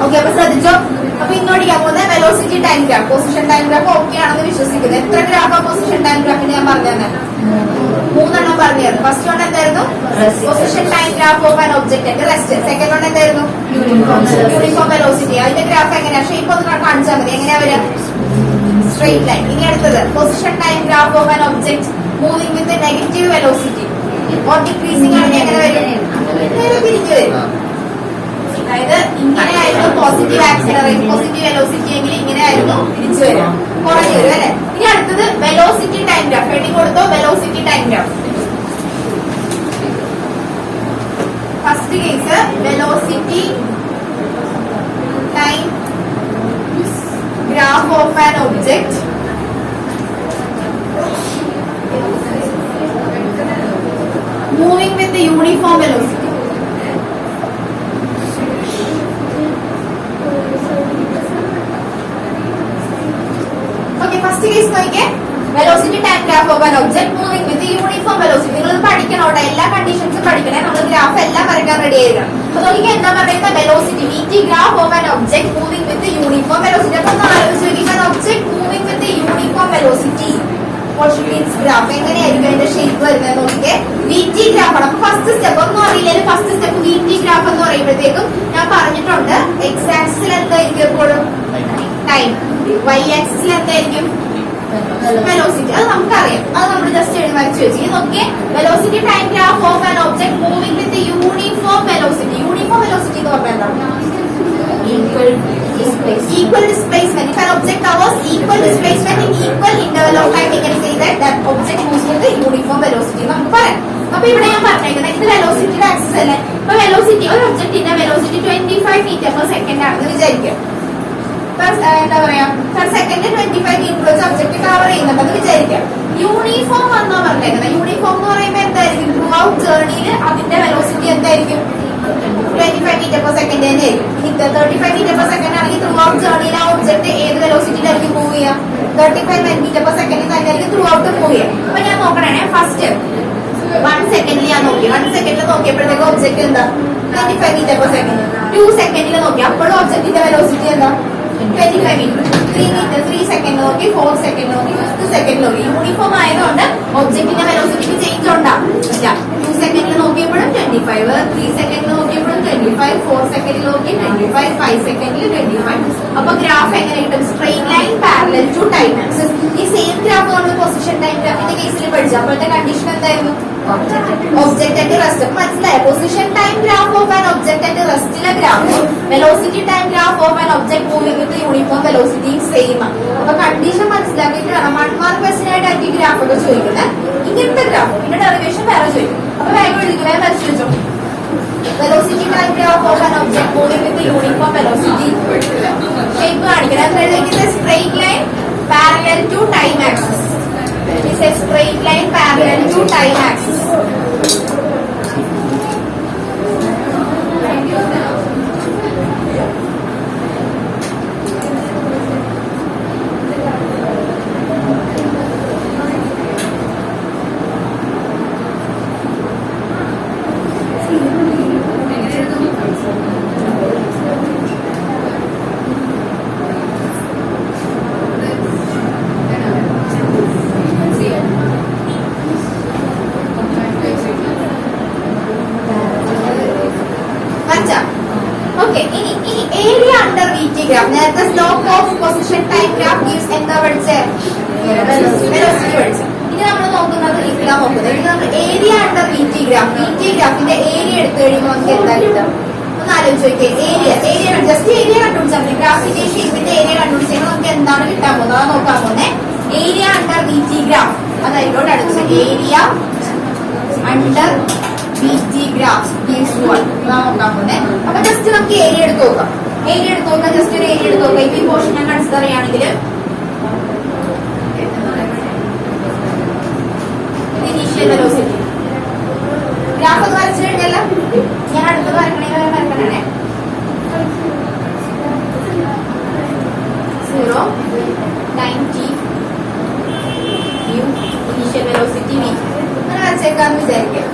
Okay, അപ്പൊ ശ്രദ്ധിച്ചോ. അപ്പൊ ഇങ്ങോട്ട് ചെയ്യാൻ പോകുന്നത് velocity time graph, position time graph okay ആണെന്ന് വിശ്വസിക്കുന്നത്. എത്ര ഗ്രാഫാ പൊസിഷൻ ടൈം ഗ്രാഫിന് ഞാൻ പറഞ്ഞു തന്നെ? 3 പറഞ്ഞു തരുന്നു. ഫസ്റ്റ് വൺ എന്തായിരുന്നു? Position time graph of an object at rest. Second one എന്തായിരുന്നു? Uniform velocity. അതിന്റെ ഗ്രാഫ് എങ്ങനെയാ? ഷേപ്പ് ഒന്ന് കാണിച്ചാൽ മതി. എങ്ങനെയാ വരിക? Straight line. ഇനി അടുത്തത് position time graph of an object moving with negative velocity or decreasing ആണെങ്കിൽ എങ്ങനെ വരും? നേരെ തിരിച്ചു വരും. അതായത് ഇങ്ങനെയായിരുന്നു പോസിറ്റീവ് ആക്സിലറേഷൻ, പോസിറ്റീവ് വെലോസിറ്റി എങ്കിൽ ഇങ്ങനെയായിരുന്നു തിരിച്ചു വരും, കുറഞ്ഞു വരും അല്ലെ. ഇനി അടുത്തത് വെലോസിറ്റി ടൈം ഗ്രാഫ്. ഹെഡിങ് കൊടുത്തോ velocity time graph. First case velocity time graph of an object moving with uniform velocity. First case നോക്കിയേ, velocity time graph of an object moving with uniform velocity. നിങ്ങൾ പഠിക്കണം അവിടെ, എല്ലാ കണ്ടീഷൻസും പഠിക്കണേ. നമ്മൾ graph എല്ലാം വരയ്ക്കാൻ റെഡി ആയിരിക്കണം. അപ്പൊ നോക്കിയാൽ എന്താ പറയുന്നത്? വെലോസിറ്റി വിറ്റി graph of an object moving with uniform velocity. അപ്പൊ ഒന്ന് ആലോചിച്ച് നോക്കിയാൽ object moving with uniform velocity graph എങ്ങനെയായിരിക്കും അതിന്റെ ഷേപ്പ് വരുന്നത് നോക്കിയേ. വിറ്റി ഗ്രാഫ് ആണ്. അപ്പൊ ഫസ്റ്റ് സ്റ്റെപ്പ് ഒന്നും അറിയില്ലെങ്കിൽ ഫസ്റ്റ് സ്റ്റെപ്പ് വിറ്റി ഗ്രാഫ് എന്ന് പറയുമ്പോഴത്തേക്കും ഞാൻ പറഞ്ഞിട്ടുണ്ട്, എക്സ് ആക്സിൽ എന്തായിരിക്കും എപ്പോഴും ടൈം, വൈ ആക്സിൽ എന്തായിരിക്കും വെലോസിറ്റി. അത് നമുക്കറിയാം, അത് നമ്മൾ ജസ്റ്റ് എഴുതി വരച്ചു വെച്ചു. നോക്കിയേ, velocity time graph of an object moving with uniform velocity. Uniform velocity എന്ന് പറഞ്ഞാൽ എന്താണ്? Equal displacement. If an object covers equal displacement in equal interval of time, we can say that that object moves with the uniform velocity. നമുക്ക് പറയാം. അപ്പൊ ഇവിടെ ഞാൻ പറഞ്ഞേക്കുന്നത് ഇത് വെലോസിറ്റിയുടെ ആക്സിസ് അല്ലേ. അപ്പൊ വെലോസിറ്റി, ഒരു ഒബ്ജക്റ്റിന്റെ വെലോസിറ്റി 25 മീറ്റർ പെർ സെക്കൻഡ് ആണെന്ന് വിചാരിക്കുക. എന്താ പറയാ, പെർ സെക്കൻഡ് 25 മീറ്റർ വെച്ച് ഒബ്ജക്ട് കവർ ചെയ്യുന്നുണ്ടെന്ന് വിചാരിക്കാം. യൂണിഫോം എന്നാ പറഞ്ഞേക്കുന്നത്. യൂണിഫോം എന്ന് പറയുമ്പോൾ എന്തായിരിക്കും? ത്രൂ ഔട്ട് ജേർണിയിൽ അതിന്റെ വെലോസിറ്റി എന്തായിരിക്കും? 25 മീറ്റർ പെർ സെക്കൻഡ് തന്നെ ആയിരിക്കും. ഇനി 35 മീറ്റർ പെർ സെക്കൻഡ് ആണെങ്കിൽ ത്രൂ ഔട്ട് ജേർണിയിൽ ആ ഒബ്ജക്ട് ഏത് വെലോസിറ്റിയിലായിരിക്കും മൂവ് ചെയ്യുക? 35 മീറ്റർ പെർ സെക്കൻഡ് തന്നെയായിരിക്കും ത്രൂ ഔട്ട് മൂവ് ചെയ്യുക. അപ്പൊ ഞാൻ നോക്കണേ, ഫസ്റ്റ് 1 സെക്കൻഡിൽ ഞാൻ നോക്കി. 1 സെക്കൻഡിൽ നോക്കിയപ്പോഴത്തേക്ക് ഒബ്ജക്ട് എന്താ? 25 മീറ്റർ പെർ സെക്കൻഡ്. 2 സെക്കൻഡിൽ നോക്കി, അപ്പോഴും ഒബ്ജക്റ്റിന്റെ വെലോസിറ്റി എന്താ? 25 മീറ്റർ. 3 സെക്കൻഡ് നോക്കി, 4 സെക്കൻഡ് നോക്കി, 5 സെക്കൻഡ് നോക്കി. യൂണിഫോം ആയതുകൊണ്ട് ഒബ്ജക്റ്റിന്റെ വെലോസിറ്റിക്ക് ചേഞ്ച് ഉണ്ടാവില്ല. 2 സെക്കൻഡിൽ നോക്കിയപ്പോഴും 25, 3 സെക്കൻഡിൽ നോക്കിയപ്പോഴും 25, 4 സെക്കൻഡിൽ നോക്കി 25, 5 സെക്കൻഡിൽ 25. അപ്പൊ ഗ്രാഫ് എങ്ങനെ കിട്ടും? Straight line parallel to time axis. ഈ സെയിം ഗ്രാഫ് നമ്മൾ പൊസിഷൻ ടൈം ഗ്രാഫിന്റെ കേസിൽ പഠിച്ചു. അപ്പോഴത്തെ കണ്ടീഷൻ എന്തായിരുന്നു? Object at rest. മനസ്സിലായോ? Position time graph of an object at റെസ്റ്റിലെ graph, velocity time graph of an object moving with uniform velocity same. അപ്പൊ കണ്ടീഷൻ മനസ്സിലാക്കിയിട്ട് വേണം 1 മാർക്ക് ക്വസ്റ്റ്യൻ ആയിട്ട് ഈ ഗ്രാഫ് ഒക്കെ ചോദിക്കുന്നത്. ഇങ്ങനത്തെ ഗ്രാഫ് പിന്നെ ഡെറിവേഷൻ വേറെ ചോദിക്കും. അപ്പൊ വേഗം എഴുതിക്കുക, വേഗം വരച്ചു വെച്ചോ. Velocity time graph of an object moving with uniform velocity shape കാണിക്കുന്നത്. അതായത് straight line parallel to time axis. It's a straight line parallel to time axis. Okay, ini area under VT graph. നേരത്തെ slope of position time graph gives എന്താ പഠിച്ചേ? Velocity പഠിച്ചു. ഇനി നമ്മൾ നോക്കുന്നത് ഇതിലാ നോക്കുന്നത്. ഇനി നമ്മൾ area under VT graph. VT ഗ്രാഫിന്റെ ഏരിയ എടുത്തു കഴിയുമ്പോൾ നമുക്ക് എന്താ കിട്ടും? ഒന്ന് ആലോചിച്ച് നോക്കിയേ. ഏരിയ ജസ്റ്റ് ഏരിയ കണ്ടുപിടിച്ചാൽ മതി. ഗ്രാഫിന്റെ ഷേപ്പിന്റെ ഏരിയ കണ്ടുപിടിച്ചാൽ നമുക്ക് എന്താണ് കിട്ടാൻ പോകുന്നത്? അത് നോക്കാൻ പോകുന്നത് ഏരിയ അണ്ടർ VT ഗ്രാഫ്. അതായിക്കോട്ടെ അടുത്ത area under VT graph gives what നോക്കാൻ പോകുന്നത്. അപ്പൊ ജസ്റ്റ് നമുക്ക് ഏരിയ എടുത്ത് നോക്കാം. ജസ്റ്റ് ഒരു ഏരിയ എടുത്ത് നോക്കാം. ഇപ്പൊ ഈ പോർഷൻ ഞാൻ കൺസിഡർ ചെയ്യുകയാണെങ്കിൽ ഇനീഷ്യൽ വെലോസിറ്റി ഗ്രാഫ് ഒന്ന് വരച്ചു കഴിഞ്ഞല്ല, ഞാൻ അടുത്തത് വരക്കണേ 0, 90 ഇനീഷ്യൽ വെലോസിറ്റി v അങ്ങനെ വരച്ചേക്കാന്ന് വിചാരിക്കാം.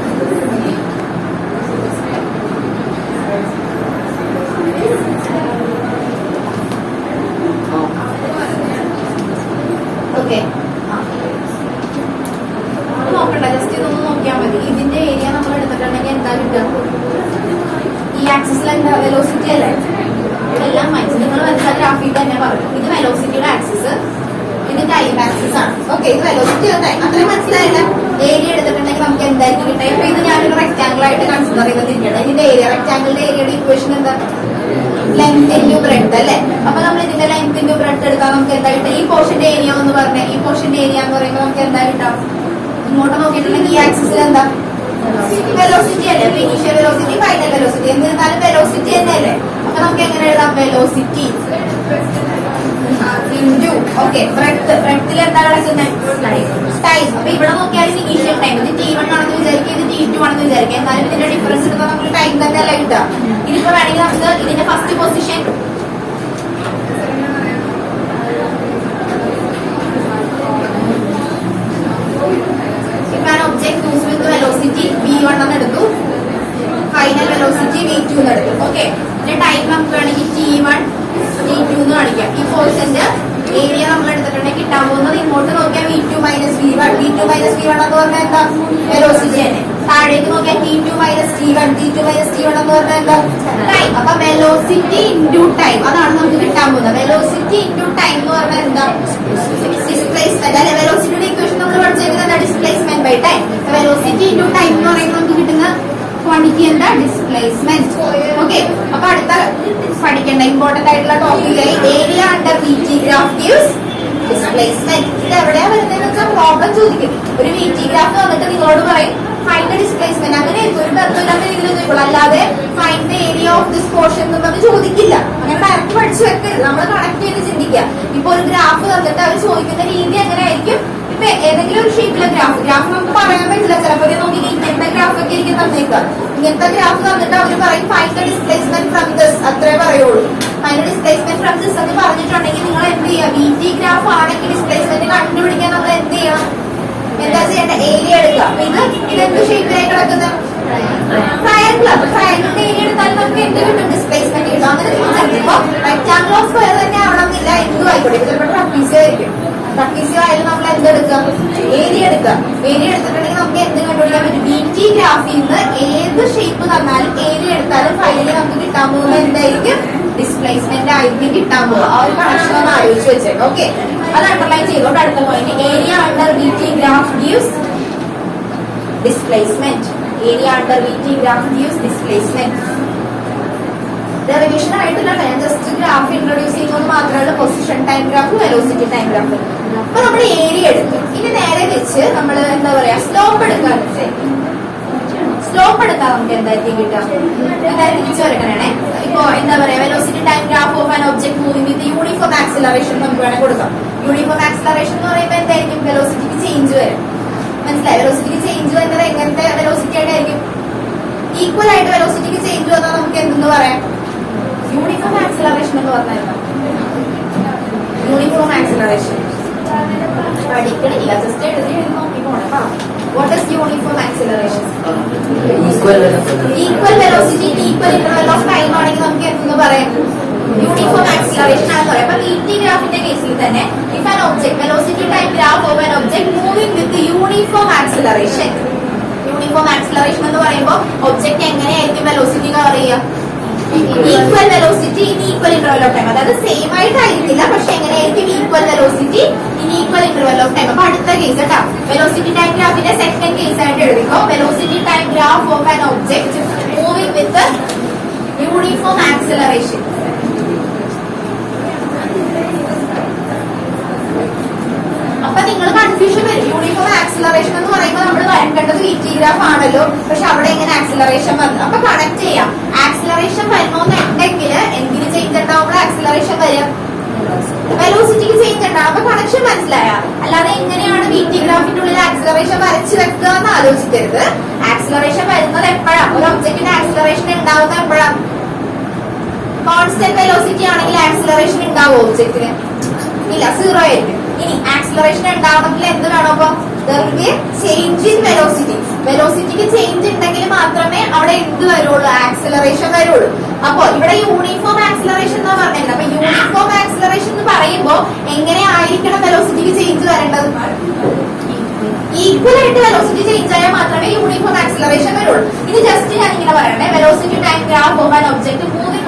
വെലോസിറ്റി അല്ലേ? എല്ലാം മനസ്സിൽ നിങ്ങൾ മനസ്സിലാക്കി ഗ്രാഫിൽ തന്നെ പറഞ്ഞു. ഇത് വെലോസിറ്റിയുടെ ആക്സിസ്, ഇത് ടൈം ആക്സിസ് ആണ്. ഓക്കെ, ഇത് വെലോസിറ്റി ടൈം അത്രയും മനസ്സിലായില്ല. ഏരിയ എടുത്തിട്ടുണ്ടെങ്കിൽ നമുക്ക് എന്തായിരിക്കും കിട്ടുക? ഇപ്പൊ ഇത് ഞാനൊരു റെക്ടാംഗിൾ ആയിട്ട് കൺസിഡർ ചെയ്തിരിക്കുകയാണ്. ഇതിന്റെ ഏരിയ, റെക്ടാംഗിളിന്റെ ഏരിയയുടെ ഇക്വേഷൻ എന്താ? ലെങ്ത് ഇൻറ്റു ബ്രെഡ്ത്ത് അല്ലേ? അപ്പൊ നമ്മൾ ഇതിന്റെ ലെങ്ത് ഇൻറ്റു ബ്രെഡ്ത്ത് എടുത്താൽ നമുക്ക് എന്താ കിട്ടുക? ഈ പോർഷന്റെ ഏരിയ എന്ന് പറഞ്ഞാൽ, ഈ പോർഷന്റെ ഏരിയ എന്ന് പറയുമ്പോൾ നമുക്ക് എന്താ കിട്ടാം? ഇങ്ങോട്ട് നോക്കിയിട്ടുണ്ടെങ്കിൽ ഈ ആക്സിസിൽ എന്താ? വെലോസിറ്റി അല്ലേ? ഇനീഷ്യൽ വെലോസിറ്റി, ഫൈനൽ വെലോസിറ്റി, എന്നിരുന്നാലും വെലോസിറ്റി തന്നെയല്ലേ? അപ്പൊ നമുക്ക് എങ്ങനെ എഴുതാം? വെലോസിറ്റി ഇൻറ്റു ബ്രെഡ്ത്തിൽ എന്താ കിടക്കുന്നത്? ടൈം. അപ്പൊ ഇവിടെ നോക്കിയാലും ഇനീഷ്യൽ ടൈം ഇത് T1 ആണെന്ന് വിചാരിക്കുക, ഇത് T2 ആണെന്ന് വിചാരിക്കുക. എന്നാലും ഇതിന്റെ ഡിഫറൻസ് എടുത്താൽ നമുക്ക് ടൈം തന്നെ അല്ല കിട്ടുക. ഇതിപ്പോ വേണമെങ്കിൽ നമുക്ക് ഇതിന്റെ first position object moves with velocity v1 എന്ന് എടുത്തു, ഫൈനൽ വെലോസിറ്റി v2 എന്ന് എടുത്തു. ഓക്കെ, ഇതിന്റെ ടൈം നമുക്ക് വേണമെങ്കിൽ T1 T2 എന്ന് കാണിക്കാം. ഈ പോർഷന്റെ ഏരിയ നമ്മൾ എടുത്തിട്ടുണ്ടെങ്കിൽ കിട്ടാൻ പോകുന്നത് ഇങ്ങോട്ട് നോക്കിയാൽ v2 minus v1. v2 minus v1 എന്ന് പറഞ്ഞാൽ എന്താ? വെലോസിറ്റി തന്നെ. താഴേക്ക് നോക്കിയാൽ T2 minus T1. T2 minus T1 എന്ന് പറഞ്ഞാൽ എന്താ? ടൈം. അപ്പൊ വെലോസിറ്റി ഇൻറ്റു ടൈം, അതാണ് നമുക്ക് കിട്ടാൻ പോകുന്നത്. വെലോസിറ്റി ഇൻറ്റു ടൈം എന്ന് പറഞ്ഞാൽ എന്താ? ഡിസ്പ്ലേസ്മെന്റ് അല്ലെ? വെലോസിറ്റിയുടെ ഇക്വേഷൻ നമ്മൾ പഠിച്ചിരിക്കുന്നത് displacement by time. Velocity into time എന്ന് പറയുമ്പോൾ നമുക്ക് കിട്ടുന്ന ക്വാണ്ടിറ്റി എന്താ? ഡിസ്പ്ലേസ്മെന്റ്. ഓക്കെ, അപ്പൊ അടുത്ത പഠിക്കേണ്ട ഇമ്പോർട്ടന്റ് ആയിട്ടുള്ള ടോപ്പിക്കായി area under VT graph gives displacement. ഇത് എവിടെയാ വരുന്നതെന്ന് വെച്ചാൽ പ്രോബ്ലം ചോദിക്കും. ഒരു VT ഗ്രാഫ് വന്നിട്ട് നിങ്ങളോട് പറയും ഫൈൻഡ് ദ ഡിസ്പ്ലേസ്മെന്റ്. അങ്ങനെ ഒരു ബന്ധമില്ലാത്ത രീതിയിൽ ചോദിക്കുള്ളൂ. അല്ലാതെ find the area of this portion എന്നത് ചോദിക്കില്ല. അങ്ങനെ ഡയറക്റ്റ് പഠിച്ചു വെക്കരുത്. നമ്മൾ കണക്ട് ചെയ്ത് ചിന്തിക്കുക. ഇപ്പൊ ഒരു ഗ്രാഫ് തന്നിട്ട് അവർ ചോദിക്കുന്ന രീതി എങ്ങനെ ആയിരിക്കും? ഇപ്പൊ ഏതെങ്കിലും ഒരു ഷേപ്പിലെ ഗ്രാഫ് നമുക്ക് പറയാൻ പറ്റില്ല. ചിലപ്പോൾ നോക്കി ഇങ്ങനത്തെ ഗ്രാഫ് ഒക്കെ ആയിരിക്കും തന്നേക്കുക. ഇങ്ങനത്തെ ഗ്രാഫ് തന്നിട്ട് അവർ പറയും find the displacement from this, അത്രേ പറയുള്ളൂ. ഫൈൻഡ് ഡിസ്പ്ലേസ്മെന്റ് ഫ്രം ദിസ് എന്ന് പറഞ്ഞിട്ടുണ്ടെങ്കിൽ നിങ്ങൾ എന്ത് ചെയ്യുക? VT ഗ്രാഫ് ആണെങ്കിൽ ഡിസ്പ്ലേസ്മെന്റ് കണ്ടുപിടിക്കാൻ നമ്മൾ എന്ത് ചെയ്യണം? എന്താ ചെയ്യേണ്ട? ഏരിയ എടുക്കുക. അപ്പൊ ഇതെന്ത് ഷേപ്പിലായി കിടക്കുന്ന ട്രയാങ്കിൾ. അപ്പൊ ട്രയാങ്കിളിന്റെ ഏരിയ എടുത്താൽ നമുക്ക് എന്ത് കിട്ടും? ഡിസ്പ്ലേസ്മെന്റ് കിട്ടും. അങ്ങനെ ചിന്തിക്കുമ്പോൾ റെക്ടാങ്കിൾ ഓഫ് സ്ക്വയർ തന്നെ ആവണമെന്നില്ല, എന്തും ആയിക്കോട്ടെ. ചിലപ്പോൾ ട്രപ്പീസിയം ആയിരിക്കും. ട്രപ്പീസിയം ആയാലും നമ്മൾ എന്തെടുക്കുക? ഏരിയ എടുക്കുക. ഏരിയ എടുത്തിട്ടുണ്ടെങ്കിൽ നമുക്ക് എന്ത് കണ്ടുപിടിക്കാൻ പറ്റും? VT ഗ്രാഫിൽ നിന്ന് ഏത് ഷേപ്പ് തന്നാലും ഏരിയ എടുത്താലും ഫൈനലി നമുക്ക് കിട്ടാൻ പോകുന്നത് എന്തായിരിക്കും? ഡിസ്പ്ലേസ്മെന്റ് ആയിരിക്കും കിട്ടാൻ പോകുക. ആ ഒരു കണക്ഷൻ ഒന്ന് ആലോചിച്ച് വെച്ചേക്കാം. ഓക്കെ, അത് അണ്ടർലൈൻ ചെയ്തോണ്ട് അടുത്ത point area under VT graph gives displacement. Area under VT graph gives displacement. Derivation ആയിട്ടില്ല, ഞാൻ ജസ്റ്റ് ഗ്രാഫ് ഇൻട്രൊഡ്യൂസ് ചെയ്യുന്നത് മാത്രമല്ല. Position time graph, velocity time graph. അപ്പൊ നമ്മൾ ഏരിയ എടുത്തു. ഇനി നേരെ വെച്ച് നമ്മൾ എന്താ പറയാ സ്ലോപ്പ് എടുക്കാൻ. സ്ലോപ്പ് എടുത്താൽ നമുക്ക് എന്തായിരിക്കും കിട്ടുക? എന്തായാലും തിരിച്ചു വരക്കണേ. ഇപ്പൊ എന്താ പറയാ velocity time graph of an object moving with uniform acceleration നമുക്ക് വേണമെങ്കിൽ കൊടുക്കാം. യൂണിഫോം ആക്സിലറേഷൻ എന്ന് പറയുമ്പോൾ എന്തായിരിക്കും? വെലോസിറ്റിക്ക് ചേഞ്ച് വരും. മനസ്സിലായി? വെലോസിറ്റിക്ക് ചേഞ്ച് വരുന്നത് എങ്ങനത്തെ വെലോസിറ്റി ആയിട്ടായിരിക്കും? ഈക്വൽ ആയിട്ട് വെലോസിറ്റിക്ക് ചേഞ്ച് വന്നാൽ നമുക്ക് എന്തെന്ന് പറയാം? യൂണിഫോം ആക്സിലറേഷൻ എന്ന് പറഞ്ഞാൽ യൂണിഫോം ആക്സിലറേഷൻ പഠിക്കണില്ല, ജസ്റ്റ് എഴുതി നോക്കി പോണം. What is uniform acceleration? Equal velocity equal interval of time ആണെങ്കിൽ നമുക്ക് എന്തെന്ന് പറയാം? യൂണിഫോം ആക്സിലറേഷൻ ആണെന്ന് പറയാം. അപ്പൊ VT ഗ്രാഫിന്റെ കേസിൽ തന്നെ if an object velocity time graph of an object moving with uniform acceleration. Uniform acceleration എന്ന് പറയുമ്പോൾ ഒബ്ജക്ട് എങ്ങനെയായിരിക്കും വെലോസിറ്റി കവർ ചെയ്യുക? Equal velocity in equal interval of time. അതായത് സെയിം ആയിട്ടായിരിക്കില്ല, പക്ഷെ എങ്ങനെയായിരിക്കും? Equal velocity in equal interval of time. അപ്പൊ അടുത്ത കേസ് കേട്ടോ, വെലോസിറ്റി ടൈം ഗ്രാഫിന്റെ സെക്കൻഡ് കേസ് ആയിട്ട് എഴുതിക്കോ. Velocity time graph of an object moving with uniform acceleration. അപ്പൊ നിങ്ങൾ കൺഫ്യൂഷൻ വരും. യൂണിഫോം ആക്സിലറേഷൻ എന്ന് പറയുമ്പോൾ നമ്മൾ വരേണ്ടത് VT ഗ്രാഫ് ആണല്ലോ, പക്ഷെ അവിടെ എങ്ങനെ ആക്സിലറേഷൻ വന്നു? അപ്പൊ കണക്ട് ചെയ്യാം. ആക്സിലറേഷൻ വരണമെന്നുണ്ടെങ്കിൽ എന്തിന് ചേഞ്ച് ഉണ്ടാവുമ്പോൾ ആക്സിലറേഷൻ വരും? വെലോസിറ്റിക്ക് ചേഞ്ച് ഉണ്ടാവും. അപ്പൊ കണക്ഷൻ മനസ്സിലായ? അല്ലാതെ എങ്ങനെയാണ് VT ഗ്രാഫിന്റെ ഉള്ളിൽ ആക്സിലറേഷൻ വരച്ചു വെക്കുക എന്ന് ആലോചിക്കരുത്. ആക്സിലറേഷൻ വരുന്നത് എപ്പോഴാണ്? ഒരു ഒബ്ജക്റ്റിന്റെ ആക്സിലറേഷൻ ഉണ്ടാവുന്നത് എപ്പോഴാണ്? കോൺസ്റ്റന്റ് വെലോസിറ്റി ആണെങ്കിൽ ആക്സിലറേഷൻ ഉണ്ടാവും ഒബ്ജക്റ്റിന്? ഇല്ല, സീറോ ആയിരിക്കും. ഇനി ആക്സിലറേഷൻ ഉണ്ടാവണമെങ്കിൽ എന്ത് വേണം? അപ്പൊ ചേഞ്ച് ഇൻ വെലോസിറ്റി. വെലോസിറ്റിക്ക് ചേഞ്ച് ഉണ്ടെങ്കിൽ മാത്രമേ അവിടെ എന്ത് വരുള്ളൂ? ആക്സിലറേഷൻ വരുള്ളൂ. അപ്പൊ ഇവിടെ യൂണിഫോം ആക്സിലറേഷൻ എന്നാ പറഞ്ഞത്. അപ്പൊ യൂണിഫോം ആക്സിലറേഷൻ എന്ന് പറയുമ്പോൾ എങ്ങനെ ആയിരിക്കണം വെലോസിറ്റിക്ക് ചേഞ്ച് വരേണ്ടത്? ഈക്വൽ ആയിട്ട് വെലോസിറ്റി ചേഞ്ച് ആയാൽ മാത്രമേ യൂണിഫോം ആക്സിലറേഷൻ വരുള്ളൂ. ഇത് ജസ്റ്റ് ഞാൻ ഇങ്ങനെ പറയണേ. Velocity time graph of an object moving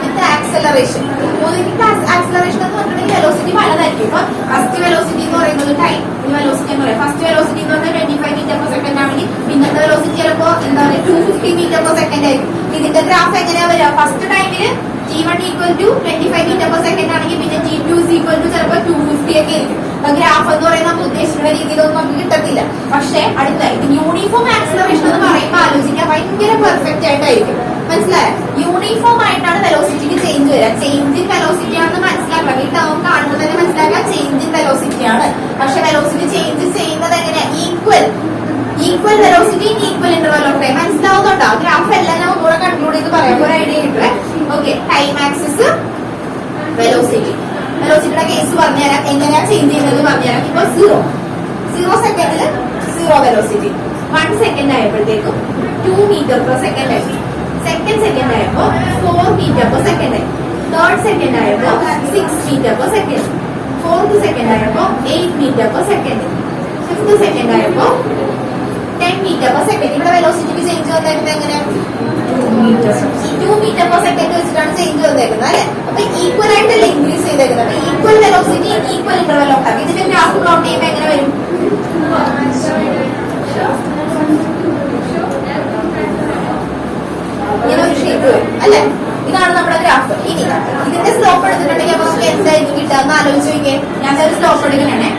time velocity എന്ന് പറയാം. ഫസ്റ്റ് വെലോസിറ്റി എന്ന് പറഞ്ഞാൽ 25 മീറ്റർ പെർ സെക്കൻഡ് ആണെങ്കിൽ പിന്നത്തെ വെലോസിറ്റി ചിലപ്പോ എന്താ പറയുക 250 മീറ്റർ പെർ സെക്കൻഡ് ആയിരിക്കും. ഇതിന്റെ ഗ്രാഫ് എങ്ങനെയാ വരിക? ഫസ്റ്റ് ടൈമില് T1 equal to 25 metre per second ആണെങ്കിൽ പിന്നെ T2 ഈക്വൽ ടു ചിലപ്പോൾ 250 ഒക്കെ ആയിരിക്കും. അപ്പൊ ഗ്രാഫ് എന്ന് പറയുന്നത് നമ്മൾ ഉദ്ദേശിക്കുന്ന രീതിയിലൊന്നും നമുക്ക് കിട്ടത്തില്ല. പക്ഷെ അടുത്ത യൂണിഫോം ആക്സിലറേഷൻ എന്ന് പറയുമ്പോൾ ആലോചിക്കാൻ ഭയങ്കര പെർഫെക്റ്റ് ആയിട്ടായിരിക്കും. മനസ്സിലായോ? യൂണിഫോം ആയിട്ടാണ് വെലോസിറ്റിക്ക് ചേഞ്ച് വരിക. ചേഞ്ച് ഇൻ വെലോസിറ്റി ആണെന്ന് മനസ്സിലാക്കണം. ഈ ടേം കാണുമ്പോൾ തന്നെ മനസ്സിലാക്കുക ചേഞ്ച് ഇൻ വെലോസിറ്റി ആണ്. പക്ഷെ വെലോസിറ്റി ചേഞ്ച് ചെയ്യുന്നത് എങ്ങനെയാ? Equal velocity in equal interval of time. മനസ്സിലാവുന്നുണ്ടോ? ഗ്രാഫ് എല്ലാം ഞാൻ കൂടെ കൺക്ലൂഡ് ചെയ്ത് പറയാം, ഒരു ഐഡിയ കിട്ടുവേ. Okay, time axis velocity. വെലോസിറ്റിയുടെ കേസ് പറഞ്ഞുതരാം, എങ്ങനെയാ ചേഞ്ച് ചെയ്യുന്നത് പറഞ്ഞുതരാം. ഇപ്പൊ 0 സെക്കൻഡില് 0 വെലോസിറ്റി, 1 സെക്കൻഡ് ആയപ്പോഴത്തേക്കും 2 മീറ്റർ പെർ സെക്കൻഡ് ആയി. സെക്കൻഡ് സെക്കൻഡ് ആയപ്പോ 4 മീറ്റർ പെർ സെക്കൻഡ് ആയി. തേർഡ് സെക്കൻഡ് ആയപ്പോ 6 metre per second. Fourth second ആയപ്പോ 8 metre per second. Fifth second ആയപ്പോ 10 മീറ്റർ പെർ സെക്കൻഡ്. ഇവിടെ വെലോസിറ്റിക്ക് ചേഞ്ച് വന്നേക്കുന്നത് എങ്ങനെ? 2 മീറ്റർ പെർ സെക്കൻഡ് വെച്ചിട്ടാണ് ചേഞ്ച് വന്നേക്കുന്നത് അല്ലെ? അപ്പൊ ഈക്വൽ ആയിട്ടല്ലേ ഇൻക്രീസ് ചെയ്തേക്കുന്നത്. അപ്പൊ equal velocity equal interval of time. ഇതിന്റെ ഗ്രാഫ് പ്ലോട്ട് ചെയ്യുമ്പോൾ എങ്ങനെ വരും? ഇങ്ങനെ ഒരു ഷേപ്പ് വരും അല്ലെ? ഇതാണ് നമ്മുടെ ഗ്രാഫ്. ഇനി ഇതിന്റെ സ്ലോപ്പ് എടുത്തിട്ടുണ്ടെങ്കിൽ അപ്പൊ നമുക്ക് എന്തായിരിക്കും കിട്ടുക എന്ന് ആലോചിച്ച് നോക്കിയേ. ഞാൻ ഒരു സ്ലോപ്പ് എടുക്കണേ,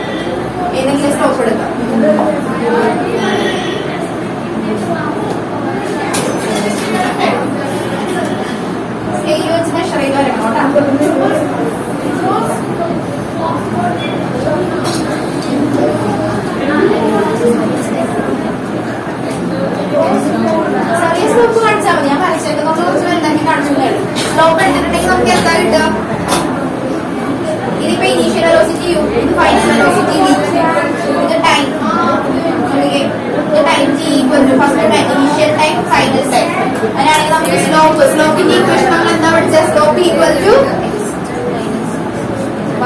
ഏതെങ്കിലും സ്ലോപ്പ് എടുക്കാം. സ്കെയിൽ വെച്ച് മെഷർ ചെയ്ത് വരണം കേട്ടോ. ചെറിയ സ്ലോപ്പ് കാണിച്ചാൽ മതി. ഞാൻ വരച്ചേക്കുന്നത് കുറച്ച് വലുതാക്കി കാണിച്ചു. സ്ലോപ്പ് എടുത്തിട്ടുണ്ടെങ്കിൽ നമുക്ക് എന്താ കിട്ടുക? ഇതിപ്പോ ഇനീഷ്യൽ വെലോസിറ്റി u, ഇത് ഫൈനൽ വെലോസിറ്റി v, ഇത് time time t equal to first time initial time final time. അങ്ങനെയാണെങ്കിൽ നമുക്ക് സ്ലോപ്പിന്റെ ഇക്വേഷൻ നമ്മൾ എന്താ പഠിച്ചത്? Slope equal to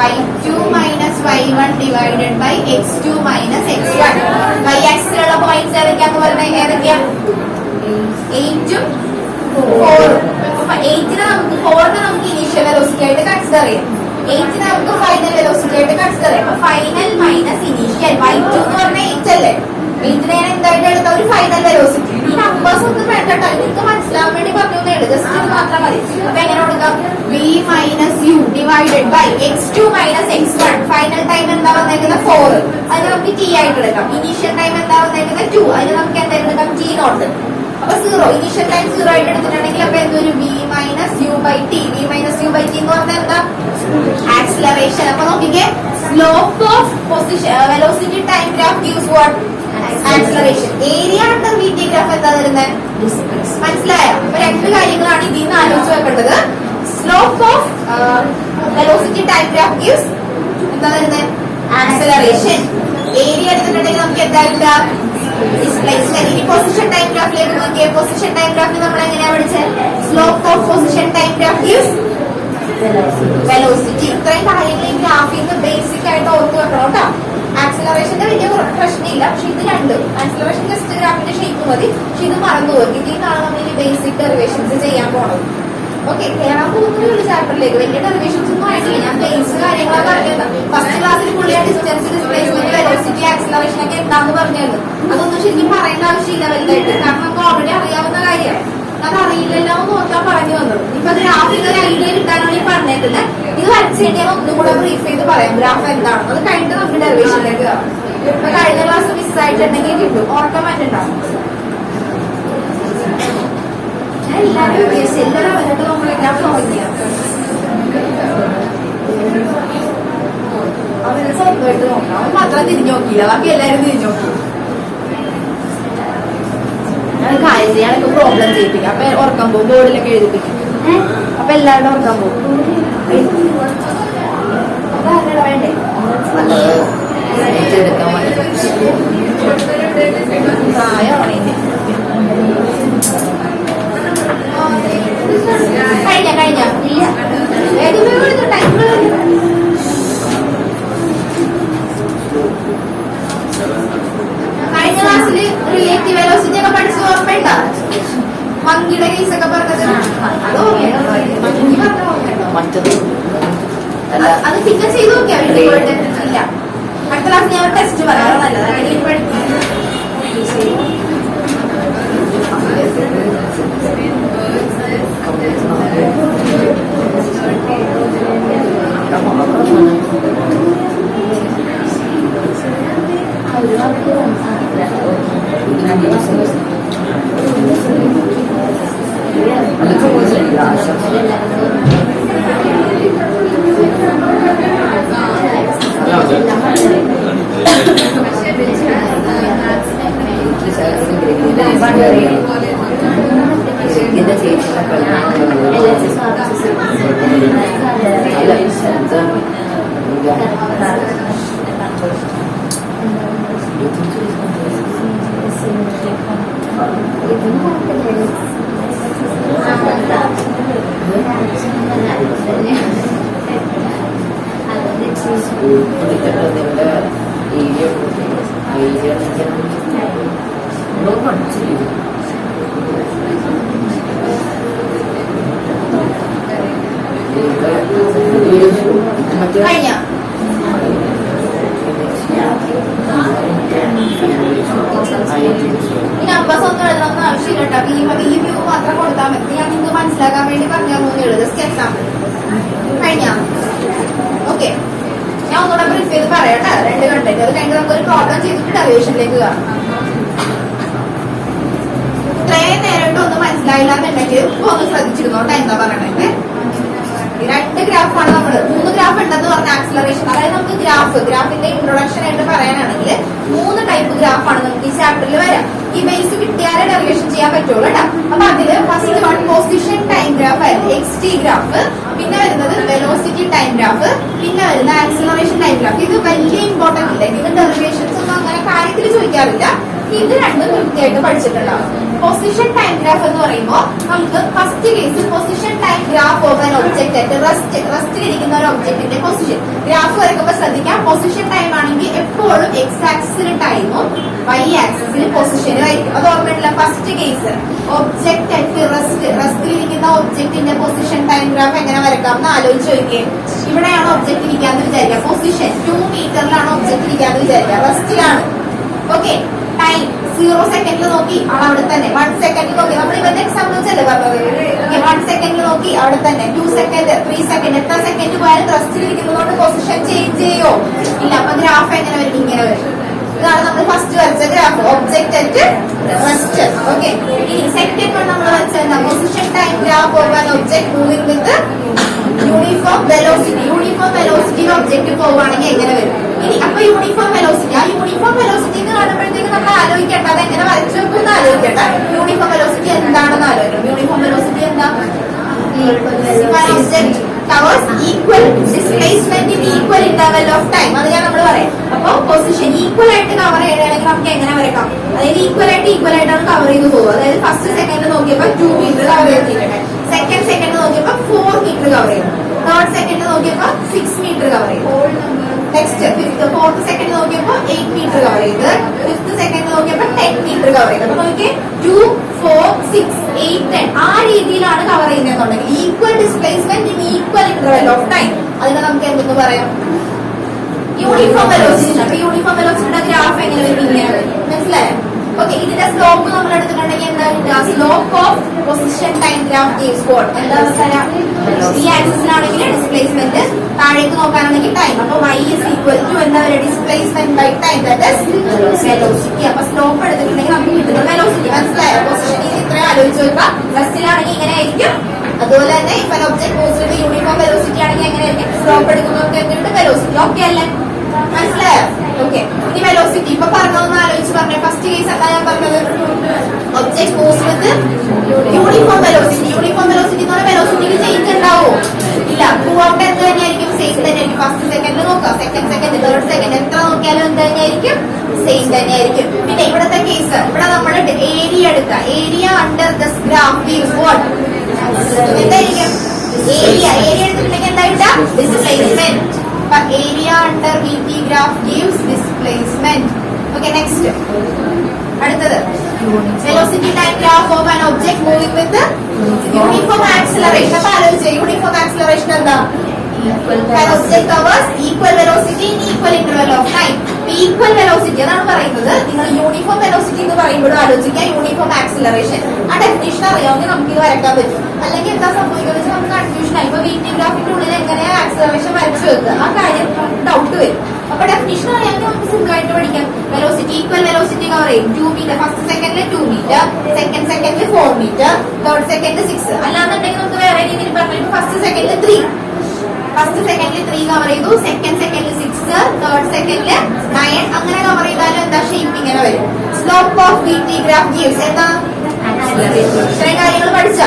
y2 minus y1 divided by x2 minus x1. y ആക്സിലുള്ള പോയിന്റ്സ് ഏതൊക്കെയാന്ന് പറഞ്ഞാൽ ഏതൊക്കെയാ? 8ഉം 4ഉം. അപ്പൊ 8നെ നമുക്ക് 4നെ നമുക്ക് ഇനീഷ്യൽ വെലോസിറ്റി ആയിട്ട് കൺസിഡർ ചെയ്യാം. 8നെ നമുക്ക് ഫൈനൽ വെലോസിറ്റി ആയിട്ട് കൺസിഡർ ചെയ്യാം. അപ്പൊ ഫൈനൽ മൈനസ് ഇനീഷ്യൽ y2 എന്ന് പറഞ്ഞാൽ 8 അല്ലേ? 8നെ എന്തായിട്ട് എടുത്ത ഒരു ഫൈനൽ വെലോസിറ്റി. ഈ നമ്പേഴ്സ് ഒന്നും വേണ്ട കേട്ടോ, നിങ്ങൾക്ക് മനസ്സിലാവാൻ വേണ്ടി പറഞ്ഞേ ഉള്ളൂ. ജസ്റ്റ് ഇത് മാത്രം മതി. അപ്പൊ എങ്ങനെ കൊടുക്കാം? v minus u divided by x2 minus x1. Final time എന്താ വന്നേക്കുന്നത്? 4. അതിന് നമുക്ക് t ആയിട്ട് എടുക്കാം. ഇനീഷ്യൽ ടൈം എന്താ വന്നേക്കുന്നത്? 2. അതിന് നമുക്ക് എന്തായിട്ട് എടുക്കാം? t0. അപ്പൊ 0 ഇനീഷ്യൽ ടൈം 0 ആയിട്ട് എടുത്തിട്ടുണ്ടെങ്കിൽ അപ്പൊ എന്തൊരു v minus u by t. v minus u by t എന്ന് പറഞ്ഞാൽ എന്താ? ആക്സിലറേഷൻ. അപ്പൊ നോക്കിക്കേ, slope of position velocity time graph gives what? Acceleration. Area under v t graph എന്താ തരുന്നത്? മനസ്സിലായോ? അപ്പൊ രണ്ട് കാര്യങ്ങളാണ് ഇതിൽ നിന്ന് ആലോചിച്ച് വെക്കേണ്ടത്. Slope of velocity time graph gives എന്താ തരുന്നത്? ആക്സിലറേഷൻ. ഏരിയ എടുത്തിട്ടുണ്ടെങ്കിൽ നമുക്ക് എന്താ കിട്ടുക? ഡിസ്പ്ലേസ്മെന്റ്. ഇനി പൊസിഷൻ ടൈം ഗ്രാഫിലേക്ക് നോക്കിയേ. പൊസിഷൻ ടൈം ഗ്രാഫിൽ നമ്മൾ എങ്ങനെയാ പഠിച്ചത്? Slope of position time graph gives velocity. ഇത്രയും കാര്യങ്ങൾ ഈ ഗ്രാഫിൽ നിന്ന് ബേസിക് ആയിട്ട് ഓർത്ത് വെക്കണം കേട്ടോ. ആക്സിലറേഷന്റെ വലിയ പ്രശ്നമില്ല, പക്ഷെ ഇത് രണ്ടും ആക്സിലറേഷൻ ജസ്റ്റ് ഗ്രാഫിന്റെ ഷേപ്പ് മതി. പക്ഷെ ഇത് മറന്നു പോകും. ഇതിൽ നിന്നാണ് നമ്മൾ ഇനി ബേസിക് ഡെറിവേഷൻസ് ചെയ്യാൻ പോണത്. ഓക്കെ, കയറാൻ പോകുന്ന ചാപ്റ്ററിലേക്ക് വലിയ ഡെറിവേഷൻസ് ഒന്നും ആയിട്ടില്ല. ഞാൻ ബേസ് കാര്യങ്ങളൊക്കെ പറഞ്ഞത് ഫസ്റ്റ് ക്ലാസ്സിൽ പുള്ളിയ ഡിസ്റ്റൻസ്, ഡിസ്പ്ലേസ്മെന്റ്, വെലോസിറ്റി, ആക്സിലറേഷൻ ഒക്കെ എന്താന്ന് പറഞ്ഞത്. അതൊന്നും ശരിക്കും പറയേണ്ട ആവശ്യമില്ല വലുതായിട്ട്, കാരണം നമുക്ക് ഓൾറെഡി അറിയാവുന്ന കാര്യമാണ്. അത് അറിയില്ലല്ലോ എന്ന് നോക്കാൻ പറഞ്ഞു വന്നത്. ഇപ്പൊ ഗ്രാഫിൽ ഒരു ഐഡിയ കിട്ടാനാണ് ഈ പറഞ്ഞേക്കുന്നത്. ഇത് വരച്ച് കഴിഞ്ഞാൽ ഒന്നും കൂടെ ബ്രീഫ് ചെയ്ത് പറയാം ഗ്രാഫ് എന്താണെന്ന്. അത് കഴിഞ്ഞിട്ട് നമുക്ക് ഡെറിവേഷനിലേക്ക് കയറാം. ഇപ്പൊ കഴിഞ്ഞ ക്ലാസ് മിസ്സായിട്ടുണ്ടെങ്കിൽ കിട്ടും, ഓർക്കാൻ പറ്റുണ്ടാവും. ഞാൻ എല്ലാവരും ഉദ്ദേശിച്ചു എല്ലാവരും വന്നിട്ട് നമ്മളെ ഗ്രാഫ് നോക്കിയാൽ അവന് സ്വന്തമായിട്ട് നോക്കാം. അവൻ മാത്രം തിരിഞ്ഞു നോക്കിയില്ല, ബാക്കി എല്ലാവരും തിരിഞ്ഞു നോക്കി. ഞാൻ കാര്യം ചെയ്യാനൊക്കെ പ്രോബ്ലം ചെയ്യിപ്പിക്കും. അപ്പൊ ഉറക്കം പോകും, ബോർഡിലൊക്കെ എഴുതിപ്പിക്കും. അപ്പൊ എല്ലാവരുടെ ഉറക്കം പോകും. അതാരുടെ വേണ്ടേ? പ്രായമാണ് ഇനി. കഴിഞ്ഞ ഇല്ല ടൈം കഴിഞ്ഞ ക്ലാസ്സില് റിലേറ്റീവ് വെലോസിറ്റി ഒക്കെ പഠിച്ച് ഓർമ്മയുണ്ടോ? മങ്കിയുടെ കേസ് ഒക്കെ പറഞ്ഞത് അത് ഓർമ്മയുണ്ടോ? മങ്കി പറഞ്ഞ ഓർമ്മയുണ്ടോ? അത് പിന്നെ ചെയ്ത് നോക്കിയാ വീട്ടിൽ പോയിട്ട് ഇല്ല. അടുത്ത ക്ലാസ് ഞാൻ നല്ലത്. അല്ലെങ്കിൽ പഠിക്കും. കഴിഞ്ഞ ഈ നമ്പേഴ്സ് ഒന്നും എഴുതണമെന്ന് ആവശ്യമില്ല കേട്ടോ. ഈ വ്യൂ മാത്രം കൊടുത്താൽ മതി. ഞാൻ നിങ്ങൾക്ക് മനസ്സിലാക്കാൻ വേണ്ടി പറഞ്ഞു തന്നു. Just example. കഴിഞ്ഞ ഓക്കെ. ഞാൻ ഒന്നുകൂടെ ബ്രീഫ് ചെയ്ത് പറയട്ടെ 2 കണ്ടന്റ്. അത് കഴിഞ്ഞ് നമുക്കൊരു പ്രോബ്ലം ചെയ്തിട്ട് ഡെറിവേഷനിലേക്ക് കാണാം. ഇത്രയും നേരിട്ട് ഒന്നും മനസ്സിലായില്ല എന്നുണ്ടെങ്കിൽ ഒന്ന് ശ്രദ്ധിച്ചിരുന്നോട്ടെ എന്താ പറയണേ. 2 ഗ്രാഫാണ് നമ്മള് 3 ഗ്രാഫ് ഉണ്ടെന്ന് പറഞ്ഞ ആക്സിലറേഷൻ. അതായത് നമുക്ക് ഗ്രാഫിന്റെ ഇൻട്രൊഡക്ഷൻ ആയിട്ട് പറയാനാണെങ്കിൽ 3 ടൈപ്പ് ഗ്രാഫാണ് നമുക്ക് ഈ ചാപ്റ്ററിൽ വരാം. ഈ ബേസ് കിട്ടിയാലേ ഡെറിവേഷൻ ചെയ്യാൻ പറ്റുള്ളൂ കേട്ടോ. അപ്പൊ അതില് first one position time graph ആയിരുന്നു XT ഗ്രാഫ്. പിന്നെ വരുന്നത് വെലോസിറ്റി ടൈം ഗ്രാഫ്. പിന്നെ വരുന്ന ആക്സിലറേഷൻ ടൈം ഗ്രാഫ്. ഇത് വലിയ ഇമ്പോർട്ടന്റ് ഇല്ല. ഇതിന് ഡെറിവേഷൻസ് ഒന്നും അങ്ങനെ കാര്യത്തിൽ ചോദിക്കാറില്ല. ഇത് രണ്ടും കൃത്യമായിട്ട് പഠിച്ചിട്ടുണ്ടാവും. പൊസിഷൻ ടൈം ഗ്രാഫ് എന്ന് പറയുമ്പോൾ നമുക്ക് first case position time graph of an object ആയിട്ട് റെസ്റ്റിലിരിക്കുന്ന ഒരു ഒബ്ജക്റ്റിന്റെ പൊസിഷൻ ഗ്രാഫ് വരയ്ക്കുമ്പോൾ ശ്രദ്ധിക്കാം. പൊസിഷൻ ടൈം ആണെങ്കിൽ എപ്പോഴും X ആക്സിസിൽ ടൈമും Y ആക്സിസിൽ പൊസിഷനും ആയിരിക്കും. അത് ഓർമ്മയില്ല. ഫസ്റ്റ് കേസ് ഒബ്ജക്ട് ആയിട്ട് റെസ്റ്റിലിരിക്കുന്ന ഒബ്ജക്റ്റിന്റെ പൊസിഷൻ ടൈം ഗ്രാഫ് എങ്ങനെ വരക്കാം എന്ന് ആലോചിച്ച് നോക്കിയേ. ഇവിടെയാണ് ഒബ്ജക്ട് ഇരിക്കാന്ന് വിചാരിക്കുക. പൊസിഷൻ 2 മീറ്ററിലാണ് ഒബ്ജക്ട് ഇരിക്കാന്ന് വിചാരിക്കുക. റെസ്റ്റിലാണ്. ഓക്കെ. ടൈം 0 സെക്കൻഡിൽ നോക്കി അവിടെ തന്നെ. 1 സെക്കൻഡിൽ നോക്കി. നമ്മൾ ഇവരുടെ എക്സാമ്പിൾ വെച്ചല്ലേ പറഞ്ഞത്. 1 സെക്കൻഡിൽ നോക്കി അവിടെ തന്നെ. 2 സെക്കൻഡ് 3 സെക്കൻഡ് എത്ര സെക്കൻഡ് പോയാലും റെസ്റ്റിലിരിക്കുന്നതുകൊണ്ട് പൊസിഷൻ ചേഞ്ച് ചെയ്യോ ഇല്ല. അപ്പൊ ഗ്രാഫ് എങ്ങനെ വരും? ഇങ്ങനെ വരും. ഇതാണ് നമ്മൾ ഫസ്റ്റ് വരച്ച graph. Object and rest. Okay. ഇനി സെക്കൻഡ് വൺ നമ്മൾ വരച്ച position time graph of an object moving with uniform velocity. Uniform വെലോസിറ്റിയിൽ ഒബ്ജക്ട് പോവുകയാണെങ്കിൽ എങ്ങനെ വരും? ഇനി അപ്പൊ യൂണിഫോം വെലോസിറ്റി. ആ യൂണിഫോം വെലോസിറ്റി എന്ന് കാണുമ്പോഴത്തേക്ക് നമ്മൾ ആലോചിക്കേണ്ട അത് എങ്ങനെ വരച്ചു വെക്കുമെന്ന് ആലോചിക്കട്ടെ. യൂണിഫോം വെലോസിറ്റി എന്താണെന്ന് ആലോചിക്കണം. യൂണിഫോം വെലോസിറ്റി എന്താ? Object covers equal displacement in equal interval of time. അത് ഞാൻ നമ്മൾ പറയാം. അപ്പൊ പൊസിഷൻ ഈക്വൽ ആയിട്ട് കവർ ചെയ്യണമെങ്കിൽ നമുക്ക് എങ്ങനെ വരക്കാം? അതായത് ഈക്വൽ ആയിട്ടാണ് കവർ ചെയ്ത് പോകുക. അതായത് ഫസ്റ്റ് സെക്കൻഡ് നോക്കിയപ്പോൾ 2 മീറ്റർ കവർ ചെയ്തിട്ടുണ്ട്. സെക്കൻഡ് സെക്കൻഡ് നോക്കിയപ്പോൾ 4 മീറ്റർ കവർ ചെയ്തു. തേർഡ് സെക്കൻഡ് നോക്കിയപ്പോൾ 6 മീറ്റർ കവർ ചെയ്തു. നെക്സ്റ്റ് ഫോർത്ത് സെക്കൻഡ് നോക്കിയപ്പോൾ 8 മീറ്റർ കവർ ചെയ്ത്. ഫിഫ്ത്ത് സെക്കൻഡ് നോക്കിയപ്പോൾ 10 മീറ്റർ കവർ ചെയ്ത്. അപ്പൊ നോക്കിയേ 2, 4, 6, 8, 10 ആ രീതിയിലാണ് കവർ ചെയ്യുന്നതെന്നുണ്ടെങ്കിൽ equal displacement in equal interval of time. അതിനെ നമുക്ക് എന്തെന്ന് പറയാം? Uniform velocity. അപ്പൊ യൂണിഫോം വെലോസിറ്റിയുടെ ഗ്രാഫ് എങ്ങനെ വരും? ഇങ്ങനെ വരും. മനസ്സിലായോ? ഓക്കെ. ഇതിന്റെ സ്ലോപ്പ് നമ്മൾ എടുത്തിട്ടുണ്ടെങ്കിൽ എന്താ? Slope of position time graph gives what? എന്താ പറയാ? ഈ ആക്സിസിലാണെങ്കിൽ ഡിസ്പ്ലേസ്മെന്റ്, താഴേക്ക് നോക്കാനാണെങ്കിൽ ടൈം. അപ്പൊ y is equal to എന്താ പറയുക? Displacement by time, that is velocity. അപ്പൊ സ്ലോപ്പ് എടുത്തിട്ടുണ്ടെങ്കിൽ നമുക്ക് കിട്ടുന്ന വെലോസിറ്റി. മനസ്സിലായോ? പൊസിഷനിൽ ഇത്രയും ആലോചിച്ച് നോക്കുക. റെസ്റ്റിലാണെങ്കിൽ ഇങ്ങനെ ആയിരിക്കും. അതുപോലെ തന്നെ ഇപ്പൊ ഒബ്ജക്ട് പോസിറ്റീവ് യൂണിഫോം വെലോസിറ്റി ആണെങ്കിൽ എങ്ങനെയായിരിക്കും? സ്ലോപ്പ് എടുക്കുന്നവർക്ക് എന്തുണ്ട്? വെലോസിറ്റി. ഓക്കെ അല്ലേ? മനസ്സിലായോ? ഓക്കെ. ഇനി വെലോസിറ്റി ഇപ്പൊ പറഞ്ഞതൊന്ന് ആലോചിച്ച് പറഞ്ഞേ. ഫസ്റ്റ് കേസ് എന്താ ഞാൻ പറഞ്ഞത്? Object moves with uniform velocity. Uniform velocity എന്ന് പറഞ്ഞാൽ വെലോസിറ്റിക്ക് ചേഞ്ച് ഉണ്ടാവോ? ഇല്ല. ത്രൂ ഔട്ട് എന്ത് തന്നെയായിരിക്കും? സെയിം തന്നെയായിരിക്കും. ഫസ്റ്റ് സെക്കൻഡ് നോക്കാം, സെക്കൻഡ് സെക്കൻഡ്, തേർഡ് സെക്കൻഡ് എത്ര നോക്കിയാലും എന്ത് തന്നെയായിരിക്കും? സെയിം തന്നെയായിരിക്കും. പിന്നെ ഇവിടത്തെ കേസ് ഇവിടെ നമ്മൾ ഏരിയ എടുക്കുക. Area under this graph gives what? എന്തായിരിക്കും? ഏരിയ എടുത്തിട്ടുണ്ടെങ്കിൽ എന്തായിട്ടാ? Displacement. Area under VT graph gives displacement. Okay, next. അടുത്തത് velocity time graph of an object moving with the uniform acceleration. അപ്പൊ ആലോചിച്ചേ യൂണിഫോം ആക്സിലറേഷൻ എന്താ? An object covers equal velocity in equal interval of time. V equal velocity അതാണ് പറയുന്നത്. നിങ്ങൾ uniform velocity എന്ന് പറയുമ്പോഴും ആലോചിക്കുക uniform acceleration. ആ ഡെഫിനേഷൻ അറിയാമെങ്കിൽ നമുക്ക് ഇത് വരയ്ക്കാൻ പറ്റും. അല്ലെങ്കിൽ എന്താ സംഭവിക്കുന്നത് വെച്ചാൽ നമുക്ക് കൺഫ്യൂഷൻ ആയി. ഇപ്പൊ VT ഗ്രാഫിന്റെ ഉള്ളിൽ എങ്ങനെ ആക്സിലറേഷൻ വരച്ചു വെക്കുക, ആ കാര്യം ഡൗട്ട് വരും. അപ്പൊ ഡെഫിനേഷൻ അറിയാമെങ്കിൽ നമുക്ക് സിമ്പിൾ ആയിട്ട് പഠിക്കാം. വെലോസിറ്റി ഈക്വൽ വെലോസിറ്റി കവർ ചെയ്യും. 2 മീറ്റർ ഫസ്റ്റ് സെക്കൻഡിൽ 2 മീറ്റർ, സെക്കൻഡിൽ 4 മീറ്റർ, തേർഡ് സെക്കൻഡിൽ 6. അല്ലാന്നുണ്ടെങ്കിൽ നമുക്ക് വേറെ രീതിയിൽ പറഞ്ഞു ഫസ്റ്റ് സെക്കൻഡിൽ 3 കവർ ചെയ്തു, സെക്കൻഡിൽ 6, തേർഡ് സെക്കൻഡിൽ 9, അങ്ങനെ കവർ ചെയ്താലും എന്താ ഷേപ്പ് ഇങ്ങനെ വരും. Slope of VT graph gives എന്താ ഇത്രയും കാര്യങ്ങൾ പഠിച്ച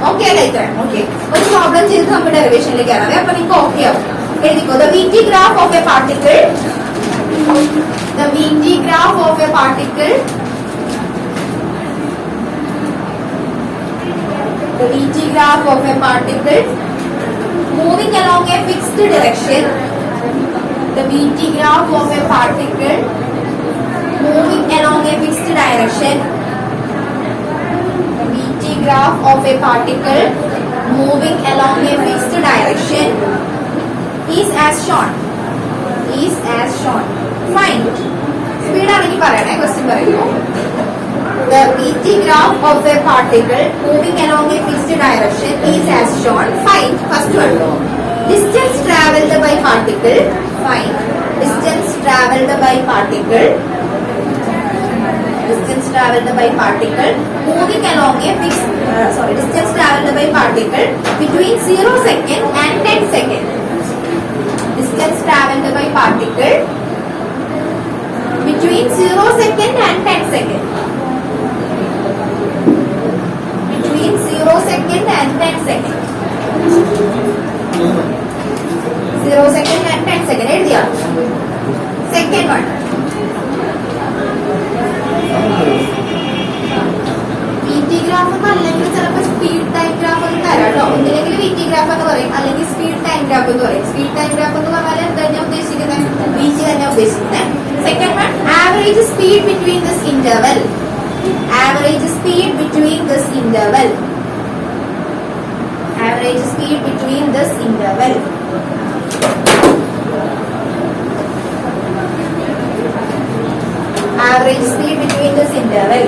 ഓക്കെ അല്ലേ? ഇത്രയും ഓക്കെ. ഒരു പ്രോബ്ലം ചെയ്ത് നമുക്ക് ഡെറിവേഷനിലേക്ക് കയറാം. അപ്പൊ നിങ്ങൾക്ക് ഓക്കെ ആവും. എഴുതിക്കോ. The VT graph of a particle, the VT graph of a particle, the VT graph of a particle moving along a fixed direction, the VT graph of a particle moving along a fixed direction, the VT graph of a particle moving along a fixed direction is as shown. Find. Speed ആണെങ്കിൽ പറയണേ, question പറയുന്നു. The VT graph of a particle moving along a fixed direction is as shown. Find. First one. Distance traveled by particle. Find. Distance traveled by particle. Distance traveled by particle moving along a fixed. Distance traveled by particle between 0 second and 10 second. Distance traveled by particle between 0 second and 10 second. Between 0 second and 10 second. 0 second and 10 second. എഴുതിയാ? Second one. VT graph അല്ലെങ്കിൽ ചിലപ്പോൾ speed time graph എന്ന് തരാം കേട്ടോ. ഒന്നില്ലെങ്കിൽ VT graph എന്ന് പറയും, അല്ലെങ്കിൽ speed time graph എന്ന് പറയും. സ്പീഡ് ടൈം ഗ്രാഫ് എന്ന് പറഞ്ഞാൽ എന്താ ഞാൻ ഉദ്ദേശിക്കുന്നത്? VT തന്നെ ഉദ്ദേശിക്കുന്നത്. Second one, average speed between this interval. Average speed between this interval. Average speed between this interval. Average speed between this interval.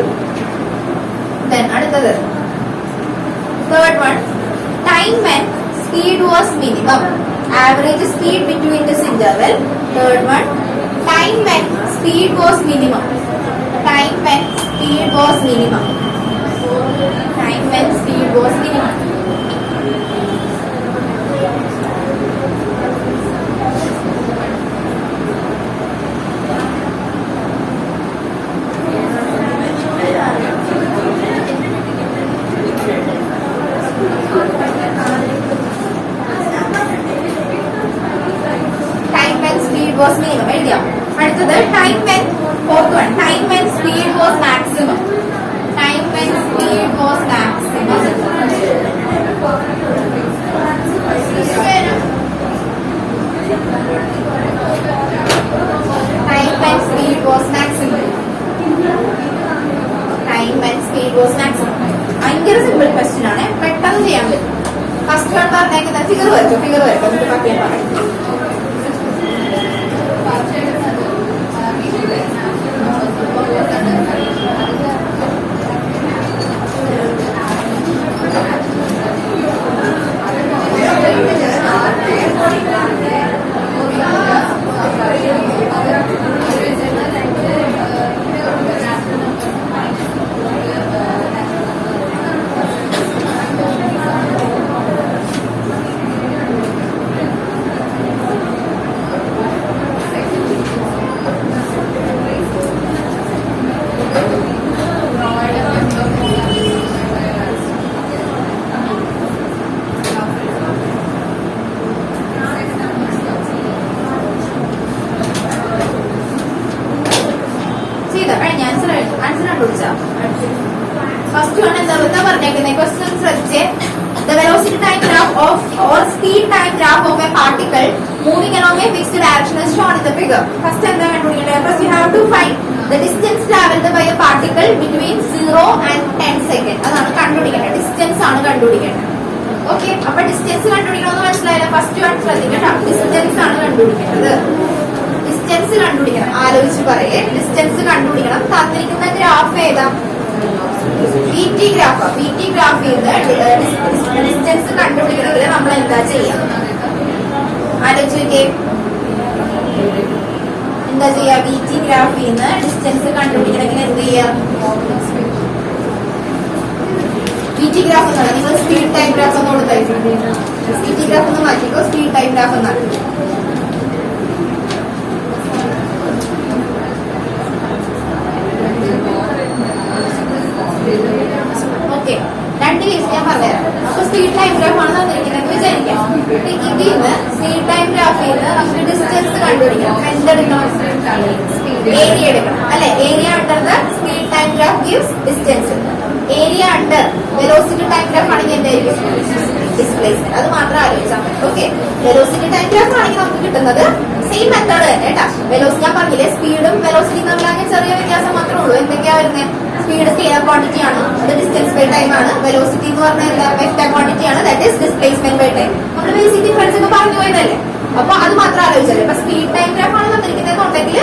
Then another. Third one, time when speed was minimum. Average speed between this interval. Third one, time when speed was minimum. Time when speed was minimum. Time when speed was minimum. Time when speed was minimum. എഴുതിയോ? അടുത്തത് time when, fourth one, time when speed was maximum. Time when speed was maximum. Time when speed was maximum. Time when speed was maximum. ഭയങ്കര simple question ആണ്, പെട്ടെന്ന് ചെയ്യാൻ പറ്റും. First one പറഞ്ഞേക്കുന്നത് figure വരച്ചു, എന്നിട്ട് ബാക്കി ഞാൻ പറയും. ഫസ്റ്റ് വൺ എന്താ പറഞ്ഞേക്കുന്നത് ക്വസ്റ്റ്യൻ ശ്രദ്ധിച്ച്. The velocity time graph of or speed time graph of a particle moving along a fixed direction is shown in the figure. First എന്താ കണ്ടുപിടിക്കേണ്ടത്? First you have to find the distance traveled by a particle between 0 and 10 seconds. അതാണ് കണ്ടുപിടിക്കേണ്ടത്. Distance ആണ് കണ്ടുപിടിക്കേണ്ടത്. Okay, അപ്പൊ distance കണ്ടുപിടിക്കണമെന്ന് മനസ്സിലായില്ല. First one ശ്രദ്ധിക്കണം, distance ആണ് കണ്ടുപിടിക്കേണ്ടത്. ഡിസ്റ്റൻസ് കണ്ടുപിടിക്കണം. ആലോചിച്ച് പറയേ, ഡിസ്റ്റൻസ് കണ്ടുപിടിക്കണം. തന്നിരിക്കുന്ന ഗ്രാഫ് ഏതാ? VT graph. VT ഗ്രാഫിൽ നിന്ന് ഡിസ്റ്റൻസ് കണ്ടുപിടിക്കണമെങ്കിൽ നമ്മൾ എന്താ ചെയ്യാം? ആലോചിക്കേ, എന്താ ചെയ്യാ? VT ഗ്രാഫിൽ നിന്ന് ഡിസ്റ്റൻസ് കണ്ടുപിടിക്കണമെങ്കിൽ എന്ത് ചെയ്യാം? VT ഗ്രാഫ് എന്നാണ്. നിങ്ങൾ സ്പീഡ് ടൈം ഗ്രാഫ് എന്ന് കൊടുത്തായിരുന്നു. VT ഗ്രാഫ് ഒന്ന് മാറ്റിക്കോ, സ്പീഡ് ടൈം ഗ്രാഫ് എന്നാണ്. ഓക്കെ, രണ്ട് കേസ് ഞാൻ പറഞ്ഞുതരാം. അപ്പൊ സ്പീഡ് ടൈം ഗ്രാഫ് ആണ് തന്നിരിക്കുന്നത് വിചാരിക്കാം. ഇതിൽ നിന്ന് സ്പീഡ് ടൈം ഗ്രാഫിൽ നിന്ന് നമുക്ക് ഡിസ്റ്റൻസ് കണ്ടുപിടിക്കണം. എന്തെടുക്കണം? ഏരിയ എടുക്കണം അല്ലെ? Area under the speed time graph gives distance. Area under velocity time graph ആണെങ്കിൽ എന്തായിരിക്കും? ഡിസ്പ്ലേസ്മെന്റ്. അത് മാത്രം ആലോചിച്ചാൽ മതി. ഓക്കെ, വെലോസിറ്റി ടൈം ഗ്രാഫ് ആണെങ്കിൽ നമുക്ക് കിട്ടുന്നത് സെയിം മെത്തേഡ് തന്നെ കേട്ടാ. വെലോസിറ്റി ഞാൻ പറഞ്ഞില്ലേ, സ്പീഡും വെലോസിറ്റിയും തമ്മിലാണെങ്കിൽ ചെറിയ വ്യത്യാസം മാത്രമേ ഉള്ളൂ. എന്തൊക്കെയാ വരുന്നത്? സ്പീഡ് സ്കെയിലർ ക്വാണ്ടിറ്റി ആണ്, അത് ഡിസ്റ്റൻസ് ബൈ ടൈം ആണ്. വെലോസിറ്റി എന്ന് പറഞ്ഞാൽ എന്താ? വെക്ടർ ക്വാണ്ടിറ്റി ആണ്, that is displacement by time. നമ്മൾ ബേസിക് ഡിഫറൻസ് ഒക്കെ പറഞ്ഞു പോയതല്ലേ. അപ്പൊ അത് മാത്രം ആലോചിച്ചാലേ. അപ്പൊ സ്പീഡ് ടൈം ഗ്രാഫ് ആണ് തന്നിരിക്കുന്നതെന്നുണ്ടെങ്കിൽ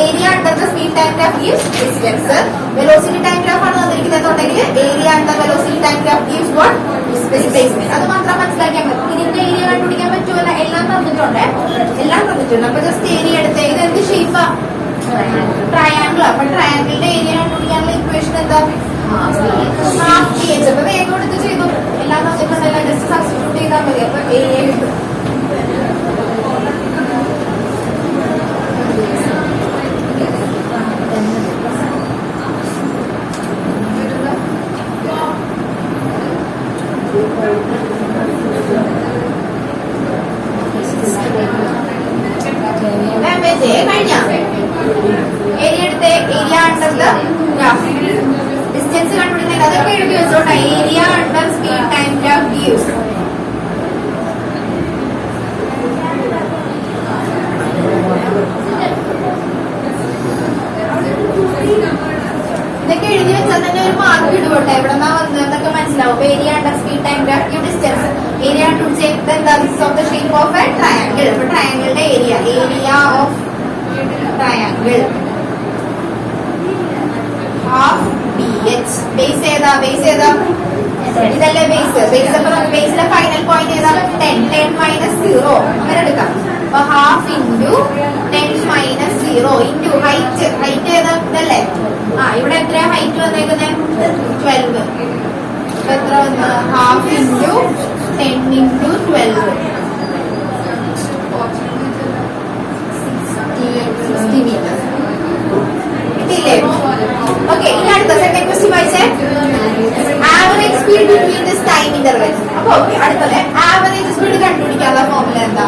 area under the speed time graph gives distance. Velocity time graph ആണ് തന്നിരിക്കുന്നതെന്നുണ്ടെങ്കിൽ area under velocity time graph gives what? Displacement. അത് മാത്രം മനസ്സിലാക്കിയാൽ മതി. ഇതിന്റെ ഏരിയ കണ്ടുപിടിക്കാൻ പറ്റുമല്ല? എല്ലാം തന്നിട്ടുണ്ട്, എല്ലാം തന്നിട്ടുണ്ട്. അപ്പൊ ജസ്റ്റ് ഏരിയ എടുത്തേ. ഇത് എന്ത് ഷേപ്പാ? ട്രയാങ്കിൾ. അപ്പൊ ട്രയാങ്കിളിന്റെ ഏരിയ കണ്ടുപിടിക്കാനുള്ള ഇക്വേഷൻ എന്താ? Half PH. അപ്പൊ വേഗം എടുത്ത് ചെയ്തു. എല്ലാം തന്നിട്ടുണ്ടല്ലോ, ജസ്റ്റ് സബ്സ്റ്റിറ്റ്യൂട്ട് ചെയ്താൽ മതി. അപ്പൊ ഏരിയ കിട്ടും. ഏരിയ എടുത്ത് area under the graph distance കണ്ടുപിടിക്കുന്നത് അതൊക്കെ എഴുതി വെച്ചോട്ടെ. Area under speed time graph gives ഇതൊക്കെ എഴുതി വെച്ചാൽ തന്നെ ഒരു മാർക്ക് ഇടുപോട്ടെ. എവിടെന്നാ വന്നതെന്നൊക്കെ മനസ്സിലാവും. Area under speed time graph give distance. Area of the shape of a triangle. അപ്പൊ ട്രയാങ്കിളിന്റെ area of triangle half PH. Base ഏതാ? ഇതല്ലേ ബേസ്. അപ്പൊ ബേസിലെ ഫൈനൽ പോയിന്റ് ഏതാ? 10 മൈനസ് 0 അങ്ങനെ എടുക്കാം. അപ്പൊ half into 10 minus 0 into height ഏതാ? ഇതല്ലേ. ഇവിടെ എത്രയാ ഹൈറ്റ് വന്നേക്കുന്നത്? 12. എത്ര വന്ന്? ഹാഫ് ഇൻറ്റു 10 ഇൻറ്റു 12 60 മീറ്റർ കിട്ടിയില്ലേ? ഓക്കെ, ഇനി അടുത്ത സെക്കൻഡ് ക്വസ്റ്റ്യൻ വായിച്ചേ. Average speed between this time interval. അപ്പൊ ഓക്കെ, അടുത്തത് ആവറേജ് സ്പീഡ് കണ്ടുപിടിക്കാനുള്ള ഫോർമുല എന്താ?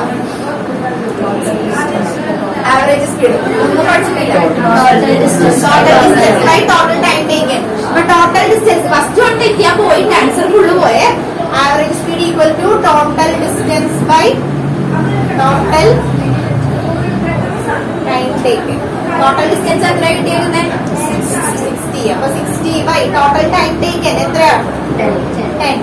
ആവറേജ് സ്പീഡ് ഒന്നും പഠിച്ചിട്ടില്ല. Total distance by total time taken. അപ്പൊ ടോട്ടൽ ഡിസ്റ്റൻസ് ഫസ്റ്റ് വൺ തെറ്റിയാ പോയിട്ട് ആൻസർ ഫുള്ള് പോയെ. Average speed equal to total distance by total time taken. Total distance എത്ര കിട്ടിയിരുന്നത്? 60. അപ്പൊ 60 ബൈ ടോട്ടൽ ടൈം ടേക്കൻ എത്രയാണ്? 10.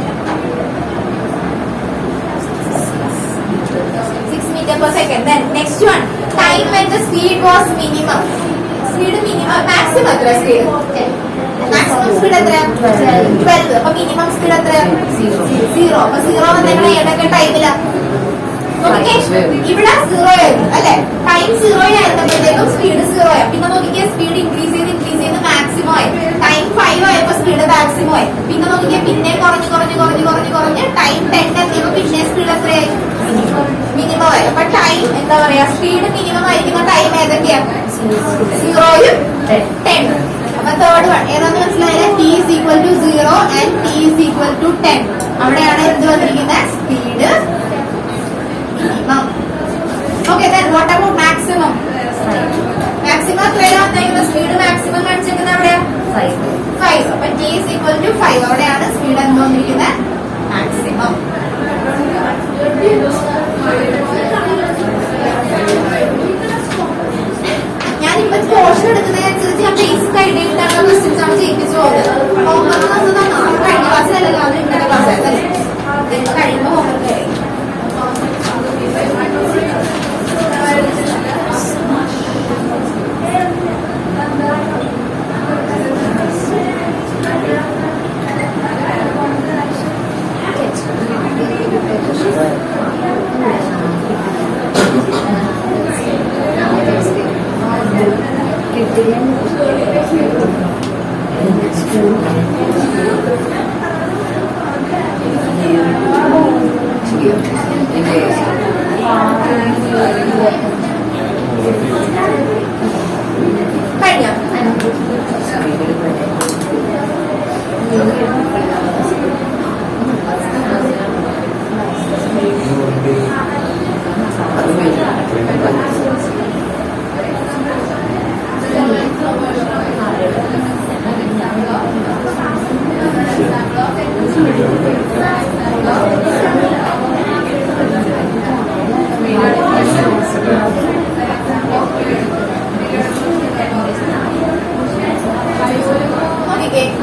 6 meter per second. Then next one, time when the speed was minimum. Speed minimum, maximum എത്ര speed? Maximum speed എത്ര? 12. അപ്പൊ minimum speed എത്ര? 0. അപ്പൊ 0 വന്നേക്കണ ഏതൊക്കെ ടൈമിലാ? ഇവിടെ 0 ആയിരുന്നു അല്ലെ? ടൈം 0 ആയിരുന്നപ്പോഴത്തേക്കും സ്പീഡ് 0 ആയി. പിന്നെ നോക്കിയാൽ സ്പീഡ് ഇൻക്രീസ് ചെയ്ത് മാക്സിമം ആയി. ടൈം 5 ആയപ്പോ സ്പീഡ് മാക്സിമം ആയി. പിന്നെ നോക്കിയാൽ പിന്നെ കുറഞ്ഞ് ടൈം 10 എത്തിയപ്പോ പിന്നെ സ്പീഡ് എത്രയായി? മിനിമം ആയി. അപ്പൊ ടൈം എന്താ പറയാ? സ്പീഡ് മിനിമം ആയിരിക്കുന്ന ടൈം ഏതൊക്കെയാ? 0യും 10. അപ്പൊ തേർഡ് വൺ ഏതാന്ന് മനസ്സിലായില്ലേ? T is equal to 0 and T is equal to 10. അവിടെയാണ് എന്ത് വന്നിരിക്കുന്നത്? Speed minimum. Okay, then what about maximum? Maximum എത്രയാണ് വന്നിരിക്കുന്നത്? സ്പീഡ് മാക്സിമം കാണിച്ചിരിക്കുന്നത് എവിടെയാ? 5. അപ്പൊ T is equal to 5. അവിടെയാണ് സ്പീഡ് എന്ത് വന്നിരിക്കുന്നത്? മാക്സിമം. ഞാനിപ്പോ പോർഷൻ എടുക്കുന്നതിനനുസരിച്ച് ഞാൻ ബേസിക് ഐഡിയ കിട്ടാനുള്ള ക്വസ്റ്റ്യൻസ് ആണ് ചെയ്യിപ്പിച്ചു പോകുന്നത്. ഹോംവർക്ക് തന്നതാണ്. കഴിഞ്ഞ ക്ലാസ്സിലല്ലോ, അത് ഇന്നത്തെ ക്ലാസ്സിലല്ലേ? കഴിയുമ്പോ ഹോംവർക്ക് ആയി. കഴിഞ്ഞ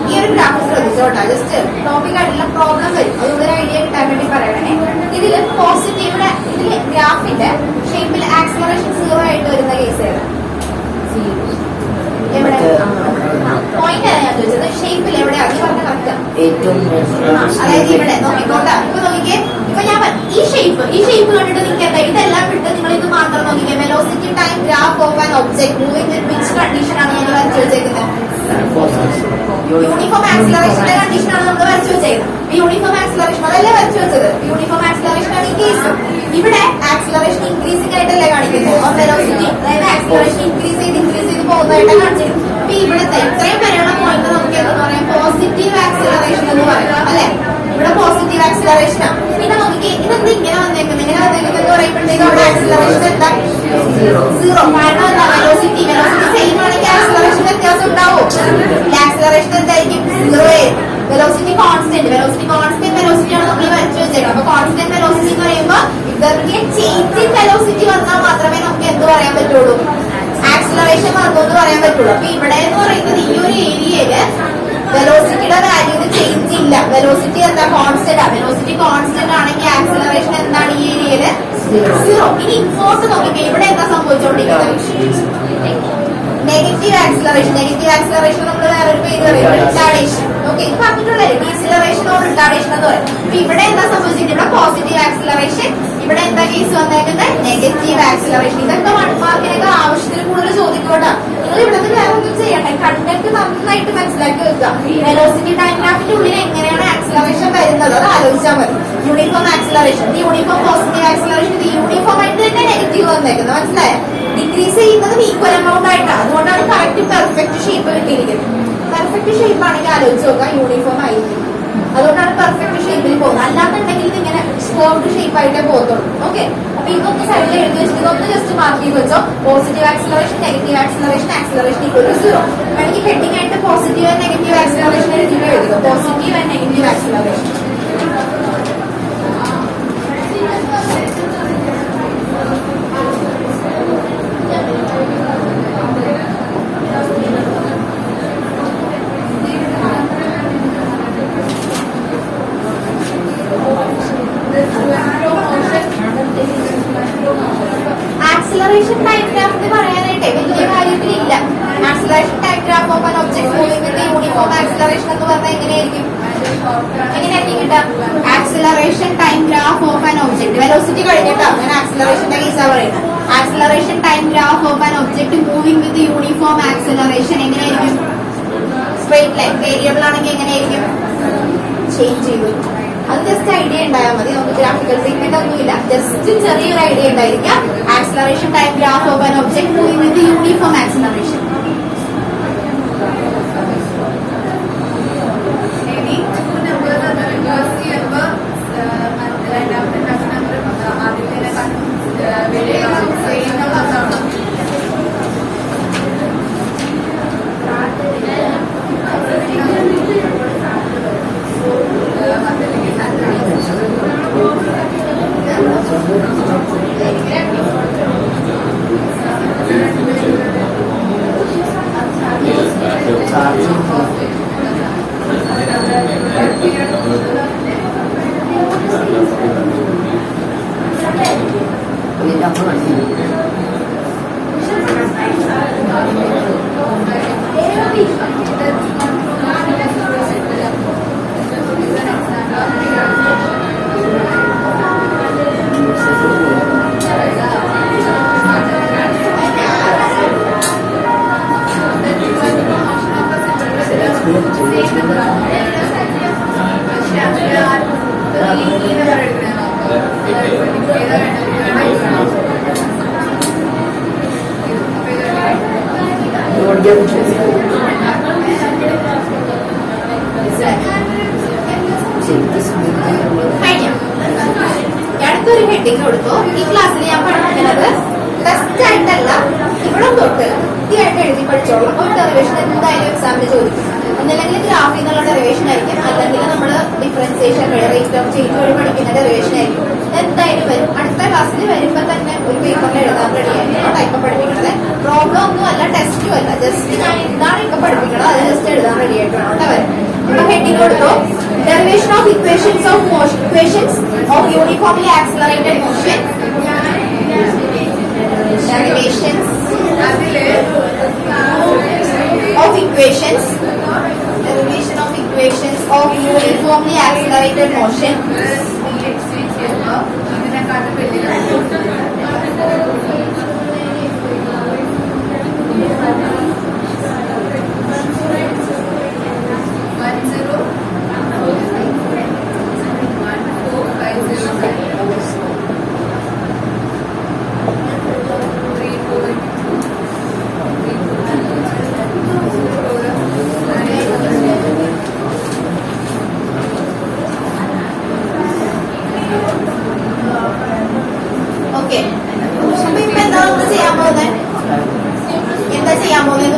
ഈ ഒരു ഗ്രാഫ് ശ്രദ്ധിച്ചോട്ടാ. ജസ്റ്റ് ടോപ്പിക് ആയിട്ടുള്ള പ്രോബ്ലം വരും, അതുകൊണ്ട് ഒരു ഐഡിയ കിട്ടാൻ വേണ്ടി പറയണേ. ഇതില് പോസിറ്റീവ്, ഇതില് ഗ്രാഫിന്റെ ഷേപ്പിൽ ആക്സിലറേഷൻ 0 ആയിട്ട് വരുന്ന കേസ് ഏതാ? എവിടെ പോയിന്റ് ആണ് ഞാൻ ചോദിച്ചത്. ഷേപ്പിൽ എവിടെയാ നീ പറഞ്ഞ കറക്റ്റ്? അതായത് ഇവിടെ നോക്കിക്കോട്ടാ. ഇപ്പൊ നോക്കിക്കേ, ഇപ്പൊ ഞാൻ ഈ ഷേപ്പ് കണ്ടിട്ട് നിങ്ങൾക്ക് എന്താ ഇതെല്ലാം വിട്ട് നിങ്ങൾ ഇത് മാത്രം നോക്കിക്കേ. Velocity time graph of an object moving with which condition ആണ് നമ്മൾ വരച്ചു വെച്ചേക്കുന്നത്? യൂണിഫോം ആക്സിലറേഷന്റെ കണ്ടീഷൻ ആണ് നമ്മൾ വരച്ചു വെച്ചേക്കുന്നത്. യൂണിഫോം ആക്സിലറേഷൻ അതല്ലേ വരച്ചു വെച്ചത്? യൂണിഫോം ആക്സിലറേഷൻ ആണ് ഈ കേസ്. ഇവിടെ ആക്സിലറേഷൻ ഇൻക്രീസിംഗ് ആയിട്ടല്ലേ കാണിക്കുന്നത്? വെലോസിറ്റി അതായത് ആക്സിലറേഷൻ ഇൻക്രീസ് ചെയ്ത് പോകുന്നതായിട്ട് കാണിച്ചിരുന്നു. അപ്പൊ ഇവിടുത്തെ ഇത്രയും വരെയുള്ള പോയിന്റ് നമുക്ക് എന്താ പറയാം? പോസിറ്റീവ് ആക്സിലറേഷൻ എന്ന് പറയാം അല്ലെ? ഇവിടെ പോസിറ്റീവ് ആക്സിലറേഷൻ ആണ്. പിന്നെ നോക്കിക്കേ, ഇതെന്ത് ഇങ്ങനെ വന്നേക്കുന്നത് എന്ന് പറയുമ്പോഴത്തേക്കും അവിടെ ആക്സിലറേഷൻ എന്താ? 0. കാരണം എന്താ? വെലോസിറ്റി സെയിം ആണെങ്കിൽ ആക്സിലറേഷൻ വ്യത്യാസം ഉണ്ടാവും. ആക്സിലറേഷൻ എന്തായിരിക്കും? 0 ആയിരിക്കും. വെലോസിറ്റി കോൺസ്റ്റന്റ് വെലോസിറ്റി ആണ് നമ്മൾ വരച്ചു വെച്ചേക്കുന്നത്. അപ്പൊ കോൺസ്റ്റന്റ് വെലോസിറ്റി എന്ന് പറയുമ്പോൾ ചേഞ്ച് ഇൻ വെലോസിറ്റി വന്നാൽ മാത്രമേ നമുക്ക് എന്ത് പറയാൻ പറ്റുള്ളൂ? ആക്സിലറേഷൻ വന്നോന്ന് പറയാൻ പറ്റുള്ളൂ. അപ്പൊ ഇവിടെ എന്ന് പറയുന്നത് ഈ ഒരു ഏരിയയില് വെലോസിറ്റിയുടെ വാല്യൂന് ചേഞ്ച് ഇല്ല. വെലോസിറ്റി എന്താ? കോൺസ്റ്റന്റ്. വെലോസിറ്റി കോൺസ്റ്റന്റ് ആണെങ്കിൽ ആക്സിലറേഷൻ എന്താണ് ഈ ഏരിയയില്? 0. ഇനി ഇങ്ങോട്ട് നോക്കിക്കേ, ഇവിടെ എന്താ സംഭവിച്ചുകൊണ്ടിരിക്കുന്നത്? നെഗറ്റീവ് ആക്സിലറേഷൻ നമ്മൾ വേറൊരു പേര് പറയും റിട്ടാർഡേഷൻ. ഓക്കെ, ഇത് പറഞ്ഞിട്ടുള്ളേ ഡീസിലറേഷൻ ഓർ റിട്ടാർഡേഷൻ എന്ന് പറയും. അപ്പൊ ഇവിടെ എന്താ സംഭവിച്ചിട്ട്? ഇവിടെ പോസിറ്റീവ് ആക്സിലറേഷൻ, ഇവിടെ എന്താ കേസ് വന്നേക്കുന്നത്? Negative acceleration. ഇതൊക്കെ 1 മാർക്കിനൊക്കെ ആവശ്യത്തിന് കൂടുതൽ ചോദിക്കോട്ടാ. നിങ്ങൾ ഇവിടെ വേറെ ഒന്നും ചെയ്യട്ടെ, കണ്ടന്റ് നന്നായിട്ട് മനസ്സിലാക്കി വെക്കുക. വെലോസിറ്റി ടൈം ഗ്രാഫിന്റെ ഉള്ളിൽ എങ്ങനെയാണ് ആക്സിലറേഷൻ വരുന്നത് അത് ആലോചിച്ചാൽ മതി. Uniform acceleration, uniform positive acceleration, uniform ആയിട്ട് തന്നെ നെഗറ്റീവ് വന്നേക്കുന്നത്. മനസ്സിലായോ? ഡിക്രീസ് ചെയ്യുന്നതും ഈക്വൽ എമൗണ്ട് ആയിട്ടാണ്. അതുകൊണ്ടാണ് കറക്റ്റ് പെർഫെക്റ്റ് ഷേപ്പ് കിട്ടിയിരിക്കുന്നത്. പെർഫെക്റ്റ് ഷേപ്പ് ആണെങ്കിൽ ആലോചിച്ച് നോക്കാം, യൂണിഫോം ആയിരിക്കും. അതുകൊണ്ടാണ് പെർഫെക്റ്റ് ഷേപ്പിൽ പോകുന്നത്. അല്ലാന്നുണ്ടെങ്കിൽ ഇതിങ്ങനെ സ്കോർഡ് ഷേപ്പ് ആയിട്ടേ പോകത്തുള്ളൂ. ഓക്കെ, അപ്പൊ ഇതൊന്ന് സൈഡിൽ എഴുതി വെച്ചിട്ട് ഇതൊന്ന് ജസ്റ്റ് മാർക്ക് ചെയ്ത് വെച്ചോ. Positive acceleration, negative acceleration, acceleration equal to 0. വേണമെങ്കിൽ ഹെഡിങ് ആയിട്ട് പോസിറ്റീവ് ആൻഡ് നെഗറ്റീവ് ആക്സിലറേഷൻ എഴുതിയിട്ട് എഴുതുക. Positive and negative acceleration. Acceleration time graph എന്ന് പറയാനായിട്ട് വലിയ കാര്യത്തിലില്ല. Acceleration time graph of an object moving with uniform acceleration എന്ന് പറഞ്ഞാൽ എങ്ങനെയായിരിക്കും കിട്ടുക? Acceleration time graph of an object, velocity കഴിഞ്ഞിട്ടോ ഞാൻ ആക്സിലറേഷന്റെ കേസാ പറയുന്നത്. Acceleration time graph of an object moving with uniform acceleration എങ്ങനെയായിരിക്കും? Straight line. വേരിയബിൾ ആണെങ്കിൽ എങ്ങനെയായിരിക്കും? ചേഞ്ച് ചെയ്തു. അത് ജസ്റ്റ് ഐഡിയ ഉണ്ടായാൽ മതി. നമുക്ക് ഗ്രാഫിക്കൽ ട്രീറ്റ്മെന്റ് ഒന്നുമില്ല, ജസ്റ്റ് ചെറിയൊരു ഐഡിയ ഉണ്ടായിരിക്കാം. Acceleration time graph of an object moving with uniform acceleration. അടുത്തൊരു ഹെഡിങ് കൊടുത്തു. ഈ ക്ലാസ്സിൽ ഞാൻ പഠിക്കുന്നത് ടെസ്റ്റ് ആയിട്ടല്ല, ഇവിടെ തൊട്ട് കൃത്യമായിട്ട് എഴുതി പഠിച്ചോളൂ. ഒരു ഡെറിവേഷൻ എന്തായാലും എക്സാമിന് ചോദിക്കും. ഒന്നല്ലെങ്കിൽ ഗ്രാഫിൽ നിന്നുള്ള ഡെറിവേഷൻ ആയിരിക്കും, അല്ലെങ്കിൽ നമ്മൾ ഡിഫറൻസിയേഷൻ റേറ്റ് ഓഫ് ചേഞ്ച് വഴി പഠിക്കുന്ന ഡെറിവേഷൻ ആയിരിക്കും. എന്തായാലും വരും. അടുത്ത ക്ലാസ്സിൽ വരുമ്പോൾ തന്നെ ഒരു പേപ്പറിൽ എഴുതാൻ റെഡിയായിരിക്കും. ടൈപ്പ് പഠിപ്പിക്കുന്നത് പ്രോബ്ലം ഒന്നും അല്ല, ടെസ്റ്റും അല്ല, ജസ്റ്റ് ഞാൻ എന്താണ് ഇപ്പൊ പഠിപ്പിക്കുന്നത് അത് ജസ്റ്റ് എഴുതാൻ റെഡി ആയിട്ട് വേണം കേട്ടോ വരും. ഇപ്പൊ ഹെഡിങ് കൊടുത്തോ, derivation of equations of motion, equations of uniformly accelerated motion, derivations of equations, derivation of equations of uniformly accelerated motion.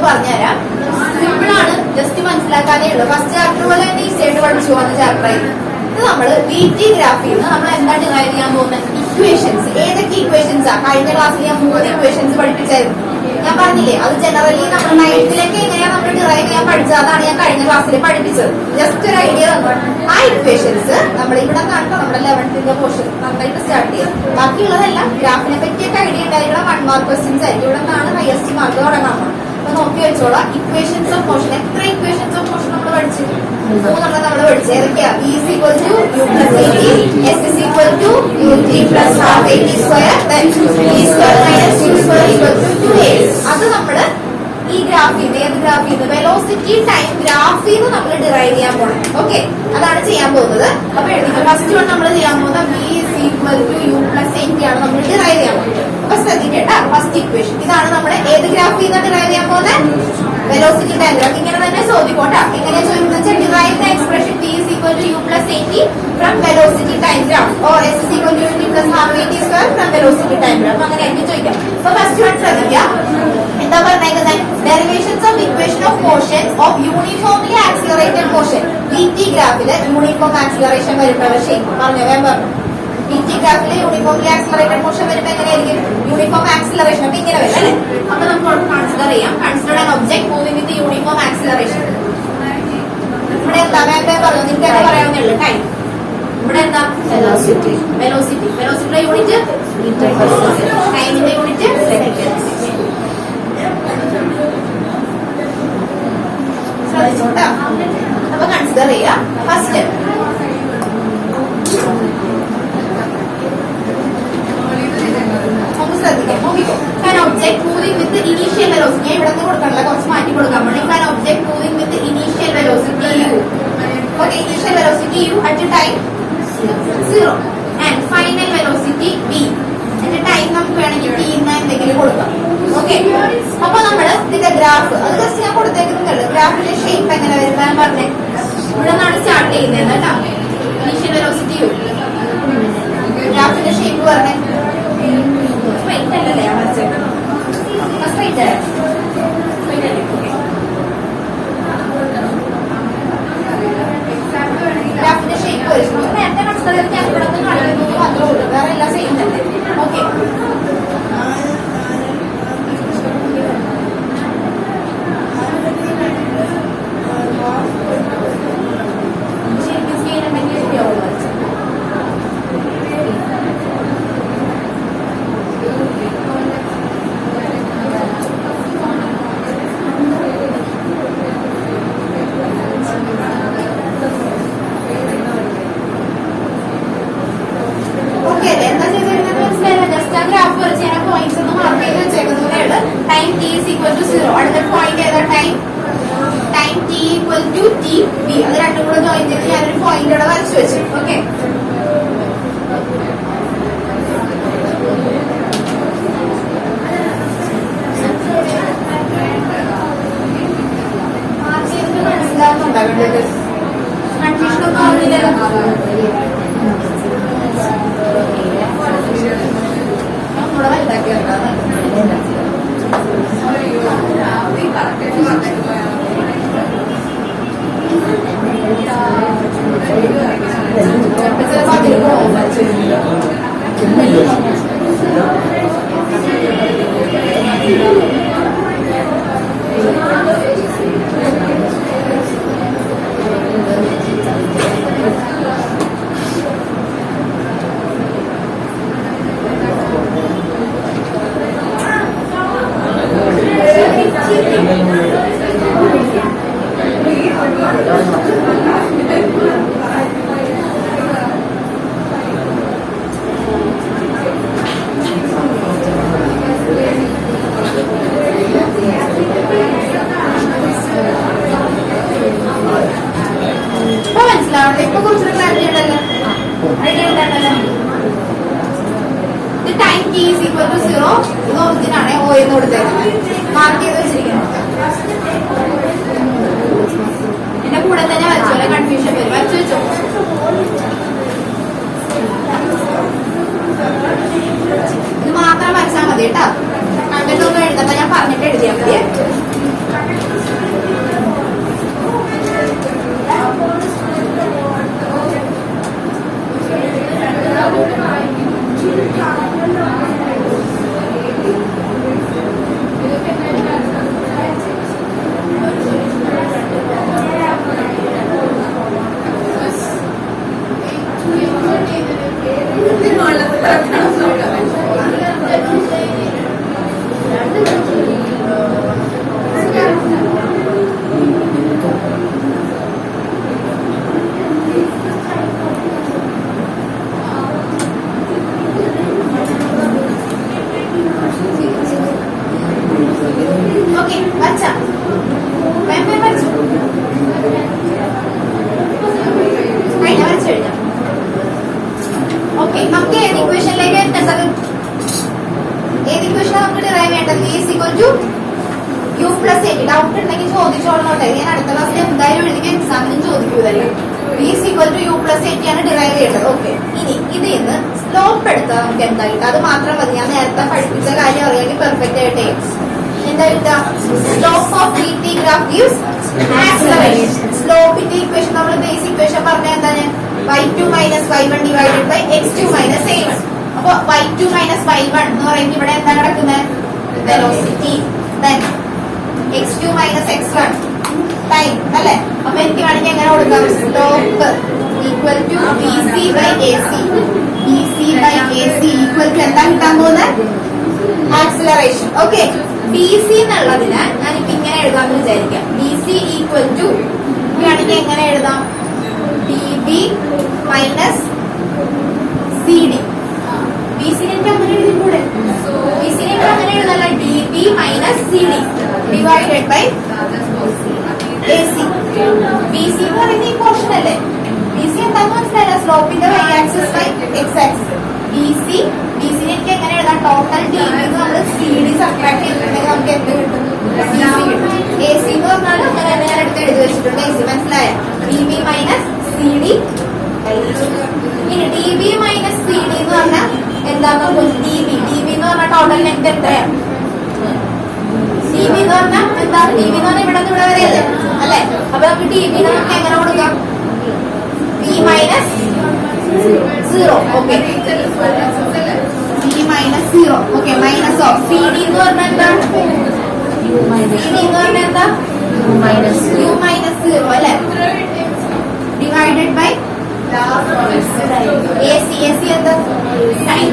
പറഞ്ഞുതരാം. സിമ്പിളാണ്, ജസ്റ്റ് മനസ്സിലാക്കാനേ ഉള്ളൂ. ഫസ്റ്റ് ചാപ്റ്റർ പോലെ തന്നെ ഈസി ആയിട്ട് പഠിച്ചു പോകുന്ന ചാപ്റ്റർ ആയിരുന്നു. ഇത് നമ്മൾ VT ഗ്രാഫിൽ നിന്ന് നമ്മൾ എന്താണ് ഡിറൈവ് ചെയ്യാൻ പോകുന്നത്? ഇക്വേഷൻസ്. ഏതൊക്കെ ഇക്വേഷൻസാ? കഴിഞ്ഞ ക്ലാസ്സിൽ ഞാൻ 3 ഇക്വേഷൻസ് പഠിപ്പിച്ചായിരുന്നു. ഞാൻ പറഞ്ഞില്ലേ, അത് ജനറലി നമ്മൾ 9th എങ്ങനെയാണ് നമ്മൾ ഡിറൈവ് ചെയ്യാൻ പഠിച്ചത്, അതാണ് ഞാൻ കഴിഞ്ഞ ക്ലാസ്സിൽ പഠിപ്പിച്ചത്. ജസ്റ്റ് ഒരു ഐഡിയ തന്നു. ആ ഇക്വേഷൻസ് നമ്മൾ ഇവിടെ കാണുമ്പോൾ നമ്മുടെ 11th പോർഷൻ നന്നായിട്ട് സ്റ്റാർട്ട് ചെയ്യാം. ബാക്കിയുള്ളതെല്ലാം ഗ്രാഫിനെ പറ്റിയൊക്കെ ഐഡിയ ഉണ്ടായിട്ടുള്ള 1 മാർക്ക് ക്വസ്റ്റ്യൻസ് ആയിരിക്കും. ഇവിടെ നിന്നാണ് ഹയസ്റ്റ് മാർക്ക് തുടങ്ങാൻ. അപ്പൊ നോക്കി വെച്ചോളാം. ഇക്വേഷൻസ് ഓഫ് മോഷൻ, എത്ര ഇക്വേഷൻസ് ഓഫ് മോഷൻ നമ്മൾ പഠിച്ചു? 3 നമ്മൾ പഠിച്ചു. ഏതൊക്കെയാ? V is equal to U plus AT, S is equal to UT plus half AT square, then V square minus U square equal to 2A. അത് നമ്മള് ഈ ഗ്രാഫിൽ നിന്ന്, ഏത് ഗ്രാഫിൽ നിന്ന്? വെലോസിറ്റി ടൈം ഗ്രാഫിൽ നിന്ന് നമ്മൾ ഡിറൈവ് ചെയ്യാൻ പോകണം. ഓക്കെ, അതാണ് ചെയ്യാൻ പോകുന്നത്. അപ്പൊ എഴുതിക്കുക. ഫസ്റ്റ് വൺ നമ്മൾ ചെയ്യാൻ പോകുന്നത് V is equal to U plus AT ആണ് നമ്മൾ ഡിറൈവ് ചെയ്യാൻ പോകുന്നത്. അപ്പൊ ശ്രദ്ധിക്കേട്ടാ, ഫസ്റ്റ് ഇക്വേഷൻ ഇതാണ്. നമ്മുടെ ഏത് ഗ്രാഫിൽ നിന്ന് ഡിറൈവ് ചെയ്യാൻ പോകുന്നത്? Velocity time graph. ഇങ്ങനെ തന്നെ ചോദിക്കോട്ടാ. എങ്ങനെയാ ചോദിക്കുന്നത് വെച്ചാൽ derive the expression T is equal to U plus AT from velocity time graph or S is equal to UT plus half AT square from velocity time graph. അങ്ങനെയായിരിക്കും ചോദിക്കാം. അപ്പൊ first one ശ്രദ്ധിക്കാം. എന്താ പറഞ്ഞേക്കുന്നത്? Derivations of equation of motion of uniformly accelerated motion. VT ഗ്രാഫില് uniform acceleration വരുമ്പോൾ shape പറഞ്ഞു വേണം. VT ഗ്രാഫില് യൂണിഫോംലി ആക്സിലറേറ്റഡ് മോഷൻ വരുമ്പോൾ എങ്ങനെയായിരിക്കും? Uniform acceleration. അപ്പൊ ഇങ്ങനെ വരും അല്ലേ? അപ്പൊ നമുക്ക് കൺസിഡർ ചെയ്യാം. Consider an object moving with uniform acceleration. ഇവിടെ എന്താ വേണ്ടേ പറഞ്ഞു? നിങ്ങൾക്ക് എന്താ പറയാവുന്നേ ഉള്ളൂ? ടൈം. ഇവിടെ എന്താ? വെലോസിറ്റി. വെലോസിറ്റി. വെലോസിറ്റിയുടെ യൂണിറ്റ് ടൈമിന്റെ യൂണിറ്റ് സെക്കൻഡ്. ശ്രദ്ധിച്ചോട്ടാ. അപ്പൊ കൺസിഡർ ചെയ്യാം. ഫസ്റ്റ് നമുക്ക് ശ്രദ്ധിക്കാം. നോക്കിക്കോ. An object moving with the initial velocity. ഇവിടെ നിന്ന് കൊടുക്കണല്ല, കുറച്ച് മാറ്റി കൊടുക്കാൻ വേണ്ടി. An object moving with the initial velocity u. Okay, initial velocity u at a time 0 and final velocity v. at a time നമുക്ക് വേണമെങ്കിൽ t എന്ന എന്തെങ്കിലും കൊടുക്കാം. ഓക്കെ, അപ്പൊ നമ്മള് ഇതിന്റെ ഗ്രാഫ് അത് ജസ്റ്റ് ഞാൻ കൊടുത്തേക്കുന്നുണ്ടല്ലോ. ഗ്രാഫിന്റെ ഷേപ്പ് എങ്ങനെ വരുന്നതാണ് പറഞ്ഞേ. ഇവിടെ നിന്നാണ് സ്റ്റാർട്ട് ചെയ്യുന്നത് കേട്ടോ. Initial velocity u. ഗ്രാഫിന്റെ ഷേപ്പ് പറഞ്ഞേ. സ്ട്രൈറ്റ് അല്ലല്ലേ വരച്ചേക്കണം? സ്ട്രൈറ്റ് അല്ലേ? സ്ട്രൈറ്റ് അല്ലേ? ഗ്രാഫിന്റെ ഷേപ്പ് വരും. നേരത്തെ മനസ്സിലായത് ഞാൻ ഇവിടെ നിന്ന് കാണിക്കുന്നു മാത്രമേ ഉള്ളൂ, വേറെ എല്ലാം സെയിം തന്നെ. ഓക്കെ, ശരിക്കും സ്കെയിൽ ഉണ്ടെങ്കിൽ ശരിയാവുള്ളൂ. ഉണ്ടാക്കി ചിലപ്പോൾ അതിന് പോകും. ഇപ്പൊ കുറച്ചുകൂടി ക്ലാരിറ്റി ഉണ്ടല്ലോ. ഇത് time T is equal to 0. ഇത് ഒറിജിനാണ് ഓ എന്ന് കൊടുത്തേക്കുന്നത്, മാർക്ക് ചെയ്ത് വെച്ചിരിക്കുന്നത്. എന്റെ കൂടെ തന്നെ വച്ചോലെ കൺഫ്യൂഷൻ വരും. വച്ചു വെച്ചോ. ഇത് മാത്രം വച്ചാൽ മതി കേട്ടോ. കണ്ടന്റ് ഒന്നും എഴുതണ്ട, ഞാൻ പറഞ്ഞിട്ട് എഴുതിയാൽ മതി. ഡൗട്ട് ഉണ്ടെങ്കിൽ ചോദിച്ചോളോട്ടെ. ഞാൻ അടുത്ത ക്ലാസ്സിൽ എന്തായാലും എഴുതി എക്സാമിനും ചോദിക്കൂതല്ലേ. v is equal to u plus 80 ആണ് ഡിറൈവ് ചെയ്യേണ്ടത്. ഓക്കെ, ഇനി ഇതിൽ നിന്ന് സ്ലോപ്പ് എടുത്താൽ നമുക്ക് എന്താ കിട്ടുക? അത് മാത്രം മതി. ഞാൻ നേരത്തെ പഠിപ്പിച്ച കാര്യം അറിയാമെങ്കിൽ പെർഫെക്റ്റ് ആയിട്ട് എന്താ കിട്ടുക? Slope of VT graph gives acceleration. സ്ലോപ്പിന്റെ ഇക്വേഷൻ നമ്മൾ ബേസ് ഇക്വേഷൻ പറഞ്ഞ എന്താണ്? y2 minus y1 divided by x2 minus a1. അപ്പൊ y2 minus y1 എന്ന് പറയുമ്പോൾ ഇവിടെ എന്താ കിടക്കുന്നത്? Velocity. then x2 minus x1 time അല്ലെ. അപ്പൊ എനിക്ക് വേണമെങ്കിൽ എങ്ങനെ കൊടുക്കാം? Slope equal to BC by AC. BC by AC equal to എന്താ കിട്ടാൻ പോകുന്നത്? ആക്സിലറേഷൻ. ഓക്കെ, BC എന്നുള്ളതിന് ഞാനിപ്പോ ഇങ്ങനെ എഴുതാമെന്ന് വിചാരിക്കാം. BC ഈക്വൽ ടു വേണമെങ്കിൽ എങ്ങനെ എഴുതാം? DB minus CD. BC നെ അങ്ങനെ എഴുതിക്കൂടെ? BC നെ അങ്ങനെ എഴുതല്ല. DB minus CD divided by AC. BC എന്ന് പറയുന്നത് ഈ പോർഷൻ അല്ലേ? BC എന്താന്ന് മനസ്സിലായില്ല? സ്ലോപ്പിന്റെ y axis by x axis. BC നെ എനിക്ക് എങ്ങനെ എഴുതാം? ടോട്ടൽ DB നമ്മൾ CD സബ്ട്രാക്ട് ചെയ്തിട്ടുണ്ടെങ്കിൽ നമുക്ക് എന്ത് കിട്ടും? BC കിട്ടും. AC എന്ന് പറഞ്ഞാൽ അങ്ങനെ ഞാൻ എടുത്ത് എഴുതി വെച്ചിട്ടുണ്ട്. AC മനസ്സിലായ? DB minus CD. ഇനി DB minus CD എന്ന് പറഞ്ഞാൽ എന്താന്ന് DB എന്ന് പറഞ്ഞാൽ ടോട്ടൽ ലെങ്ത് എത്രയാണ്? DB എന്ന് പറഞ്ഞാൽ എന്താ? DB എന്ന് പറഞ്ഞാൽ ഇവിടെ നിന്ന് ഇവിടെ വരെ അല്ലേ? അല്ലെ? അപ്പൊ നമുക്ക് DB നമുക്ക് എങ്ങനെ കൊടുക്കാം? B minus 0. Okay, B minus 0. Okay, minus of CD എന്ന് പറഞ്ഞാൽ എന്താ? CD എന്ന് പറഞ്ഞാൽ എന്താ? U minus 0 അല്ലെ? Divided by AC. AC എന്താ? Time.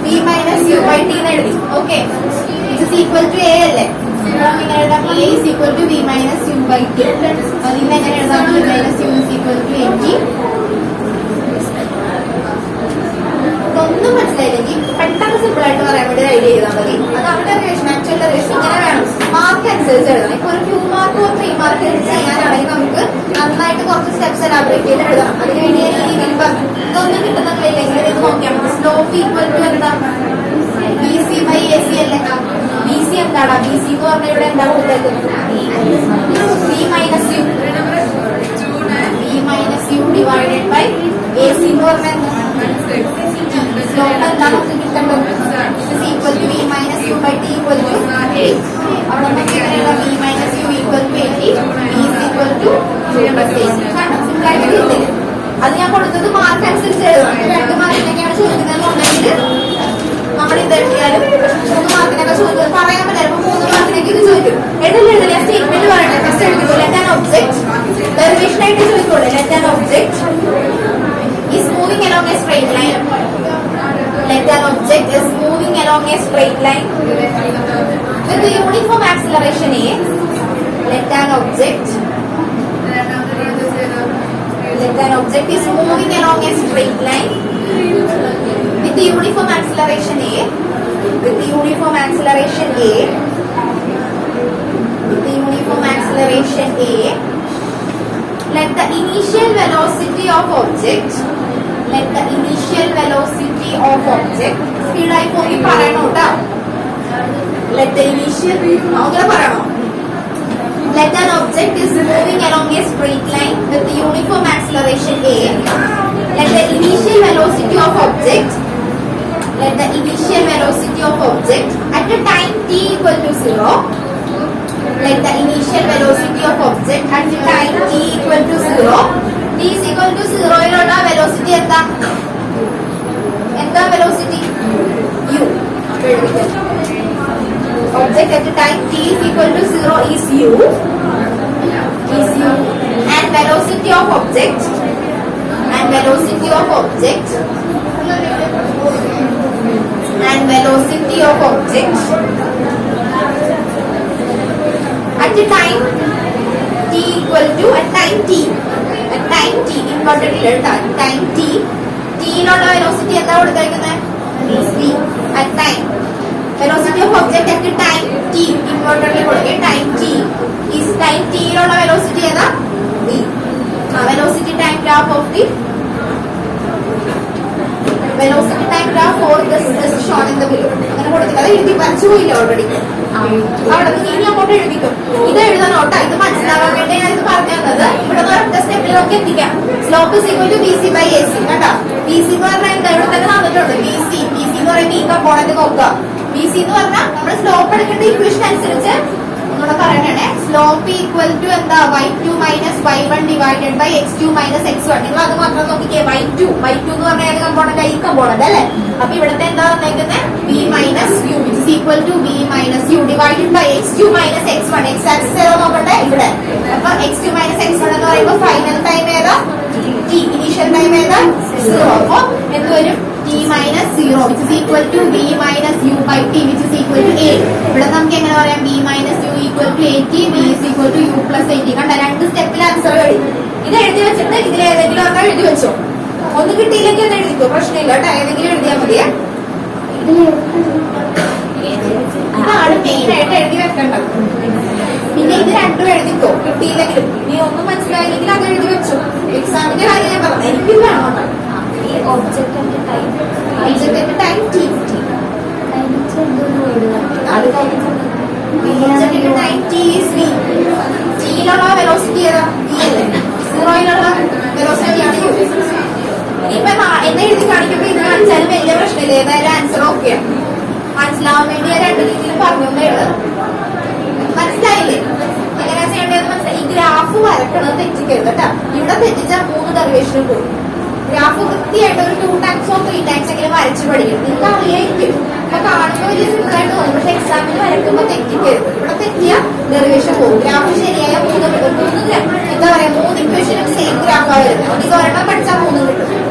B minus u by t എന്ന് എഴുതി. ഓക്കെ, ഇത് is equal to a അല്ലേ? ഇങ്ങനെ എഴുതാം. A is equal to B minus u by t. അതിന് എങ്ങനെ എഴുതാം? B minus u is equal to at. ഒന്നും മനസ്സിലായില്ലെങ്കിൽ പെട്ടെന്ന് സിമ്പിൾ ആയിട്ട് പറയാൻ വേണ്ടി ഐഡിയ ചെയ്താൽ മതി. അത് അവിടെ റിവിഷൻ ആക്ച്വൽ റിവിഷൻ ഇങ്ങനെ വേണം. മാർക്ക് അനുസരിച്ച് എഴുതണം. ഇപ്പൊ ഒരു 2 മാർക്ക് 3 മാർക്ക് ചെയ്യാനാണെങ്കിൽ നമുക്ക് നന്നായിട്ട് കുറച്ച് സ്റ്റെപ്സ് എലാബറേറ്റ് ചെയ്ത് എഴുതണം. അതിന് വേണ്ടി രീതിയിൽ പറഞ്ഞു. ഇതൊന്നും കിട്ടുന്നില്ലെങ്കിൽ ഇത് നോക്കിയാൽ മതി. സ്ലോപ്പ് ഈക്വൽ ടു എന്താ? BC by AC അല്ലേ? BC എന്താണ്? BC എന്ന് പറഞ്ഞാൽ ഇവിടെ എന്താ കൊടുത്തേക്കുന്നത്? B minus u. B minus u divided by AC എന്ന് പറഞ്ഞാൽ എന്താ? by t equal to 8. അവിടെ നമുക്ക് എങ്ങനെയുള്ള v minus u equal to 80, v is equal to 2 plus 8. കണ്ടോ? സിമ്പിളായിട്ട് കിട്ടില്ല. അത് ഞാൻ കൊടുത്തത് മാർക്ക് അനുസരിച്ച് എഴുതണം. 2 മാർക്കിനൊക്കെയാണ് ചോദിക്കുന്നതെന്നുണ്ടെങ്കിൽ നമ്മൾ ഇത് എഴുതിയാലും 3 മാർക്കിനൊക്കെ ചോദിക്കുന്നത് പറയാൻ പറ്റില്ല. 3 മാർക്കിനൊക്കെ ഇത് ചോദിക്കും. എഴുതില്ല സ്റ്റേറ്റ്മെന്റ് പറയട്ടെ. ഫസ്റ്റ് എഴുതിക്കോ let an object ഡെറിവേഷൻ ആയിട്ട് ചോദിക്കോളെ let an object is moving along a straight line. Let an object is moving along a straight line with the uniform acceleration a. Let an object is moving along a straight line with the uniform acceleration a. With the uniform acceleration a. With the uniform acceleration a. Let the initial velocity of object. Let the initial velocity of object. Speed I പോയി പറയണം ട്ടോ. Let the initial അങ്ങനെ പറയണം. Let an object is moving along a straight line with the uniform acceleration a. Let the initial velocity of object. Let the initial velocity of object at the time t equal to 0. Let the initial velocity of object at the time t equal to 0. t is equal to 0 യിലുള്ള velocity എന്താ velocity u. Object at the time t is equal to 0 is u. And velocity of object at the time t equal to time t important time t യിലുള്ള velocity എന്താ കൊടുത്തിരിക്കുന്നത് v. at time velocity of object at the time t importantly കൊടുക്കുക time t is time t യിലുള്ള velocity ഏതാ v. velocity time graph of the velocity time graph for this is shown in the below. അങ്ങനെ കൊടുക്കുക. അത് എഴുതി വരച്ചു പോയില്ല already. അവിടെ നിന്ന് ഇനി അങ്ങോട്ട് എഴുതിക്കും. ഇത് എഴുതാനോട്ടാ. ഇത് മനസ്സിലാവാൻ വേണ്ടി ഞാൻ ഇത് പറഞ്ഞു തന്നത്. ഇവിടെ ഒറ്റ സ്റ്റെപ്പിൽ നമുക്ക് എത്തിക്കാം. Slope is equal to bc by ac. കണ്ടോ? bc എന്ന് പറഞ്ഞാൽ എന്താ ഇവിടെ തന്നെ തന്നിട്ടുണ്ട്. bc എന്ന് പറയുമ്പോൾ ഈ കമ്പോണന്റ് നോക്കുക. bc എന്ന് പറഞ്ഞാൽ നമ്മൾ സ്ലോപ്പ് എടുക്കേണ്ട ഇക്വേഷൻ അനുസരിച്ച് ഒന്നുകൂടെ പറയണേ. സ്ലോപ്പ് ഈക്വൽ ടു എന്താ y2 minus y1 divided by x2 minus x1. നിങ്ങൾ അത് മാത്രം നോക്കിക്കേ. y2 എന്ന് പറഞ്ഞാൽ ഏത് കമ്പോണന്റ് ഈ കമ്പോണന്റ് അല്ലേ? അപ്പൊ ഇവിടുത്തെ എന്താ വന്നേക്കുന്നത് v minus u which is equal to v minus u divided by x2 minus x1. x axis ഏതാ നോക്കട്ടെ ഇവിടെ. അപ്പൊ x2 മൈനസ് x1 എന്ന് പറയുമ്പോൾ ഫൈനൽ ടൈം ഏതാ t, ഇനീഷ്യൽ ടൈം ഏതാ 0. അപ്പൊ എന്ത് വരും t minus 0 which is equal to v minus u by t which is equal to a. ഇവിടെ നമുക്ക് എങ്ങനെ പറയാം v minus u equal to 80, v is equal to u plus 80. കണ്ട 2 സ്റ്റെപ്പിൽ ആൻസർ കഴിയും. ഇത് എഴുതി വെച്ചിട്ട് ഇതിൽ ഏതെങ്കിലും ഒരെണ്ണം എഴുതി വെച്ചോ. ഒന്ന് കിട്ടിയില്ലെങ്കിൽ അത് എഴുതിക്കോ, പ്രശ്നമില്ല കേട്ടോ. ഏതെങ്കിലും എഴുതിയാൽ മതിയെ. ഇതാണ് മെയിൻ ആയിട്ട് എഴുതി വെക്കേണ്ടത്. പിന്നെ ഇത് രണ്ടും എഴുതിക്കോ കിട്ടിയില്ലെങ്കിലും. നീ ഒന്നും മനസ്സിലായില്ലെങ്കിൽ അത് എഴുതി വെച്ചു. എക്സാമിന്റെ കാര്യം ഞാൻ പറഞ്ഞു. എനിക്കും വേണം object at time t. time t is v. t യിലുള്ള വെലോസിറ്റി ഏതാ v അല്ലേ? 0 യിലുള്ള വെലോസിറ്റി ആണ് u. ഇപ്പൊ എന്നെ എഴുതി കാണിക്കുമ്പോ ഇത് കാണിച്ചാലും വലിയ പ്രശ്നമില്ല. ഏതായാലും ആൻസർ ഓക്കെയാണ്. മനസ്സിലാവാൻ വേണ്ടി ഞാൻ 2 രീതിയിൽ പറഞ്ഞേ ഉള്ളൂ. മനസ്സിലായില്ലേ എങ്ങനെയാ ചെയ്യേണ്ടതെന്ന് മനസ്സിലായി. ഈ ഗ്രാഫ് വരക്കണത് തെറ്റിക്കരുത് കേട്ടോ. ഇവിടെ തെറ്റിച്ചാൽ 3 ഡെറിവേഷനും പോകും. ഗ്രാഫ് വൃത്തിയായിട്ട് ഒരു 2 ടൈംസോ 3 ടൈംസ് എങ്കിലും വരച്ച് പഠിക്കണം. നിങ്ങൾക്ക് അറിയായിരിക്കും. അപ്പൊ കാണുമ്പോൾ വലിയ സിമ്പിളായിട്ട് തോന്നും. പക്ഷെ എക്സാമിന് വരക്കുമ്പോൾ തെറ്റിക്കരുത്. ഇവിടെ തെറ്റിയ ഡെറിവേഷൻ പോകും. ഗ്രാഫ് ശരിയായ 3 എന്താ പറയാ 3 ഇക്വേഷനും സെയിം ഗ്രാഫാണ് വരുന്നത്. ഇത് ഒരെണ്ണം പഠിച്ചാൽ 3 കിട്ടും.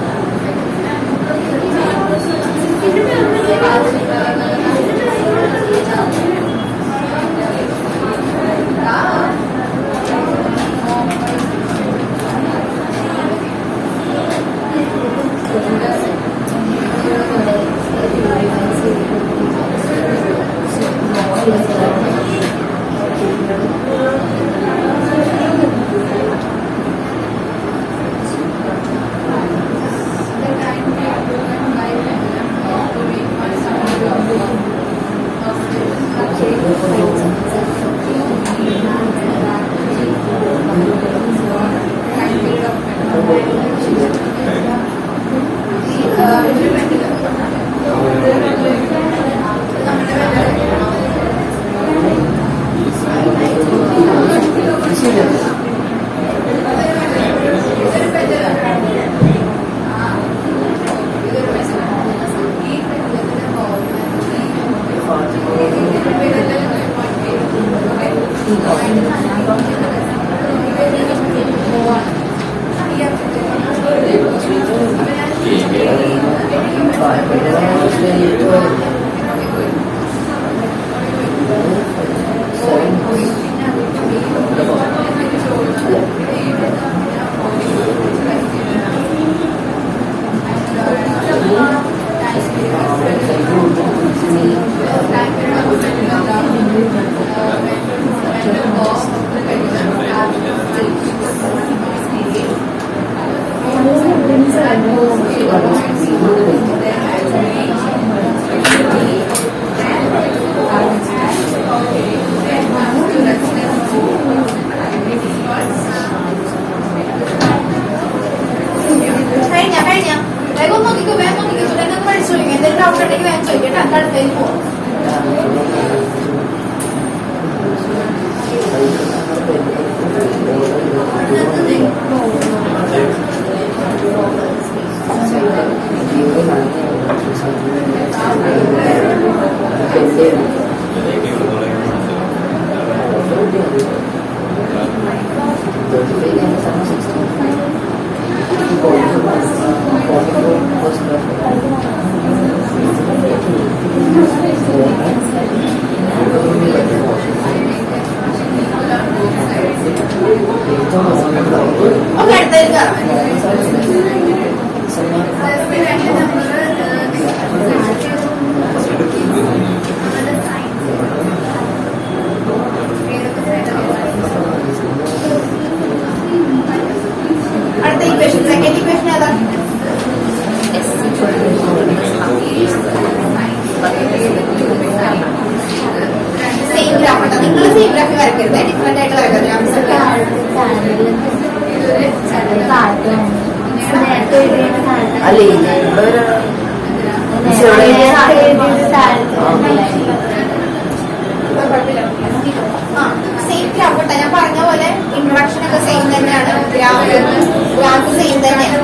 ഞാൻ പറഞ്ഞ പോലെ ഇൻട്രൊഡക്ഷൻ ഒക്കെ സെയിം തന്നെയാണ്. ഗ്രാഫ് സെയിം തന്നെയാണ്.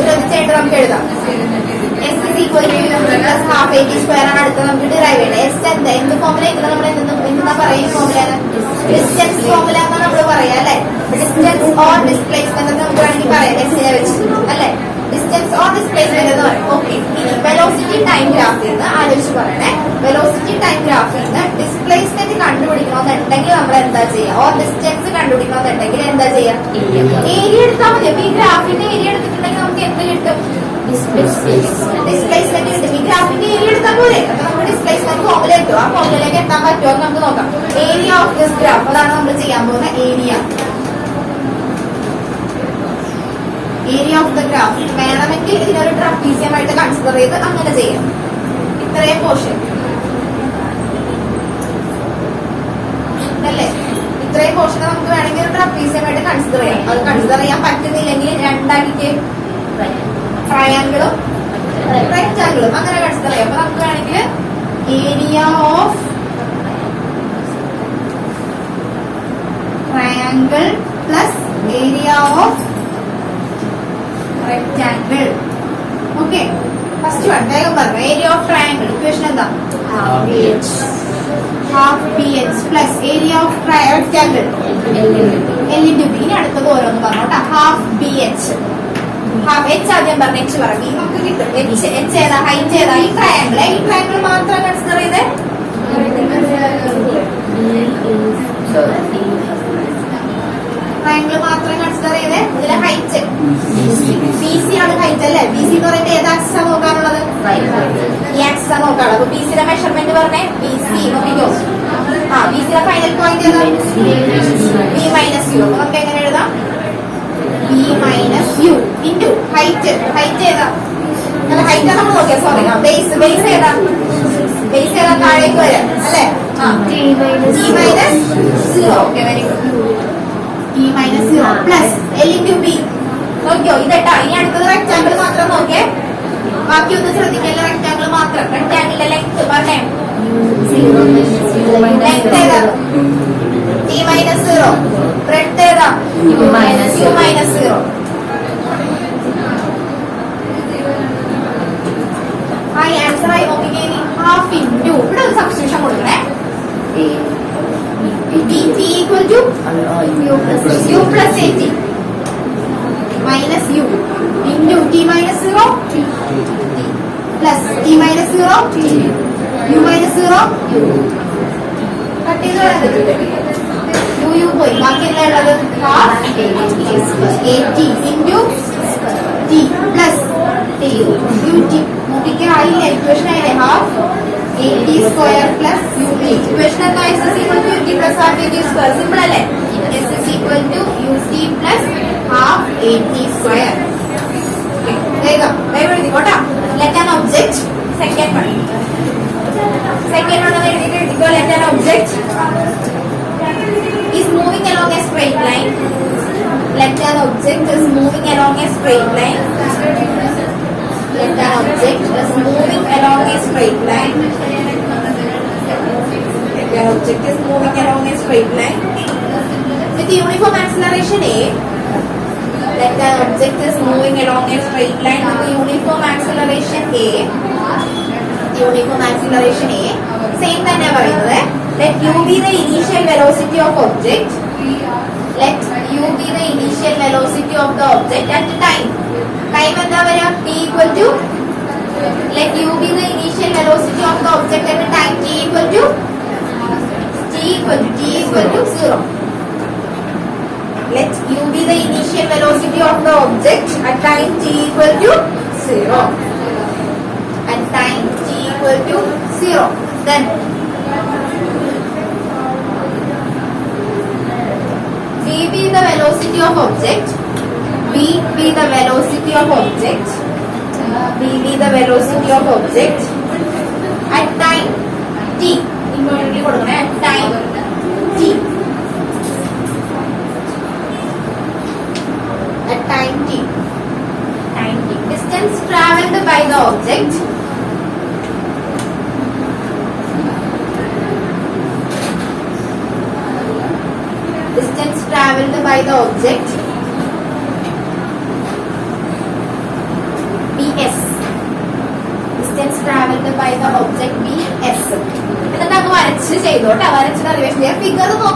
ശ്രദ്ധിച്ചായിട്ട് നമുക്ക് എഴുതാം. S is equal to plus half AT square ആണ് അടുത്ത നമുക്ക് ഡിറൈവ് ചെയ്യേണ്ടത്. S എന്താ എന്ത് ഫോമുല നമ്മൾ എന്താ പറയുക? ഫോമുല ഡിസ്റ്റൻസ് ഫോമുല എന്നാണ് നമ്മൾ പറയാ അല്ലെ. ഡിസ്റ്റൻസ് ഓർ ഡിസ്പ്ലേസ്മെന്റ് എന്ന് നമുക്ക് വേണമെങ്കിൽ പറയാം എസിനെ വെച്ച് അല്ലെ. ഡിസ്റ്റൻസ് ഓർ ഡിസ്പ്ലേസ്മെന്റ് എന്ന് പറയും. ഓക്കെ, ഇനി വെലോസിറ്റി ടൈം ഗ്രാഫിൽ നിന്ന് ആലോചിച്ച് പറയണേ. വെലോസിറ്റി ടൈം ഗ്രാഫിൽ നിന്ന് ഡിസ്പ്ലേസ്മെന്റ് കണ്ടുപിടിക്കണമെന്നുണ്ടെങ്കിൽ നമ്മൾ എന്താ ചെയ്യുക? ഓർ ഡിസ്റ്റൻസ് കണ്ടുപിടിക്കണമെന്നുണ്ടെങ്കിൽ എന്താ ചെയ്യുക? ഏരിയ എടുത്താൽ മതി. അപ്പൊ ഈ ഗ്രാഫിന്റെ ഏരിയ എടുത്തിട്ടുണ്ടെങ്കിൽ നമുക്ക് എന്ത് കിട്ടും? ഡിസ്പ്ലേസ്മെന്റ് കിട്ടും. ഈ ഗ്രാഫിന്റെ ഏരിയ എടുത്താൽ പോലെ അപ്പൊ നമുക്ക് ഡിസ്പ്ലേസ്മെന്റ് ഫോമുല കിട്ടും. ആ ഫോമുലയിലേക്ക് എത്താൻ പറ്റുമോ എന്ന് നമുക്ക് നോക്കാം. ഏരിയ ഓഫ് ദിസ് ഗ്രാഫ്, അതാണ് നമ്മൾ ചെയ്യാൻ പോകുന്ന area. Area of the graph വേണമെങ്കിൽ ഇതിനൊരു ട്രപ്പീസിയമായിട്ട് കൺസിഡർ ചെയ്ത് അങ്ങനെ ചെയ്യാം. ഇത്രയും പോർഷൻ അല്ലേ? ഇത്രയും പോർഷൻ നമുക്ക് വേണമെങ്കിൽ ഒരു ട്രപ്പീസിയമായിട്ട് കൺസിഡർ ചെയ്യാം. അത് കൺസിഡർ ചെയ്യാൻ പറ്റുന്നില്ലെങ്കിൽ രണ്ടാക്കിക്ക് ട്രയാങ്കിളും റെക്ടാങ്കിളും അങ്ങനെ കൺസിഡർ ചെയ്യാം. അപ്പൊ നമുക്ക് വേണമെങ്കിൽ area of triangle plus area of rectangle. Okay, first one വേഗം പറഞ്ഞു. ഏരിയ ഓഫ് ട്രയാങ്കിൾ ഇക്വേഷൻ എന്താ? half bh plus area of rectangle L into b. ഇനി അടുത്തത് ഓരോന്ന് പറഞ്ഞോട്ടെ. half bh, half h ആദ്യം പറഞ്ഞു. h പറഞ്ഞു നമുക്ക് കിട്ടും. h ഏതാ? ഹൈറ്റ് ഏതാ? ഈ ട്രയാങ്കിൾ മാത്രം കൺസിഡർ ചെയ്ത് ട്രയാങ്കിൾ മാത്രം കൺസിഡർ ചെയ്ത് ഇതിലെ ഹൈറ്റ് ബി സി ആണ് ഹൈറ്റ് അല്ലേ? ബി സി എന്ന് പറയുന്നത് ഏത് ആക്സിസാ നോക്കാനുള്ളത്? ഈ ആക്സിസാ നോക്കാനുള്ളത്. അപ്പൊ ബി സിയുടെ മെഷർമെന്റ് പറഞ്ഞേ ബി സി നോക്കിക്കോ. ആ ബി സിയുടെ ഫൈനൽ പോയിന്റ് ഏതാ? B minus U. അപ്പൊ നമുക്ക് എങ്ങനെ എഴുതാം? B minus U into height. Height ഏതാ? ഹൈറ്റ് നമ്മൾ നോക്കിയാ സോറി. ബേസ് ഏതാ? ബേസ് ഏതാ? താഴേക്ക് വരാം അല്ലേ? T minus zero. Okay, very good. T minus zero plus L into B. നോക്കിയോ ഇതെട്ടാ. ഇനി അടുത്തത് റെക്ടാങ്കിൾ മാത്രം നോക്കേ. ബാക്കി ഒന്ന് ശ്രദ്ധിക്കല്ല. റെക്ടാങ്കിൾ മാത്രം. റെക്ടാങ്കിളിന്റെ ലെങ്ത് പറഞ്ഞേ. ലെങ്ത് ഏതാ? T minus zero. ബ്രെഡ്ത്ത് ഏതാ? U minus zero. ആ ആൻസർ ആയി നോക്കിക്കേ. ഹാഫ് ഇൻറ്റു ഇവിടെ ഒരു സബ്സ്റ്റിറ്റ്യൂഷൻ കൊടുക്കണേ. T equal to u plus at minus u into t minus 0 t plus t minus 0 u minus 0 cut ചെയ്ത് യു പോയി. ബാക്കി എന്താ ഉള്ളത്? Half a t into t plus u t. യുടിക്ക് ആയില്ല, ഇക്വേഷൻ ആയില്ലേ? Half a t square plus u t. Equation എന്താ? S is equal to u t plus half a t square. Simple അല്ലേ? S is equal to u t plus half a t square. വേഗം വേഗം എഴുതിക്കോട്ടാ. Let an object second one എഴുതിക്കോ. Let an object is moving along a straight line. Let an object is moving along a straight line. Let an object is moving along a straight line. Let an object is moving along a straight line with uniform acceleration a. Let an object is moving along a straight line with uniform acceleration a. Uniform acceleration a. Same തന്നെ പറയുന്നത്. Let u be the initial velocity of object. Let u be the initial velocity of the object at time. Time എന്താ വരിക? t equal to. Let u be the initial velocity of the object at time t equal to 0. Let u be the initial velocity of the object at time t equal to 0. At time t equal to 0. Then v be the velocity of object. V be the velocity of object. V be the velocity of object at time t. Importantly കൊടുക്കണം. At time t. At time t. Time t. Distance traveled by the object. Distance traveled by the object bs. Distance traveled by the object bs. എന്നിട്ട് അങ്ങ് വരച്ച് ചെയ്തോട്ടെ. വരച്ചിട്ട് reverse ചെയ്യാം.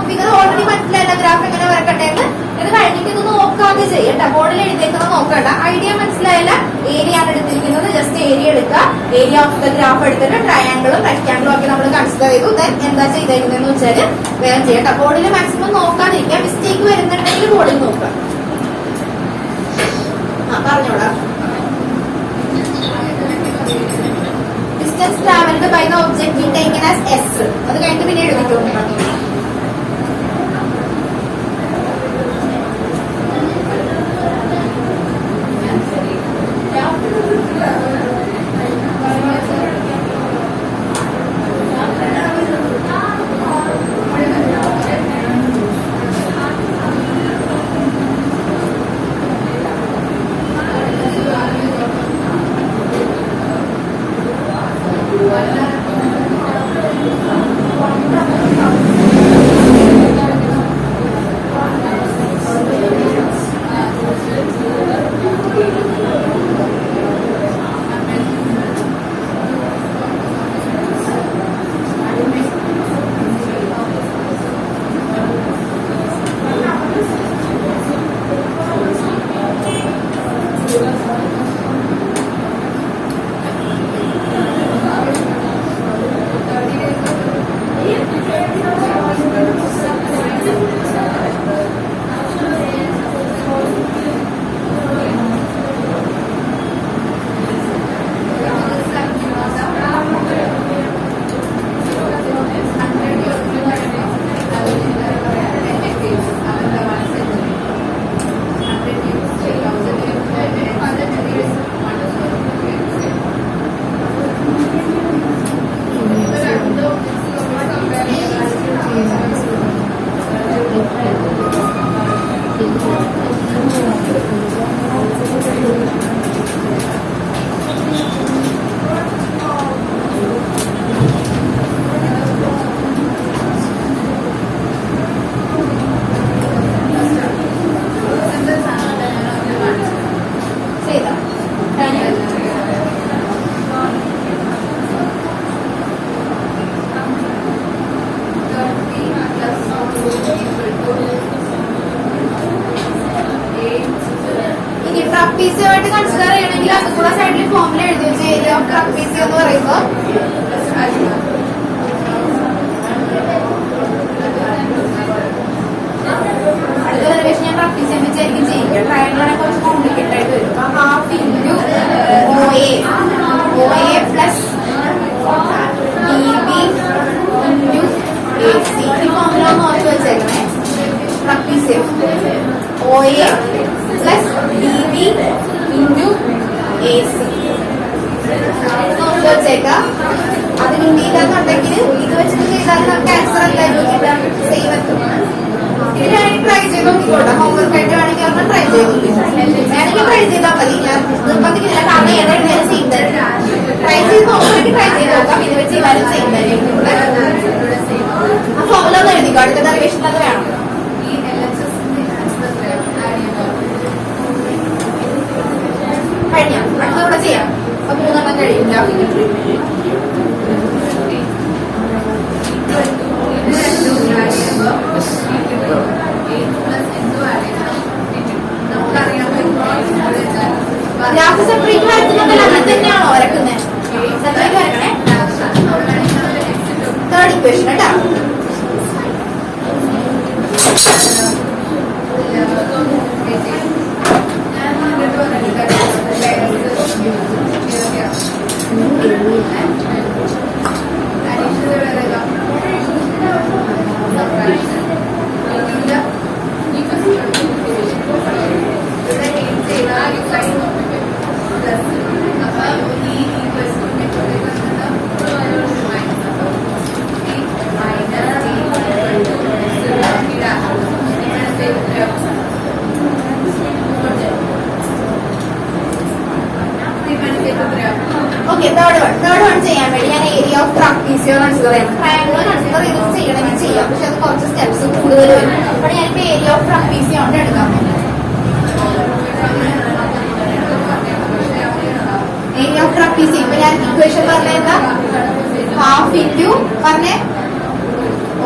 Figure already മനസ്സിലായില്ല. Graph എങ്ങനെ വരക്കട്ടെ ഇത് കഴിഞ്ഞിട്ട് ഇത് നോക്കാതെ ചെയ്യണ്ട. ബോർഡിൽ എഴുതിയേക്കുന്നത് നോക്കണ്ട. ഐഡിയ മനസ്സിലായില്ല. ഏരിയ ആണ് എടുത്തിരിക്കുന്നത്. ജസ്റ്റ് ഏരിയ എടുക്കുക. ഏരിയ ഓഫ് ദ ഗ്രാഫ് എടുത്തിട്ട് ട്രയാങ്കിളും റെക്ടാങ്കിളും ഒക്കെ നമ്മൾ കൺസിഡർ ചെയ്തു. ദെൻ എന്താ ചെയ്തേക്കുന്നതെന്ന് വെച്ചാൽ വേഗം ചെയ്യട്ടെ. ബോർഡിൽ മാക്സിമം നോക്കാതിരിക്കുക. മിസ്റ്റേക്ക് വരുന്നുണ്ടെങ്കിൽ ബോർഡിൽ നോക്കുക. പറഞ്ഞോളാം. Distance traveled by the object is taken as s. അത് കഴിഞ്ഞിട്ട് പിന്നെ എഴുതിക്കോ. ട്രാപ്പീസിയം OA plus DB into AC നോക്കി വെച്ചേക്കാം. അത് കിട്ടിയില്ലെന്നുണ്ടെങ്കിൽ ഇത് വെച്ചിട്ട് ചെയ്താൽ നമുക്ക് ആൻസർ എന്തായാലും കിട്ടാൻ സെയിം എത്തും. ഇത് വേണമെങ്കിൽ ട്രൈ ചെയ്ത് നോക്കിക്കോട്ടെ. ഹോംവർക്ക് ആയിട്ട് വേണമെങ്കിൽ ഒന്ന് ട്രൈ ചെയ്ത് നോക്കി. വേണമെങ്കിൽ ട്രൈ ചെയ്താൽ മതി. ഞാൻ നിർബന്ധിക്കില്ല. കാരണം ഏതായാലും സെയിം തന്നെ. ട്രൈ ചെയ്ത് നോക്കണമെങ്കിൽ ട്രൈ ചെയ്ത് നോക്കാം. ഇത് വെച്ച് ചെയ്താലും സെയിം തന്നെ. ആ ഫോമുല ഒന്ന് എഴുതിക്കോ. അടുത്ത ഡെറിവേഷൻ അത് വേണം. കഴിഞ്ഞ അടുത്തൂടെ ചെയ്യാം. അപ്പൊ 3 കഴിയില്ല. ഗ്രാഫ് സെപ്പറേറ്റ് വരയ്ക്കുന്നതല്ല അങ്ങനെ തന്നെയാണോ വരക്കുന്നത്? സെപ്പറേറ്റ് വരക്കണേ. തേർഡ് ഇക്വേഷൻ കേട്ടോ. ഓക്കെ, തേർഡ് വൺ ചെയ്യാൻ വേണ്ടി ഞാൻ ഏരിയ ഓഫ് ട്രാപ്പീസിയം കൺസിഡർ ചെയ്യണം. ട്രയാങ്കിൾ കൺസിഡർ ചെയ്ത് ചെയ്യണമെങ്കിൽ ചെയ്യാം. പക്ഷെ അത് കുറച്ച് സ്റ്റെപ്സ് കൂടുതൽ വരും. അപ്പോൾ ഞാനിപ്പോൾ ഏരിയ ഓഫ് ട്രാപ്പീസിയം കൊണ്ട് എടുക്കാൻ പറ്റും. ഏരിയ ഓഫ് ട്രാപ്പീസിയം ഇപ്പൊ ഞാൻ ഇക്വേഷൻ പറഞ്ഞ എന്താ? ഹാഫ് ഇൻറ്റു പറഞ്ഞേ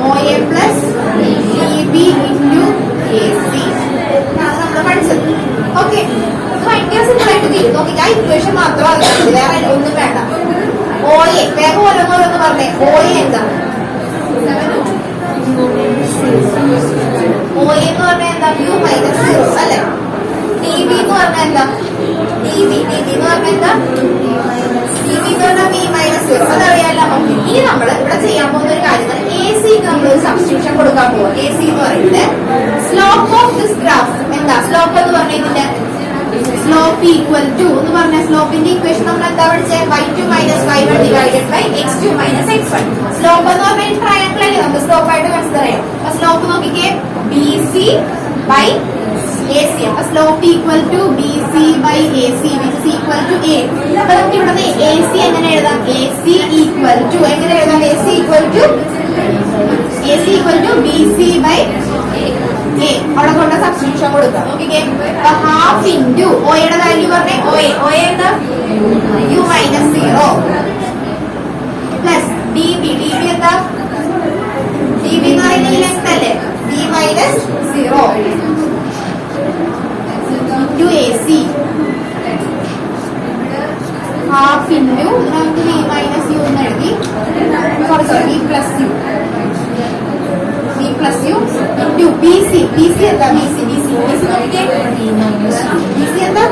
OA plus DB into AC ആണ് നമ്മൾ പഠിച്ചത്. ഓക്കെ, ഭയങ്കര സിമ്പിൾ ആയിട്ട് തീരും. നോക്കി, ആ ഇക്വേഷൻ മാത്രം അറിയാം, വേറെ ഒന്നും വേണ്ട. OA വേഗം ഓരോന്നോരോന്ന് പറഞ്ഞേ. OA എന്താ? OA എന്ന് പറഞ്ഞാൽ എന്താ? U മൈനസ് 0 അല്ലെ? DB എന്ന് പറഞ്ഞാൽ എന്താ? DB എന്ന് പറഞ്ഞാൽ എന്താ? DB എന്ന് പറഞ്ഞാൽ V മൈനസ് 0. അതറിയാലോ. ഇനി നമ്മൾ ഇവിടെ ചെയ്യാൻ പോകുന്ന ഒരു കാര്യം, AC നമ്മൾ ഒരു സബ്സ്റ്റിറ്റ്യൂഷൻ കൊടുക്കാൻ പോകും. AC എന്ന് പറയുന്നത് സ്ലോപ്പ് ഓഫ് ദിസ് ഗ്രാഫ് എന്താ? സ്ലോപ്പ് എന്ന് പറഞ്ഞാൽ ഇതിന്റെ സ്ലോപ്പ് ഈക്വൽ ടു എന്ന് പറഞ്ഞ സ്ലോപ്പിന്റെ ഇക്വേഷൻ നമ്മൾ എന്താ പഠിച്ചത്? y2 minus y1 divided by x2 minus x1. Slope എന്ന് പറഞ്ഞാൽ ട്രയാങ്കിൾ അല്ലേ, നമുക്ക് സ്ലോപ്പ് ആയിട്ട് കൺസിഡർ ചെയ്യാം. അപ്പൊ സ്ലോപ്പ് നോക്കിക്കേ, BC ബൈ AC. അപ്പൊ slope equal to BC by AC which is equal to A. അപ്പൊ നമുക്ക് ഇവിടെ AC എങ്ങനെ എഴുതാം? AC ഈക്വൽ ടു എങ്ങനെ എഴുതാം? AC equal to BC by A. അവിടെ കൊണ്ട് സബ്സ്റ്റിറ്റ്യൂഷൻ കൊടുക്കാം. നോക്കിക്കേ, ഹാഫ് ഇൻറ്റു Oയുടെ വാല്യൂ പറഞ്ഞേ. OA എന്താ? U മൈനസ് 0 പ്ലസ് DB എന്താ? DB എന്ന് പറയുന്നത് ഈ ലെങ്ത് അല്ലേ? V minus 0 into AC. Half into നമുക്ക് V മൈനസ് U എന്ന് എഴുതി. കുറച്ച് V plus U into BC. BC എന്താ? BC നോക്കിക്കേ. BC എന്താ?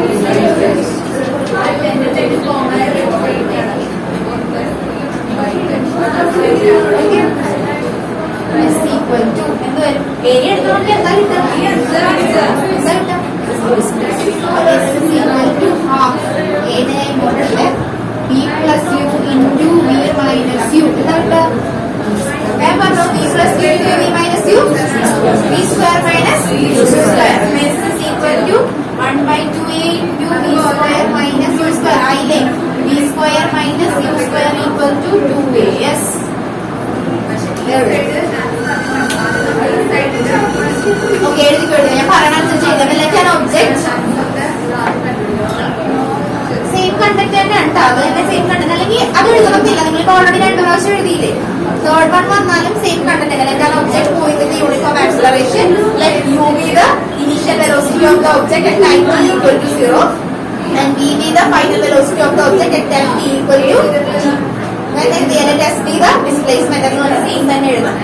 ഈക്വൽ ടു എന്ത് വരും? ഏരിയ എടുത്തോണ്ട് എന്താ കിട്ടുക? B plus U into V minus U. എന്താ കിട്ടുക? V plus U into V minus U. V square minus U square. This is equal to 1 by 2A into V square minus U square. I V square minus U square equal to 2A. Yes. Okay, ഞാൻ പറയണത് ചെയ്തത് like an object. Same content തന്നെ ഉണ്ടാവും. Same content അല്ലെങ്കിൽ അത് എഴുതണമെന്നില്ല. നിങ്ങൾക്ക് already 2 പ്രാവശ്യം എഴുതിയില്ലേ? Third one വന്നാലും സെയിം കണ്ടന്റ് തന്നെ. like an object moving with the uniform acceleration, let u be the initial velocity of the object at time t equal to 0 and v be the final velocity of the object at time t equal to t. Then let s be the displacement. അതുപോലെ same തന്നെ എഴുതാം.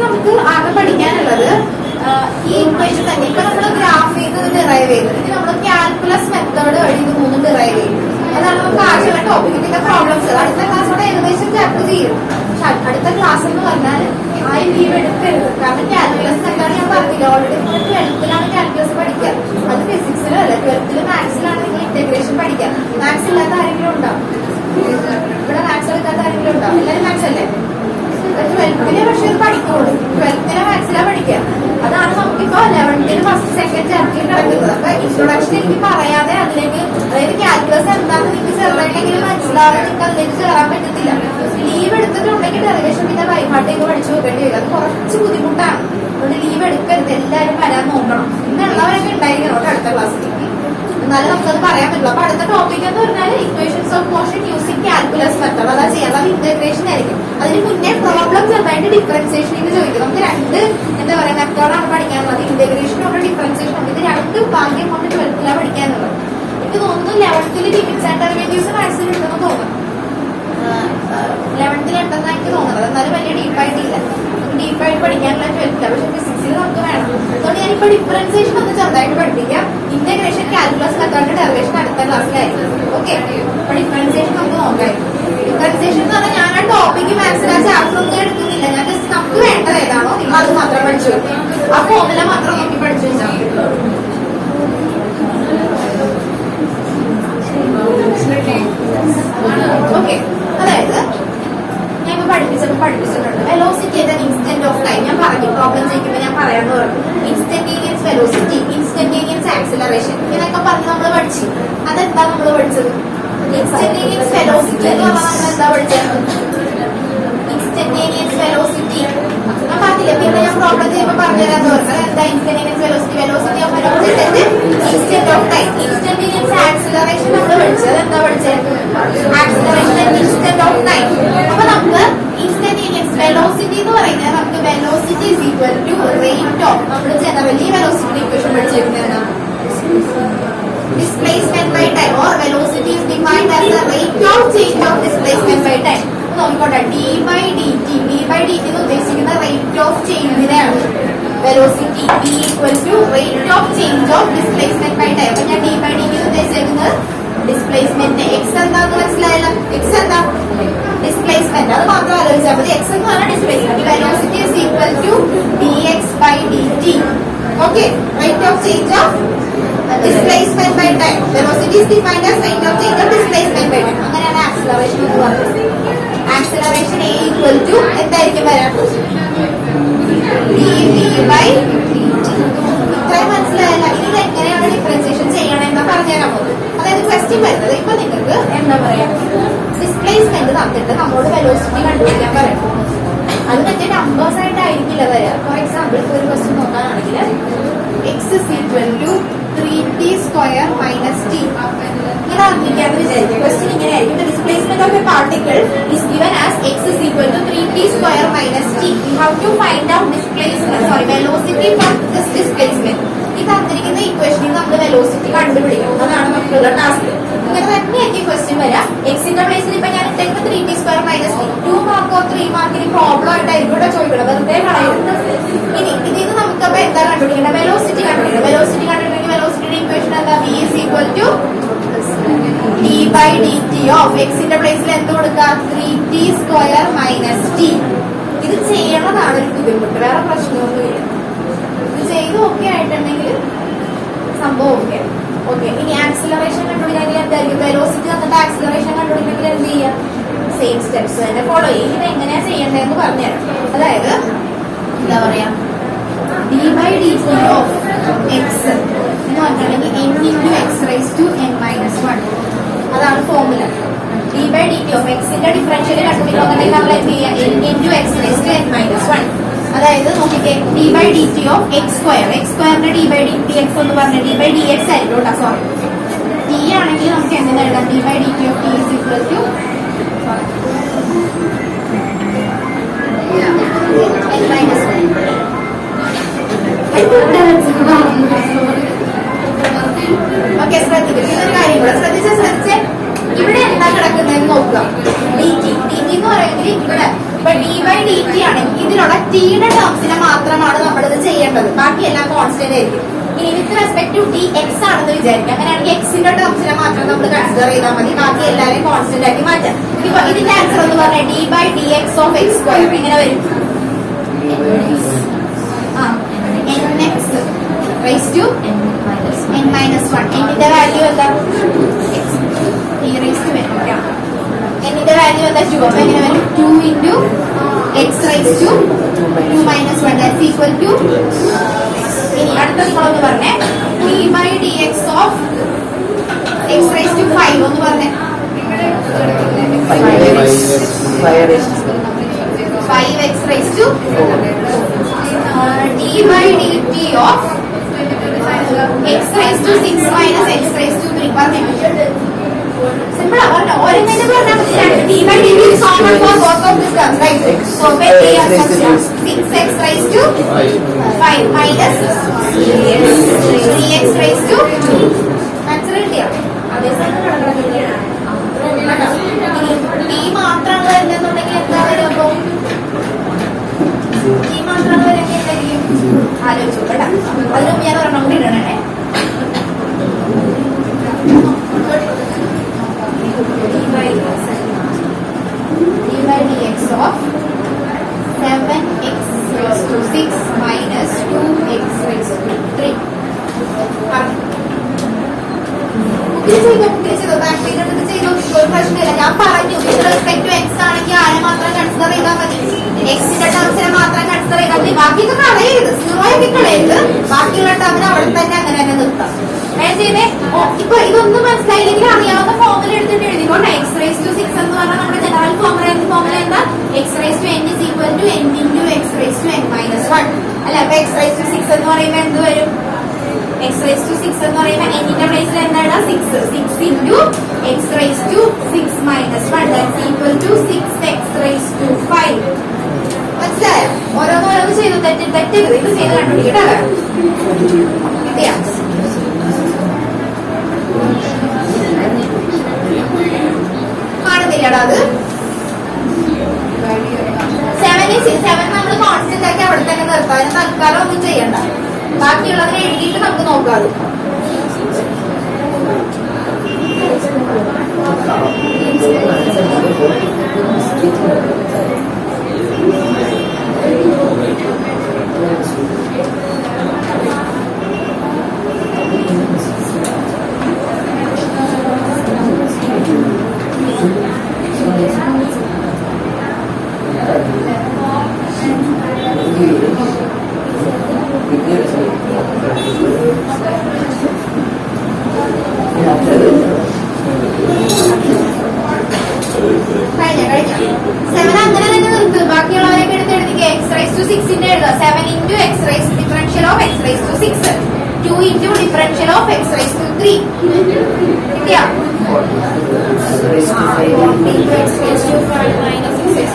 നമുക്ക് ആകെ പഠിക്കാനുള്ളത് ഈ equation തന്നെ. ഇപ്പൊ നമ്മൾ ഗ്രാഫ് ചെയ്ത് ഡിറൈവ് ചെയ്തത്, ഇനി നമ്മൾ കാൽക്കുലസ് മെത്തേഡ് വഴി ഇത് മൂന്നും ഡിറൈവ് ചെയ്യും. അതാണ് നമുക്ക് ആദ്യമുള്ള ടോപ്പിക്കിന്റെ പ്രോബ്ലംസ്. അടുത്ത ക്ലാസ്സോടെ ഏകദേശം ചാപ്റ്റർ ചെയ്യും. പക്ഷെ അടുത്ത ക്ലാസ് എന്ന് പറഞ്ഞാൽ ആ ലീവ് എടുക്കരുത്. കാരണം കാൽക്കുലസ് എന്താണ് ഞാൻ പറഞ്ഞില്ല, ഓൾറെഡി നിങ്ങൾ 12th കാൽക്കുലസ് പഠിക്കുക. അത് ഫിസിക്സിലോ അല്ല, 12th മാത്സിലാണ് നിങ്ങൾ ഇന്റഗ്രേഷൻ പഠിക്കുക. മാത്സ് ഇല്ലാത്ത ആരെങ്കിലും ഉണ്ടാവും ഇവിടെ? മാത്സ് എടുക്കാത്ത ആരെങ്കിലും ഉണ്ടാവും? എല്ലാവരും മാത്സ് അല്ലേ? 12th പക്ഷെ ഇത് പഠിക്കുള്ളൂ. 12th മാത്സിലാണ് പഠിക്കുക. അതാണ് നമുക്കിപ്പോ 11th ഫസ്റ്റ് സെക്കൻഡ് ചാപ്റ്ററിൽ കിടക്കുന്നത്. അപ്പൊ ഇൻട്രൊഡക്ഷൻ എനിക്ക് പറയാതെ അതിലേക്ക്, അതായത് കാൽക്കുലസ് എന്താണെന്ന് നിങ്ങൾക്ക് ചെറുതായിട്ടെങ്കിലും മനസ്സിലാവാതെ നിങ്ങൾക്ക് അതിലേക്ക് കയറാൻ പറ്റത്തില്ല. ലീവ് എടുത്തിട്ടുണ്ടെങ്കിൽ ഡെറിവേഷൻ പിന്നെ വൈമാട്ടേക്ക് പഠിച്ചു നോക്കേണ്ടി വരും. അത് കുറച്ച് ബുദ്ധിമുട്ടാണ്. അതുകൊണ്ട് ലീവ് എടുക്കരുത്, എല്ലാവരും വരാൻ നോക്കണം. ഇന്നുള്ളവരൊക്കെ ഉണ്ടായിരിക്കണം കേട്ടോ അടുത്ത ക്ലാസ്സിലേക്ക്. എന്നാലും നമുക്കത് പറയാൻ പറ്റില്ല. അപ്പൊ അടുത്ത ടോപ്പിക് എന്ന് പറഞ്ഞാൽ equations of motion using calculus method. അതാ ചെയ്യാം, അത് ഇന്റഗ്രേഷൻ ആയിരിക്കും. അതിന് മുന്നേ പ്രോബ്ലം ചെറുതായിട്ട് ഡിഫറൻസിയേഷനിൽ ചോദിക്കും. നമുക്ക് രണ്ട് എന്താ പറയാ മെത്തേഡാണ് പഠിക്കാനുള്ളത്, ഇന്റഗ്രേഷനും ഉണ്ട് ഡിഫറൻസിയേഷനും ഉണ്ട്. ഇത് രണ്ടും ഭാഗ്യം കൊണ്ട് 12th പഠിക്കാനുള്ളത്. എനിക്ക് തോന്നുന്നു 11th ലിമിറ്റ്സ് ആൻഡ് ഡെറിവേറ്റീവ്സ് മാത്സിൽ ഉണ്ടെന്ന് തോന്നുന്നു. 11th ഉണ്ടെന്നാണ് എനിക്ക് തോന്നുന്നത്. എന്നാലും വലിയ ഡീപ്പായിട്ടില്ല. ഡീപ്പായിട്ട് പഠിക്കാനുള്ള 12th, പക്ഷെ ഫിസിക്സിൽ നമുക്ക് വേണം. അതുകൊണ്ട് ഞാനിപ്പോ ഡിഫറൻസിയേഷൻ ഒന്ന് ചെറുതായിട്ട് പഠിപ്പിക്കാം. ഇന്റഗ്രേഷൻ കാൽക്കുലസ് മെത്തേഡ് ഡെറിവേഷൻ അടുത്ത ക്ലാസ്സിലായിരിക്കും. ഓക്കെ, അപ്പൊ ഡിഫറൻസിയേഷൻ നമുക്ക് നോക്കാം. ഡിഫറൻസിയേഷൻ എന്ന് പറഞ്ഞാൽ ഞാൻ ആ ടോപ്പിക്ക് മാത്സിൽ ആ ചാപ്റ്റർ ഒന്നും എടുക്കുന്നില്ല. ഞാൻ ജസ്റ്റ് നമുക്ക് വേണ്ടത് ഏതാണോ നിങ്ങൾ അത് മാത്രം പഠിച്ചു, ആ ഫോർമുല മാത്രം നോക്കി പഠിച്ചു വെച്ചാൽ. ഓക്കെ, അതായത് ഞാൻ പഠിപ്പിച്ചിട്ടുണ്ട് വെലോസിറ്റി ഏതാ ഇൻസ്റ്റന്റ് ഓഫ് ടൈം. ഞാൻ പറഞ്ഞു പ്രോബ്ലം ചെയ്യുമ്പോൾ ഞാൻ പറയാന്ന് പറഞ്ഞു. ഇൻസ്റ്റന്റേനിയസ് വെലോസിറ്റി, ഇൻസ്റ്റന്റേനിയസ് ആക്സിലറേഷൻ, ഇങ്ങനെയൊക്കെ പറഞ്ഞ് നമ്മൾ പഠിച്ചു. അതെന്താ നമ്മൾ പഠിച്ചത്? ഇൻസ്റ്റന്റേനിയസ് വെലോസിറ്റി എന്ന് പറഞ്ഞാൽ നമ്മൾ എന്താ പഠിച്ചത്? ഇൻസ്റ്റന്റേനിയസ് വെലോസിറ്റി ഞാൻ പറഞ്ഞില്ല. പിന്നെ ഞാൻ പ്രോബ്ലം ചെയ്യുമ്പോൾ പറഞ്ഞുതരാന്ന് പറഞ്ഞത് എന്താ instantaneous velocity. Velocity of instant of time. Instantaneous acceleration നമ്മൾ പഠിച്ചത് എന്താ പഠിച്ചത്? Acceleration instant of time. അപ്പൊ നമുക്ക് ഇൻസ്റ്റന്റേനിയസ് വെലോസിറ്റി എന്ന് പറയുന്നത് നമുക്ക് velocity is equal to rate of, നമ്മൾ ജനറലി വെലോസിറ്റി ഇക്വേഷൻ പഠിച്ചിരിക്കുന്നത് displacement by time or velocity is defined as the rate of change of displacement by time. നോക്കിക്കോട്ടെ, d by dt എന്ന് ഉദ്ദേശിക്കുന്ന റേറ്റ് ഓഫ് ചേഞ്ചിനെയാണ്. Velocity v equal to rate of change of displacement by time. അപ്പൊ ഞാൻ d by dt എന്ന് ഉദ്ദേശിക്കുന്നത് displacement. x എന്താന്ന് മനസ്സിലായല്ലോ? x എന്താ? ഡിസ്പ്ലേസ്മെന്റ്. അത് മാത്രം ആലോചിച്ചാൽ മതി. x എന്ന് പറഞ്ഞാൽ displacement. Velocity is equal to dx by dt. Okay, rate of change of displacement by time. Velocity is defined as rate of change of displacement by time. അങ്ങനെയാണ് ആക്സിലറേഷൻ എന്ന് പറയുന്നത്. ആക്സിലറേഷൻ a equal to എന്തായിരിക്കും വരാൻ? dv by dt. ഇത്രയും മനസ്സിലായല്ല. ഇനി എങ്ങനെയാണ് differentiation ചെയ്യണമെന്ന് പറഞ്ഞുതരാൻ പോകുന്നത്. അതായത് ക്വസ്റ്റ്യൻ വരുന്നത് ഇപ്പൊ നിങ്ങൾക്ക് എന്താ പറയാ, ഡിസ്പ്ലേസ്മെന്റ് തന്നിട്ട് നമ്മളോട് വെലോസിറ്റി കണ്ടുപിടിക്കാൻ പറയും. അത് മറ്റേ നമ്പേഴ്സ് ആയിട്ടായിരിക്കില്ല വരിക. ഫോർ എക്സാമ്പിൾ ഒരു question നോക്കാനാണെങ്കിൽ x is equal to 3t square minus t. ഇങ്ങനെ അറിഞ്ഞിരിക്കാന്ന് വിചാരിക്കുക. ക്വസ്റ്റ്യൻ ഇങ്ങനെയായിരിക്കും. The displacement of a particle is given as x is equal to 3t square minus t. You have to find out velocity from this displacement. ഈ തന്നിരിക്കുന്ന ഇക്വേഷനിൽ നമ്മൾ velocity കണ്ടുപിടിക്കണം. അതാണ് നമുക്കുള്ള ടാസ്ക്. ഇങ്ങനെ തന്നെയായിരിക്കും ക്വസ്റ്റ്യൻ വരാം. എക്സിന്റെ പ്ലേസിൽ ഇപ്പൊ ഞാൻ ഇട്ടേക്കുന്ന 3t square minus t. 2 Marco 3 മാർക്കിന് പ്രോബ്ലം ആയിട്ടായിരിക്കും ഇവിടെ ചോദിക്കണം. വെറുതെ കളയുന്നത്. ഇനി ഇതിൽ നിന്ന് നമുക്കപ്പോ എന്താ കണ്ടുപിടിക്കുന്നത്? സ്റ്റെപ്സ് തന്നെ ഫോളോ ചെയ്യും. ഇത് എങ്ങനെയാ ചെയ്യേണ്ടതെന്ന് പറഞ്ഞുതരാം. അതായത് എന്താ പറയാ, d by D T of x എന്ന് പറഞ്ഞിട്ടുണ്ടെങ്കിൽ n into X raise to N minus 1. അതാണ് formula. D by D T of എക്സിന്റെ ഡിഫറൻഷ്യൽ കണ്ടുപിടിക്കുന്നുണ്ടെങ്കിൽ നമ്മൾ എന്ത് ചെയ്യുക, n into X raise to N minus 1. അതായത് നോക്കിക്കേ, d by D T of x സ്ക്വയറിന്റെ d by D t x എന്ന് പറഞ്ഞ ഡി ബൈ ഡി എക്സ് ആയിരിക്കും കേട്ടോ. സോറി, ടി ആണെങ്കിൽ നമുക്ക് എങ്ങനെ എഴുതാം, D by D T of T is equal to N minus 1. Okay, ശ്രദ്ധിക്കും. ഇതൊരു കാര്യം കൂടെ ശ്രദ്ധിച്ച് ഇവിടെ എന്താ കിടക്കുന്നതെന്ന് നോക്കുക. ഡി ടി എന്ന് പറയുന്നത് ഇവിടെ ഇപ്പൊ ഡി ബൈ ഡി ടി ആണെങ്കിൽ ഇതിലുള്ള ടിയുടെ ടേംസിനെ മാത്രമാണ് നമ്മളിത് ചെയ്യേണ്ടത്. ബാക്കി എല്ലാം കോൺസ്റ്റന്റ് ആയിരിക്കും. ഇനി with respect to D X ആണെന്ന് വിചാരിക്കാം. അങ്ങനെയാണെങ്കിൽ എക്സിന്റെ ടേംസിനെ മാത്രം നമ്മൾ കൺസിഡർ ചെയ്താൽ മതി. ബാക്കി എല്ലാവരെയും കോൺസ്റ്റന്റ് ആക്കി മാറ്റാം. ഇപ്പൊ ഇതിന്റെ ആൻസർ എന്ന് പറഞ്ഞാൽ D by D X of x square എങ്ങനെ വരും? N x raise to N minus 1. എന്നിന്റെ വാല്യൂ എന്താ? എന്നിന്റെ വാല്യൂ എന്താ? 2. അപ്പൊ എങ്ങനെ വരും? 2 into X raise to 2 minus 1 that's equal to. ഇനി അടുത്ത നിങ്ങളൊന്ന് പറഞ്ഞേ, D by D X of X raise to 5 ഒന്ന് പറഞ്ഞേ. 5x raise to D by D T of X raise to 6 minus X raise to 3 പറഞ്ഞേ. Simple ആണ്. ഓരോന്നിനും പറഞ്ഞാൽ D by D T is common for both of these terms, right? So when we are 6x raised to 5 minus 3x raised to 2. Answer കിട്ടിയോ? T മാത്രമാണ് വരുന്നുണ്ടെങ്കിൽ എന്താ വരും? അപ്പൊ ടി മാത്രമാണ് വരുമെങ്കിൽ എന്തായിരിക്കും? ആലോചിച്ചു കേട്ടോ. അതിന് ഞാൻ ഒരെണ്ണം കൂടി ഇടണേ. d by dx of 7x raised to 6 minus 2x raised to 3. പ്രശ്നമില്ല. ഞാൻ പറഞ്ഞു വിത്ത് റെസ്പെക്ട് ടു എക്സ് ആണെങ്കിൽ ആരെ മാത്രം കൺസിഡർ ചെയ്താൽ മതി, എക്സിന്റെ ടേംസിനെ മാത്രം കൺസിഡർ ചെയ്താൽ മതി. ബാക്കിയൊക്കെ കളയരുത്, 0 ഒക്കെ കളയരുത്. ബാക്കിയുള്ള ടേമിന് അവിടെ തന്നെ അങ്ങനെ തന്നെ നിർത്താം. ചെയ്തേ. ഇപ്പൊ ഇതൊന്നും മനസ്സിലായില്ലെങ്കിൽ അറിയാവുന്ന ഫോർമുല എടുത്തിട്ട് എഴുതിക്കോട്ടെ. എക്സ് റൈസ് ടു 6 എന്ന് പറഞ്ഞാൽ നമ്മുടെ ജനറൽ ഫോർമുല എന്താ? X raise to n is equal to n into X raise to n minus 1 അല്ല. അപ്പൊ എക്സ് റൈസ് ടു 6 എന്ന് പറയുമ്പോൾ എന്ത് വരും? എക്സ് റൈസ് ടു 6 എന്ന് പറയുമ്പോൾ എന്നിന്റെ പ്ലേസിൽ എന്താണ്? 6 into X raise to 6 minus 1 that's equal to 6x raise to 5. മനസ്സിലായോ? ഓരോന്നോരോന്ന് ചെയ്തു തെറ്റരുത്. ഇത് ചെയ്ത് കണ്ടുപിടിക്കട്ടെ. കിട്ടിയാ? കാണുന്നില്ലടാ അത്. 7 നമ്മൾ കോൺസ്റ്റന്റ് ആക്കി അവിടെ തന്നെ നിർത്താം. അതിന് തൽക്കാലം ഒന്നും ചെയ്യണ്ട. ബാക്കിയുള്ളതിനെ എഴുതിയിട്ട് നമുക്ക് നോക്കാം. അത് ബാക്കിയുള്ളവരൊക്കെ എടുത്ത് എഴുതിക്കുക. എക്സ് റൈസ് ടു 6 എഴുതാം. 7 into X raise differential of X raise to 6, 2 into differential of X raise to 3. കിട്ടിയാ?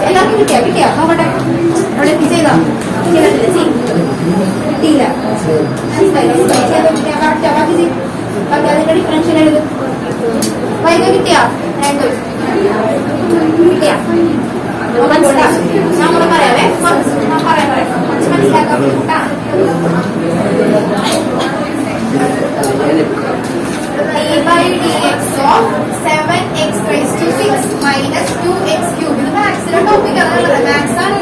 എല്ലാവർക്കും കിട്ടിയാ? നോക്കട്ടെ. അവിടെ ചെയ്താ കിട്ടിയില്ല. ബാക്കി അതിന്റെ ഡിഫറൻഷ്യൽ എഴുതും. വൈകി കിട്ടിയാ? രണ്ടും കിട്ടിയാ? നമ്മള് പറയാവേ. മനസ്സിലാക്കാൻ d by dx of 7x raised to 6 minus 2x cube. ഇത് മാത്സിലെ ടോപ്പിക് ആണ്. മാത്സ് ആണ്.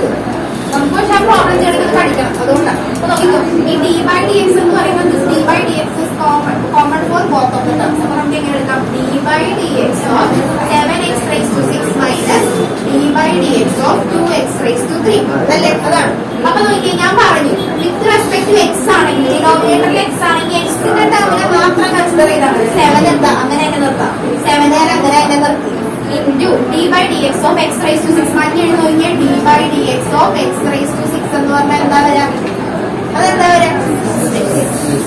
നമുക്ക് പക്ഷെ ആ പ്രോബ്ലം ചെയ്യണമെങ്കിൽ പഠിക്കണം. അതുകൊണ്ടാണ്. അപ്പൊ നോക്കിക്കോ, ഈ d by dx എന്ന് പറയുമ്പോൾ d by dx is common for both of the terms. അപ്പൊ നമുക്ക് എങ്ങനെ എടുക്കാം? d by dx of 7x raised to 6 minus d d/dx of 2x raised to 3 അല്ലേ? അതാണ്. അപ്പൊ നോക്കിയാൽ ഞാൻ പറഞ്ഞു വിത്ത് റെസ്പെക്ട് ടു എക്സ് ആണെങ്കിൽ ഡിനോമിനേറ്ററിൽ എക്സ് ആണെങ്കിൽ എക്സിന്റെ ടേമിനെ മാത്രം കൺസിഡർ ചെയ്താണ് 7 എന്താ അങ്ങനെ തന്നെ നിർത്താം. 7 അങ്ങനെ തന്നെ നിർത്തി. Into d/dx of x raised to 6 മാറ്റി എഴുതി നോക്കിയാൽ d/dx of x raised to 6 എന്ന് പറഞ്ഞാൽ എന്താ വരാ? അതെന്താ വരാ?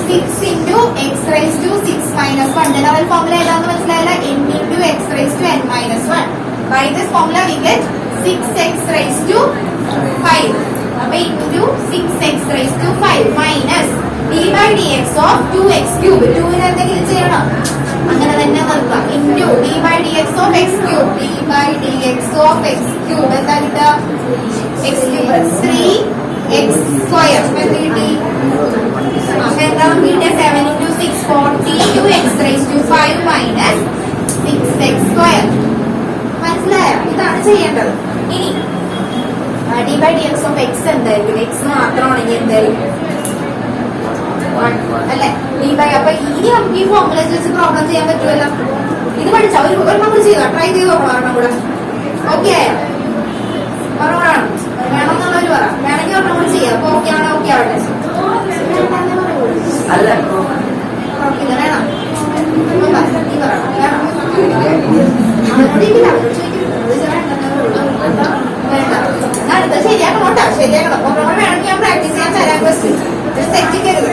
6 into x raised to 6 minus 1. General formula ഏതാണെന്ന് മനസ്സിലായില്ല? n into x raised to n minus 1. By this formula we get 6x raised to 5. അപ്പൊ into 6x raised to 5 minus d/dx of 2x cube. 2 ന് എന്തെങ്കിലും ചെയ്യണം? അങ്ങനെ തന്നെ നിർത്താം. into d/dx of x cube. d/dx of x cube എന്താ കിട്ടുക? x cube 3x square. എന്ത് കിട്ടി? അപ്പൊ എന്താ കിട്ടിയ? 7 into 6 42x raised to 5 minus 6x square. മനസ്സിലായോ? ഇതാണ് ചെയ്യേണ്ടത്. ഇനി d/dx of x എന്തായിരിക്കും? x മാത്രമാണെങ്കിൽ എന്തായിരിക്കും? 1 അല്ലെ? അപ്പൊ ഇനി നമുക്ക് ഈ ഫോർമുലേസ് വെച്ച് പ്രോബ്ലം ചെയ്യാൻ പറ്റുമല്ലോ. ഇത് പഠിച്ചാ ഒരു നമ്മൾ ചെയ്തോ, ട്രൈ ചെയ്ത് നോക്കണം കൂടെ. ഓക്കെ ആയോ? വേണമെന്നുള്ളവർ പറ. വേണമെങ്കിൽ ഒരെണ്ണം കൂടെ ചെയ്യാം. അപ്പൊ ഓക്കെ ആണോ? ഓക്കെ ആവട്ടെ. വേണം അടുത്ത ശരിയാക്കണം കേട്ടോ. ശരിയാക്കണം. ഒരെണ്ണം വേണമെങ്കിൽ ഞാൻ പ്രാക്ടീസ് ചെയ്യാൻ തരാൻ ക്വസ്റ്റ്യൻ തെറ്റിക്കരുത്.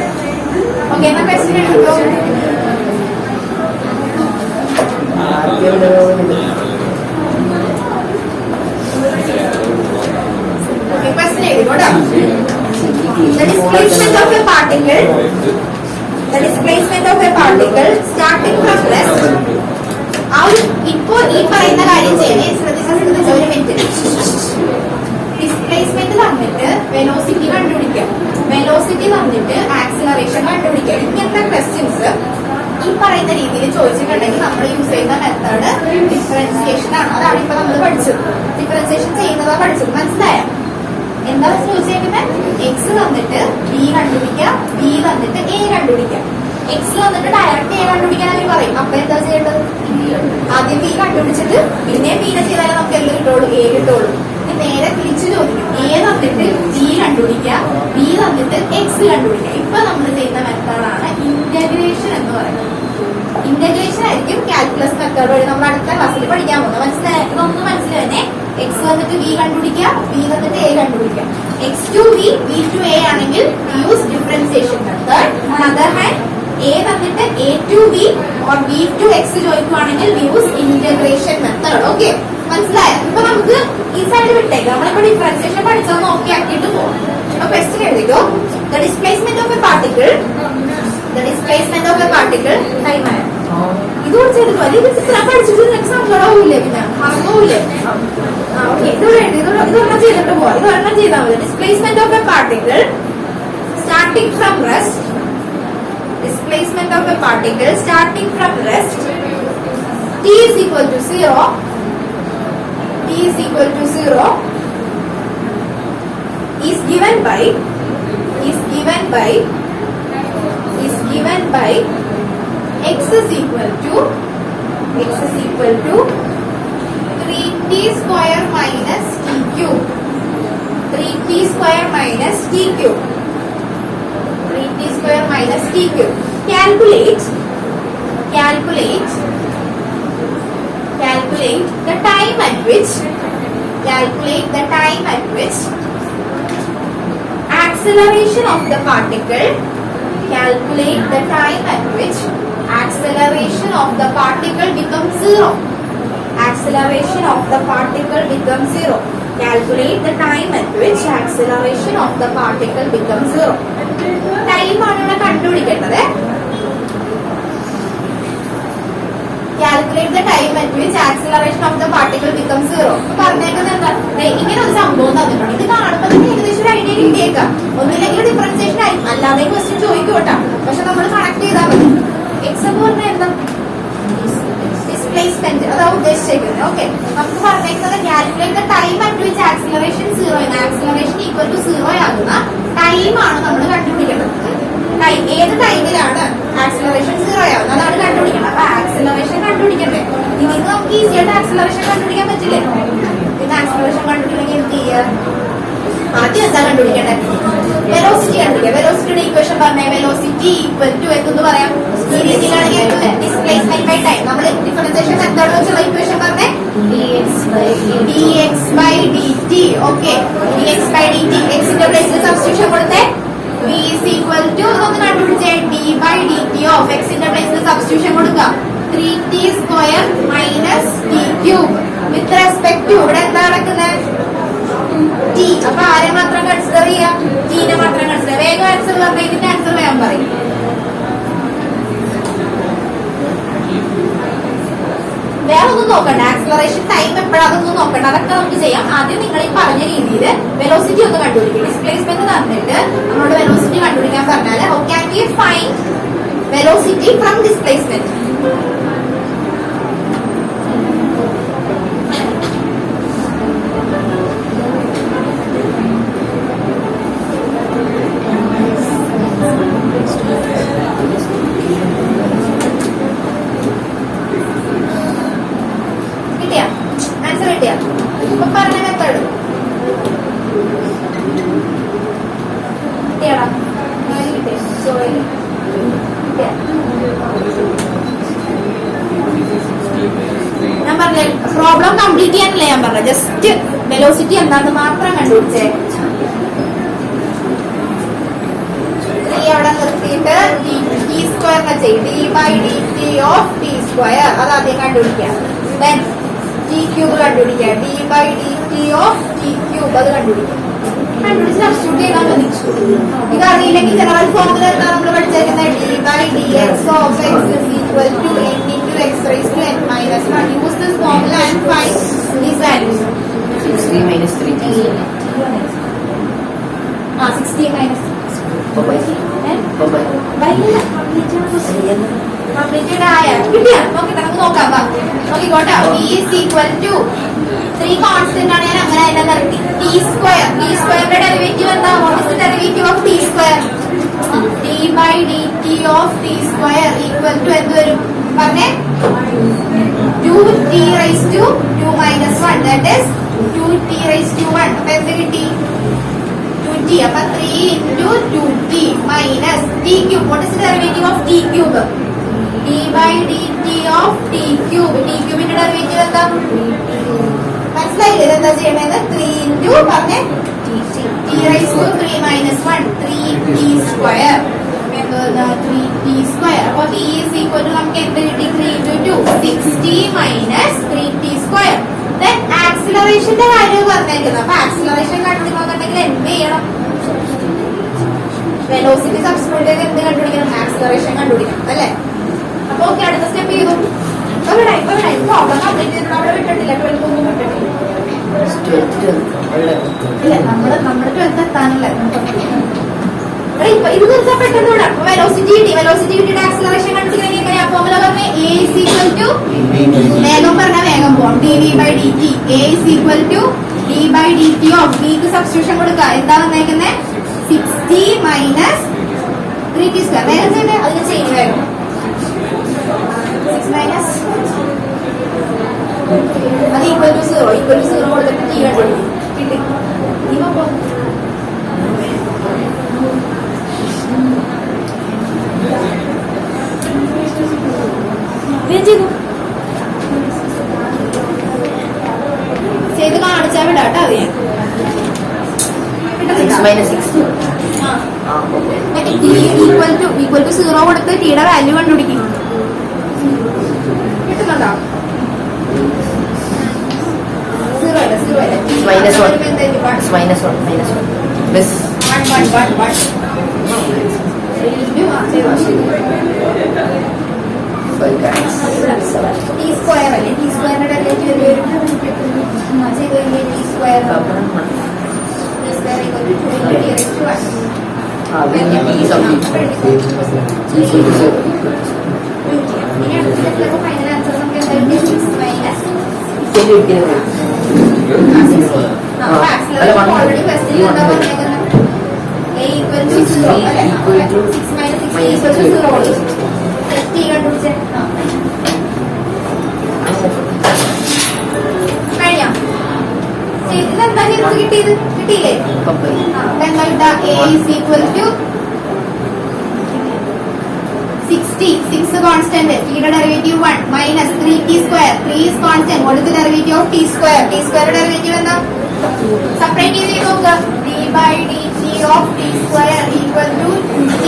ഓക്കെ എന്നാ ക്വസ്റ്റ്യൻ എടുത്തോ. ഓക്കെ ക്വസ്റ്റ്യൻ എഴുതിക്കോട്ടോ. The displacement of a particle starting from rest. ഇപ്പോ ഈ പറയുന്ന കാര്യം ചെയ്യണേ. ശ്രദ്ധിച്ച ഒരു മിനിറ്റ്. ഡിസ്പ്ലേസ്മെന്റ് തന്നിട്ട് വെലോസിറ്റി കണ്ടുപിടിക്കാം, വെലോസിറ്റി തന്നിട്ട് ആക്സിലറേഷൻ കണ്ടുപിടിക്കാം. ഇങ്ങനത്തെ ക്വസ്റ്റ്യൻസ് ഈ പറയുന്ന രീതിയിൽ ചോദിച്ചിട്ടുണ്ടെങ്കിൽ നമ്മൾ യൂസ് ചെയ്യുന്ന മെത്തേഡ് ഡിഫറൻസിയേഷൻ ആണ്. അതാണ് ഇപ്പൊ നമ്മൾ പഠിച്ചത്. ഡിഫറൻസിയേഷൻ ചെയ്യുന്നതാ പഠിച്ചത്. മനസ്സിലായോ? എന്താ ചോദിച്ചേക്കുന്നത്? എക്സ് തന്നിട്ട് ബി കണ്ടുപിടിക്കാം, ബി തന്നിട്ട് എ കണ്ടുപിടിക്കാം. എക്സ് വന്നിട്ട് ഡയറക്റ്റ് എ കണ്ടുപിടിക്കാൻ അവർ പറയും. അപ്പൊ എന്താ ചെയ്യേണ്ടത്? ആദ്യം ബി കണ്ടുപിടിച്ചിട്ട് പിന്നെ ബിനെ ചെയ്താലേ നമുക്ക് എന്ത് കിട്ടുള്ളൂ? എ കിട്ടുള്ളൂ. നേരെ തിരിച്ചു ചോദിക്കും. എ തന്നിട്ട് ബി കണ്ടുപിടിക്കാം, ബി തന്നിട്ട് എക്സ് കണ്ടുപിടിക്കാം. ഇപ്പൊ നമ്മൾ ചെയ്യുന്ന മെത്തേഡാണ് ഇന്റഗ്രേഷൻ എന്ന് പറയുന്നത്. ഇന്റഗ്രേഷൻ ആയിരിക്കും കാൽക്കുലസ് മെത്തേഡ് വഴി നമ്മൾ അടുത്ത ക്ലാസ്സിൽ പഠിക്കാൻ പോകുന്നത്. മനസ്സിലായി? ഇതൊന്ന് മനസ്സിലായി. എക്സ് വന്നിട്ട് ബി കണ്ടുപിടിക്കാം, ബി വന്നിട്ട് എ കണ്ടുപിടിക്കാം. X to b, b to a ആണെങ്കിൽ use differentiation method. On other hand a തന്നിട്ട് a to b or b to x ചോദിക്കുവാണെങ്കിൽ യൂസ് ഇന്റഗ്രേഷൻ മെത്തേഡ്. ഓക്കെ മനസ്സിലായോ? ഇപ്പൊ നമുക്ക് ഈ സൈഡ് വിട്ടേക്ക്. നമ്മളിപ്പോ ഡിഫറൻസിയേഷൻ പഠിച്ചൊന്ന് ഓക്കെ ആക്കിയിട്ട് പോകും. അപ്പൊ ക്വസ്റ്റ്യൻ എഴുതിക്കോ. The displacement of a particle time ആയ ഇത് ചെയ്തിട്ടോ. ഇത് ഇത്ര പഠിച്ചിട്ട് നിങ്ങൾക്ക് സങ്കടമാവൂലേ? പിന്നെ മറന്നുപോവില്ലേ? ഓക്കെ ഇതൊരെണ്ണം ചെയ്തിട്ട് പോവാം. ഇതൊരെണ്ണം ചെയ്താൽ മതി. Displacement of a particle starting from rest. Displacement of a particle starting from rest t is equal to 0 is given by x is equal to 3t square minus t cube. 3t square minus t cube. 3t square minus t cube. Calculate the time at which acceleration of the particle. Calculate the time at which acceleration of the particle becomes 0. Acceleration of the particle becomes 0. Calculate the time at which acceleration of the particle becomes 0. Time ആണ് ഇവിടെ കണ്ടുപിടിക്കേണ്ടത്. Calculate the time at which acceleration of the particle becomes 0. പറഞ്ഞേക്കുന്നത് എന്താ? ഇങ്ങനെ ഒരു സംഭവം തന്നിട്ടുണ്ട്. ഇത് കാണുമ്പോൾ തന്നെ ഏകദേശം ഒരു ഐഡിയ കിട്ടിയേക്കാം. ഒന്നില്ലെങ്കിൽ ഡിഫറൻസിയേഷൻ ആയി, അല്ലാതെ ക്വസ്റ്റ്യൻ ചോദിക്കോട്ടാ. പക്ഷെ നമ്മൾ കണക്ട് ചെയ്താൽ മതി. എക്സ് എന്ന് പറഞ്ഞാൽ എന്താ? ഡിസ്പ്ലേസ്മെന്റ്. അതാ ഉദ്ദേശിച്ചേക്കുന്നത്. ഓക്കെ നമുക്ക് പറഞ്ഞേക്കുന്നത് calculate the time at which acceleration 0 acceleration equal to 0 ആകുന്ന ടൈമാണ് നമ്മൾ കണ്ടുപിടിക്കേണ്ടത്. ഏത് ടൈമിലാണ് ആക്സിലറേഷൻ 0 ആവുന്നത് അതാണ് കണ്ടുപിടിക്കണം. അപ്പൊ ആക്സിലറേഷൻ കണ്ടുപിടിക്കണ്ടേ? ഇനി നമുക്ക് ഈസിയായിട്ട് ആക്സിലറേഷൻ കണ്ടുപിടിക്കാൻ പറ്റില്ലേ? പിന്നെ വേഗം കണ്ടുപിടിക്കണമെങ്കിൽ എന്ത് ചെയ്യുക? ആദ്യം എന്താ കണ്ടുപിടിക്കേണ്ടത്? വെലോസിറ്റി കണ്ടുപിടിക്കുക. വെലോസിറ്റിയുടെ ഇക്വേഷൻ പറഞ്ഞേ. വെലോസിറ്റി ഈക്വൽ ടു എന്തെന്ന് പറയാം? ഈ രീതിയിലാണെങ്കിൽ ഡിസ്പ്ലേസ്മെന്റ് ബൈ ടൈം. നമ്മൾ ഡിഫറൻസിയേഷൻ മെത്തേഡ് വെച്ചുള്ള ഇക്വേഷൻ പറഞ്ഞേ. dx by dt. Okay, dx by dt. എക്സിന്റെ പ്ലേസിൽ സബ്സ്റ്റിറ്റ്യൂഷൻ കൊടുത്തേ. v is equal to ഒന്ന് കണ്ടുപിടിച്ചേ. d by dt of എക്സിന്റെ പ്ലേസിൽ സബ്സ്റ്റിറ്റ്യൂഷൻ കൊടുക്കുക. 3t square minus t cube with respect to ഇവിടെ എന്താ നടക്കുന്നത്? t. അപ്പൊ ആരെ മാത്രം കൺസിഡർ ചെയ്യാം? t നെ മാത്രം കൺസിഡർ. വേഗം ആൻസർ പറഞ്ഞ ഇതിന്റെ ആൻസർ വേഗം പറയും. വേറെ ഒന്നും നോക്കണ്ട. ആക്സിലറേഷൻ ടൈം എപ്പോഴാതൊന്നും നോക്കണ്ട. അതൊക്കെ നമുക്ക് ചെയ്യാം. ആദ്യം നിങ്ങൾ ഈ പറഞ്ഞ രീതിയിൽ വെലോസിറ്റി ഒന്ന് കണ്ടുപിടിക്കും. ഡിസ്പ്ലേസ്മെന്റ് തന്നിട്ട് നമ്മളോട് വെലോസിറ്റി കണ്ടുപിടിക്കാൻ പറഞ്ഞാൽ how can we find velocity from displacement? ഞാൻ പറഞ്ഞ പ്രോബ്ലം കംപ്ലീറ്റ് ചെയ്യാനല്ലേ ഞാൻ പറഞ്ഞ. ജസ്റ്റ് വെലോസിറ്റി എന്താന്ന് മാത്രം കണ്ടുപിടിച്ചേ. അവിടെ നിർത്തിയിട്ട് ടി സ്ക്വയറിനെ ചെയ്യും. D by D T of t square അത് ആദ്യം കണ്ടുപിടിക്കാം. ദെൻ ടി ക്യൂബ് കണ്ടുപിടിക്കാം. D by D T of t cube അത് കണ്ടുപിടിക്കാം. കണ്ടുപിടിച്ച് സബ്സ്റ്റിറ്റ്യൂട്ട് ചെയ്താൽ മതി. ഇത് അറിയില്ലെങ്കിൽ ജനറൽ ഫോർമുല എന്താ നമ്മൾ പഠിച്ചേക്കുന്നത്? D by D X of x is equal to n into x raise to N minus 1. Use this formula and find these values. 60 minus 3. 60 minus completed ആയ കിട്ടിയാ? നോക്കിട്ട് നമുക്ക് നോക്കാം. നോക്കിക്കോട്ടെ. v is equal to 3 constant ആണ്. ഞാൻ അങ്ങനെ തന്നെ നിർത്തി. T square. ടി സ്ക്വയറിന്റെ ഡെറിവേറ്റീവ് എന്താ? What is the derivative of t square? d by dt of t square equal to എന്ത് വരും പറഞ്ഞേ? 2t raised to 2 minus 1, that is 2t raised to 1. അപ്പൊ എന്ത് കിട്ടി? 2t. അപ്പൊ 3 into 2t minus t cube. What is the derivative of t cube? d by dt of t cube. t cube ന്റെ derivative എന്താ? മനസ്സിലായില്ലേ? എന്താ ചെയ്യണത്? 3 into പറഞ്ഞേ t raised to 3 minus 1, 3t square. 3t square. അപ്പൊ v is equal to നമുക്ക് എന്ത് കിട്ടി? 3 into 2, 60 minus 3t square. Then ആക്സിലറേഷന്റെ കാര്യം പറഞ്ഞേക്കുന്നത്. അപ്പൊ ആക്സിലറേഷൻ കണ്ടുപിടിക്കണമെന്നുണ്ടെങ്കിൽ എന്ത് ചെയ്യണം? വെലോസിറ്റി സബ്സ്റ്റിറ്റ്യൂട്ട് ചെയ്ത് എന്ത് കണ്ടുപിടിക്കണം? ആക്സിലറേഷൻ കണ്ടുപിടിക്കണം അല്ലേ? അപ്പൊ ഓക്കെ, അടുത്ത സ്റ്റെപ്പ് ചെയ്തു. പ്രോബ്ലം കംപ്ലീറ്റ് ചെയ്തിട്ട് അവിടെ വിട്ടിട്ടില്ല. 12 ഒന്നും വിട്ടിട്ടില്ല. ഇല്ല, നമ്മുടെ 12th എത്താനല്ലേ. ഇത് നിർത്താൻ പെട്ടെന്ന് വിടാം. വെലോസിറ്റി കിട്ടി. വെലോസിറ്റി കിട്ടിയിട്ട് ആക്സിലറേഷൻ കണ്ടുപിടിക്കണമെങ്കിൽ എങ്ങനെയാ? ഫോർമുല പറഞ്ഞേ. a is equal to വേഗം പറഞ്ഞാൽ വേഗം പോകാം. dv by dt. a is equal to d by dt of d ക്ക് സബ്സ്റ്റിറ്റ്യൂഷൻ കൊടുക്കുക. എന്താ വന്നേക്കുന്നത്? 60 minus 3t square. വേഗം ചെയ്തേ. അതിന് ചെയ്ത് വേഗം 6 minus അത് ഈക്വൽ ടു 0. ഈക്വൽ ടു 0 കൊടുത്തിട്ട് t കണ്ടുപിടിക്കും. കിട്ടി. ഇവ പോകും. ചെയ്ത് കാണിച്ചാ വിടാട്ടോ. അത് ഈക്വൽ ടു 0 കൊടുത്ത് ടീയുടെ വാല്യൂ കണ്ടുപിടിക്കും. കിട്ടുന്നുണ്ടോ? 0 അല്ല, 0 അല്ല. -1 plus 1 t square അല്ലേ? t square ന്റെ ഡെറിവേറ്റീവ് വരും. ചെയ്ത് കഴിഞ്ഞാൽ t square equal to 2 t raised to 1. ഇനി അടുത്ത സ്റ്റെപ്പിലേക്ക് ഫൈനൽ ആൻസർ നമുക്ക് എന്തായാലും 6 minus 16. ഓൾറെഡി ക്വസ്റ്റ്യൻ എന്താ പറഞ്ഞേക്കുന്നത്? a equal to 0 അല്ലേ? 6 minus 16 equal to 0. t കണ്ടുപിടിച്ചേ. കഴിഞ്ഞോ? ചെയ്ത് എന്താ ചെയ്തത്? കിട്ടിയത് കിട്ടിയില്ലേ? പപ്പൈ. അപ്പൊ എന്താ കിട്ടാ? A is equal to 60. 6 constant. T യുടെ derivative 1 minus 3t square. 3 is constant. What is the derivative of t square? T square derivative എന്താ? സെപ്പറേറ്റ് ചെയ്ത് നോക്കുക. d by dt of t square equal to 2t.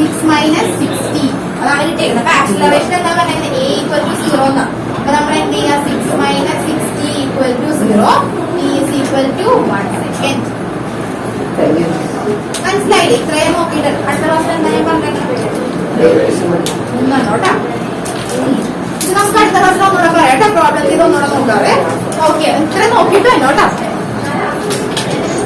6 minus 60. അതാണ് കിട്ടിയത്. അപ്പൊ acceleration എന്താ പറയുന്നത്? A equal to 0 എന്നാ. അപ്പൊ നമ്മൾ എന്ത് ചെയ്യാം? 6 minus 60 equal to 0. T is equal to 1 second. Thank you. മനസ്സിലായില്ലേ? ഇത്രയും നോക്കിയിട്ട് അടുത്ത ക്ലാസ്സിൽ എന്താ ഞാൻ പറഞ്ഞത്? ഒന്നോട്ടാ. ഇത് നമുക്ക് അടുത്ത ക്ലാസ്സിൽ ഒന്നുകൂടെ പറയാം കേട്ടോ. പ്രോബ്ലം ചെയ്ത് ഒന്നുകൂടെ നോക്കാവേ. ഓക്കെ, ഇത്ര നോക്കിയിട്ട് വന്നോട്ടാ.